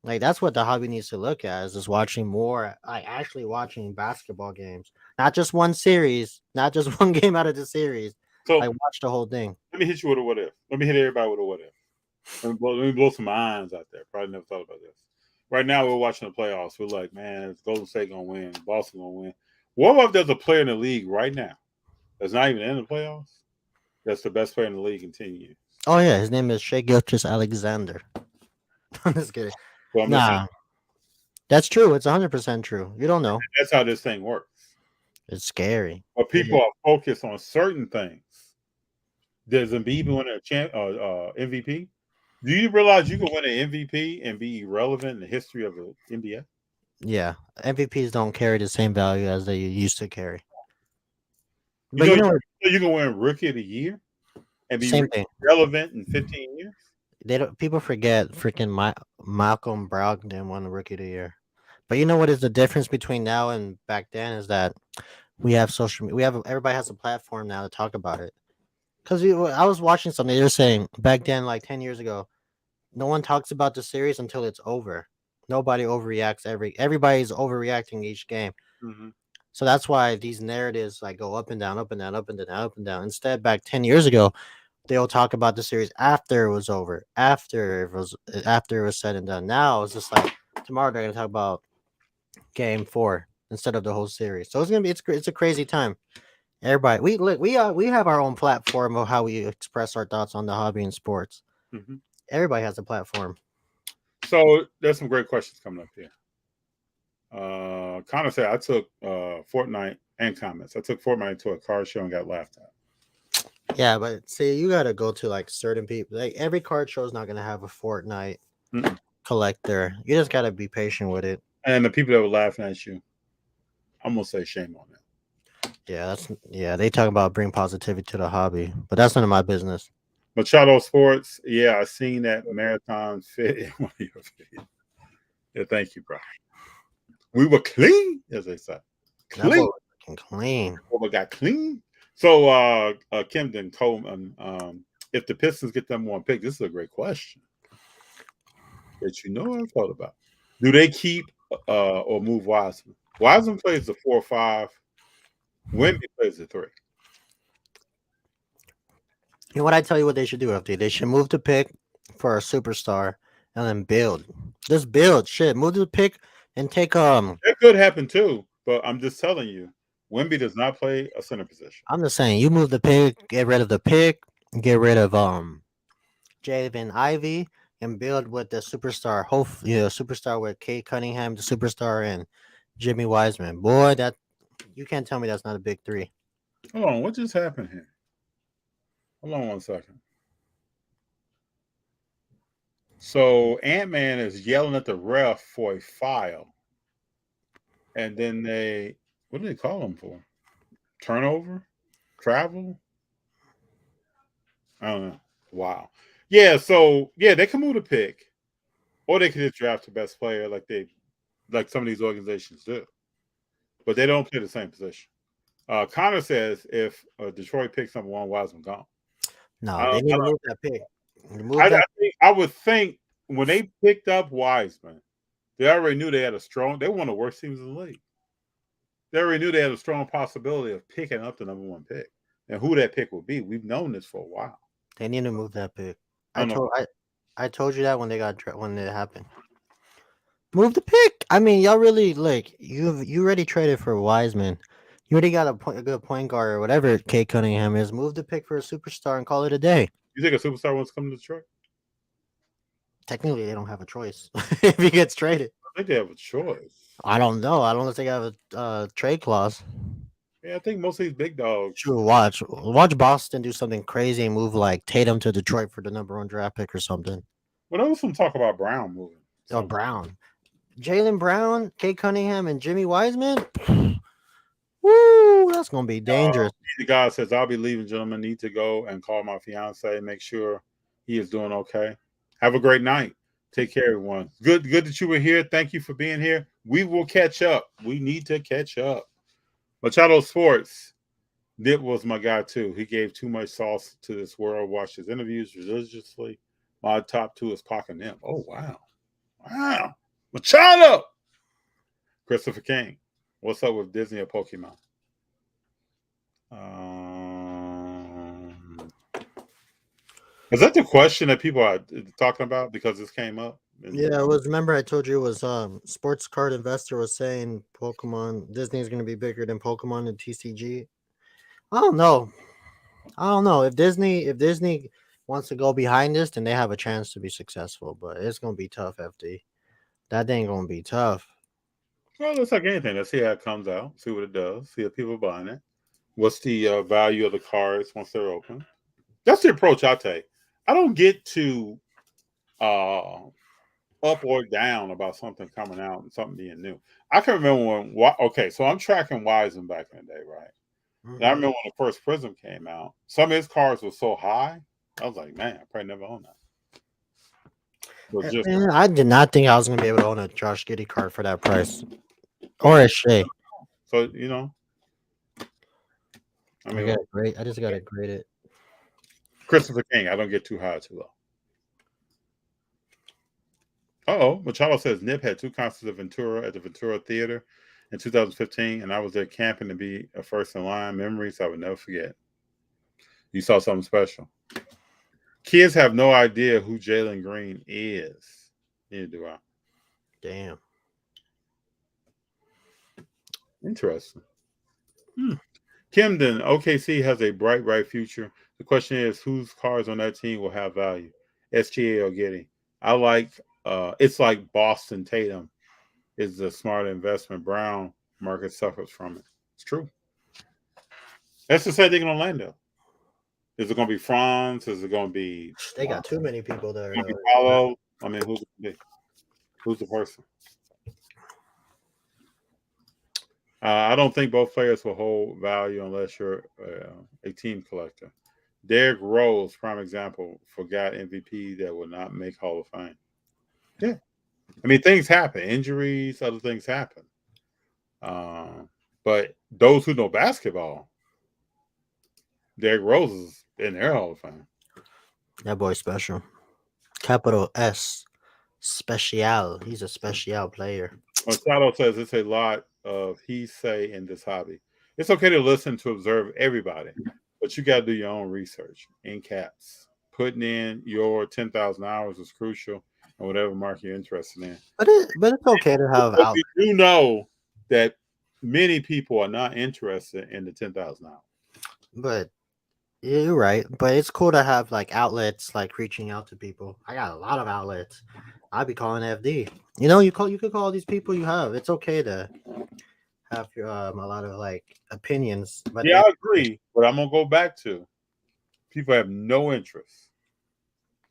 Like that's what the hobby needs to look at is just watching more, like actually watching basketball games, not just one series, not just one game out of the series. So Like watch the whole thing. let me hit you with a what if. Let me hit everybody with a what if. Let me blow some minds out there. Probably never thought about this. Right now, we're watching the playoffs. We're like, man, is Golden State gonna win? Boston gonna win? What if there's a player in the league right now that's not even in the playoffs? That's the best player in the league in 10 years. Oh yeah, his name is Shea Gilgeous-Alexander. I'm just kidding. So I'm just saying, Nah, that's true. It's 100% true. You don't know. that's how this thing works. It's scary. But people are focused on certain things. Does Embiid win a MVP? Do you realize you can win an MVP and be irrelevant in the history of the NBA? Yeah, MVPs don't carry the same value as they used to carry. You But know, you know, you can win Rookie of the Year and be same thing. relevant in 15 years. They don't. People forget freaking Malcolm Brogdon won the Rookie of the Year. But you know what is the difference between now and back then is that we have social. We have everybody has a platform now to talk about it. Because I was watching something. They were saying back then, like 10 years ago, no one talks about the series until it's over. Nobody overreacts. Everybody's overreacting each game. Mm-hmm. So that's why these narratives like go up and down, up and down, up and down, up and down. Instead, back 10 years ago, they'll talk about the series after it was over, after it was said and done. Now it's just like tomorrow they're gonna talk about game 4 instead of the whole series. So it's a crazy time. Everybody, we have our own platform of how we express our thoughts on the hobby and sports. Mm-hmm. Everybody has a platform. So there's some great questions coming up here. Connor said I took Fortnite and comments. I took Fortnite to a car show and got laughed at. Yeah, but see, you gotta go to like certain people. Like every card show is not gonna have a Fortnite collector. You just gotta be patient with it. And the people that were laughing at you, I'm gonna say shame on them. Yeah. They talk about bring positivity to the hobby, but that's none of my business. Machado Sports, yeah, I seen that marathon fit in one of your videos. Yeah, thank you, bro. We were clean, as they say. Clean. Clean. Well, we got clean. So Camden Coleman, if the Pistons get them one pick, this is a great question that I thought about. Do they keep or move Wiseman? Wiseman plays the 4 or 5. Wemby plays the 3. You know what I tell you what they should do, FD? They should move the pick for a superstar and then build. Just build shit. Move the pick and take That could happen too, but I'm just telling you, Wemby does not play a center position. I'm just saying, you move the pick, get rid of the pick, get rid of Jaden Ivey, and build with the superstar. Hopefully, superstar with Kate Cunningham, the superstar, and Jimmy Wiseman. Boy, that you can't tell me that's not a big 3. Hold on, what just happened here? Hold on 1 second. So Ant-Man is yelling at the ref for a foul. And then what do they call him for? turnover, travel. I don't know. Wow. Yeah. So yeah, they can move the pick, or they could just draft the best player like some of these organizations do, but they don't play the same position. Connor says if Detroit picks number one, Wiseman gone. No, they need to move that pick. I would think when they picked up Wiseman, they already knew they had they were one of the worst teams in the league. They already knew they had a strong possibility of picking up the number one pick. And who that pick would be, we've known this for a while. They need to move that pick. I told you that when it happened. Move the pick. I mean, y'all really you already traded for Wiseman. You already got a good point guard or whatever Kate Cunningham is. Move the pick for a superstar and call it a day. You think a superstar wants to come to Detroit? Technically, they don't have a choice if he gets traded. I think they have a choice. I don't know. I don't know if they have a trade clause. Yeah, I think most of these big dogs. Sure, watch Boston do something crazy and move like Tatum to Detroit for the number one draft pick or something. Well, there was some talk about Brown moving. Or Brown. Jaylen Brown, Kate Cunningham, and Jimmy Wiseman. Woo, that's gonna be dangerous. The guy says, "I'll be leaving, gentlemen. Need to go and call my fiance and make sure he is doing okay. Have a great night. Take care, everyone. Good that you were here. Thank you for being here. We will catch up. We need to catch up." Machado Sports. Nip was my guy too. He gave too much sauce to this world. Watched his interviews religiously. My top two is Pac and Nip. Oh wow. Machado. Christopher King. What's up with Disney or Pokemon? Is that the question that people are talking about because this came up? Yeah, it was. Remember, I told you it was Sports Card Investor was saying Pokemon Disney is going to be bigger than Pokemon and TCG. I don't know. If Disney wants to go behind this, then they have a chance to be successful. But it's going to be tough, FD. That ain't going to be tough. Well, it's like anything. Let's see how it comes out. See what it does. See if people are buying it. What's the value of the cards once they're open? That's the approach I take. I don't get too up or down about something coming out and something being new. I can remember when. So I'm tracking Wiseman back in the day, right? Mm-hmm. And I remember when the first Prism came out. Some of his cards were so high. I was like, man, I probably never own that. I did not think I was going to be able to own a Josh Giddey card for that price. Or a Shea. So, I just got to grade it. Christopher King, I don't get too high, too low. Machado says Nip had 2 concerts of Ventura at the Ventura Theater in 2015, and I was there camping to be a first in line. Memories I would never forget. You saw something special. Kids have no idea who Jalen Green is. Neither do I. Damn. Interesting. Camden, OKC has a bright future. The question is, whose cards on that team will have value? SGA or Giddey? I like. It's like Boston Tatum is a smart investment. Brown market suffers from it. It's true. That's the same thing in Orlando. Is it going to be Franz? Is it going to be? They got too many people there. Paulo? I mean, who's the person? I don't think both players will hold value unless you're a team collector. Derrick Rose, prime example, forgot MVP that will not make Hall of Fame. Yeah. I mean, things happen. Injuries, other things happen. But those who know basketball, Derrick Rose is in their Hall of Fame. That boy's special. Capital S. Special. He's a special player. Machado says it's a lot of he say in this hobby. It's okay to listen to observe everybody, but you got to do your own research in caps. Putting in your 10,000 hours is crucial in whatever market you're interested in. But it's okay to have outlets. You know that many people are not interested in the 10,000 hours. But you're right. But it's cool to have like outlets, like reaching out to people. I got a lot of outlets. I'd be calling FD. You could call these people you have. It's okay to have your a lot of like opinions. But yeah, I agree. But I'm gonna go back to people have no interest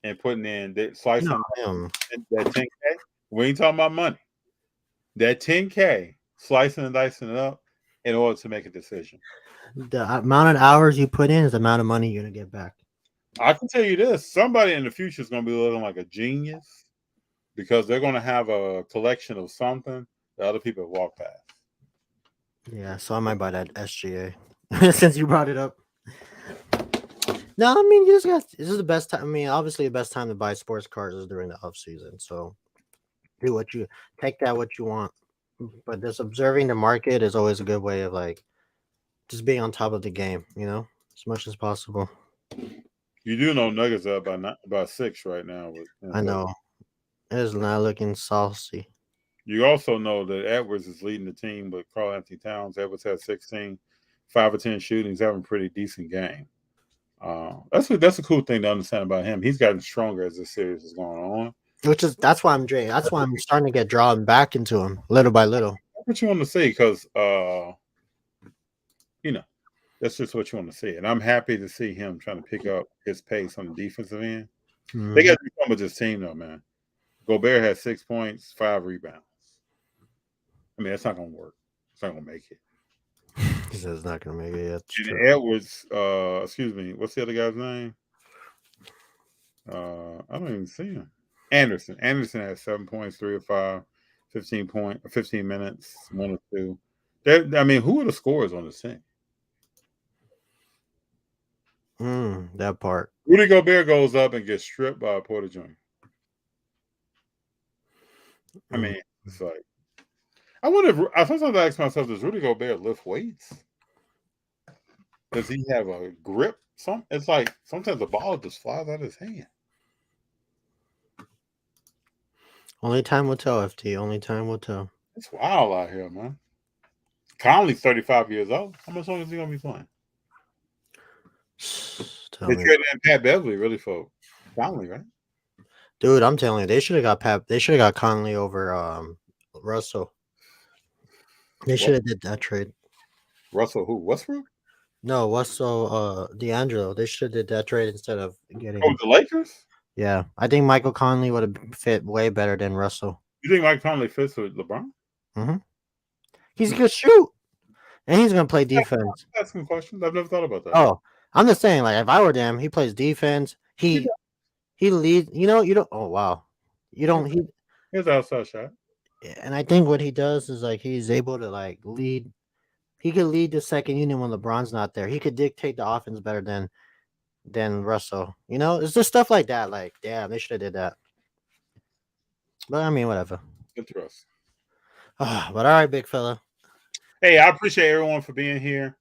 in putting in that slicing that 10K. We ain't talking about money. That 10K, slicing and dicing it up in order to make a decision. The amount of hours you put in is the amount of money you're gonna get back. I can tell you this: somebody in the future is going to be looking like a genius because they're going to have a collection of something that other people have walked past. Yeah, so I might buy that SGA since you brought it up. No, I mean, this is the best time. I mean, obviously, the best time to buy sports cars is during the off season. So do what you take that what you want, but just observing the market is always a good way of like just being on top of the game. You know, as much as possible. You do know Nuggets are about 6 right now. I know it is not looking saucy. You also know that Edwards is leading the team with Karl-Anthony Towns. Edwards has 16, 5 or 10 shootings, having a pretty decent game. That's a cool thing to understand about him. He's gotten stronger as the series is going on. That's why I'm starting to get drawn back into him little by little. That's what you want to see because you know, that's just what you want to see. And I'm happy to see him trying to pick up his pace on the defensive end. Mm-hmm. They got to do something with this team though, man. Gobert has 6 points, 5 rebounds. I mean, that's not gonna work. It's not gonna make it. He says it's not gonna make it. And Edwards, excuse me, what's the other guy's name? I don't even see him. Anderson. Anderson has 7 points, 3 or 5, 15 minutes, 1 or 2. I mean, who are the scorers on the team? That part. Rudy Gobert goes up and gets stripped by Porter Jr. I mean, it's like I wonder. I sometimes ask myself, does Rudy Gobert lift weights? Does he have a grip? It's like sometimes the ball just flies out of his hand. Only time will tell, FT. Only time will tell. It's wild out here, man. Conley's 35 years old. How much longer is he gonna be playing? They traded Pat Beverly really for Conley, right? Dude, I'm telling you, they should have got They should have got Conley over Russell. They should have did that trade. Russell who? Westbrook? No, Russell D'Angelo. They should have did that trade instead of getting the Lakers? Yeah. I think Michael Conley would have fit way better than Russell. You think Mike Conley fits with LeBron? Mm-hmm. He's gonna shoot. And he's gonna play defense. That's some questions. I've never thought about that. Oh, I'm just saying, like, if I were them, he plays defense. He leads. You don't. Oh wow, you don't. Here's outside shot. And I think what he does is like he's able to like lead. He could lead the second unit when LeBron's not there. He could dictate the offense better than Russell. You know, it's just stuff like that. Like, damn, they should have did that. But I mean, whatever. Interesting. But all right, big fella. Hey, I appreciate everyone for being here.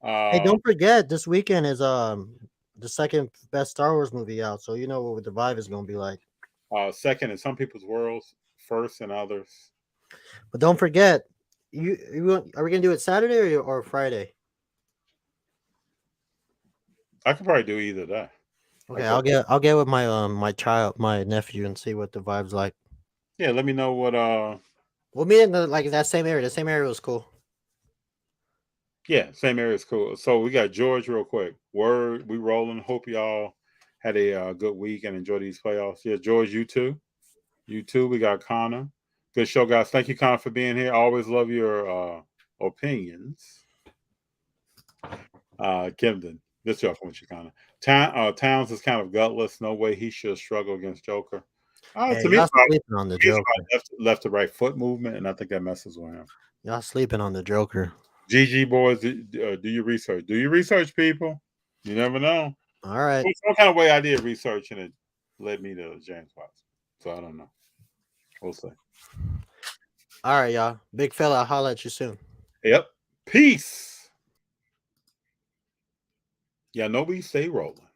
Hey, don't forget, this weekend is the second best Star Wars movie out, so you know what the vibe is gonna be like. Second in some people's worlds, first in others. But don't forget, are we gonna do it Saturday or Friday? I could probably do either that. Okay, I'll get with my nephew and see what the vibe's like. Yeah, let me know what we'll meet in that same area. The same area was cool. Yeah, same area is cool. So we got George real quick. Word, we rolling. Hope y'all had a good week and enjoy these playoffs. Yeah, George, you too. You too. We got Connor. Good show, guys. Thank you, Connor, for being here. Always love your opinions. Camden, this y'all from Chicana. Towns is kind of gutless. No way he should struggle against Joker. Hey, to me, sleeping on the Joker. Left to right foot movement, and I think that messes with him. Y'all sleeping on the Joker. GG boys, do your research. Do your research, people. You never know. All right. Some kind of way I did research, and it led me to James Watson. So I don't know. We'll see. All right, y'all. Big fella, I'll holler at you soon. Yep. Peace. Yeah, nobody stay rolling.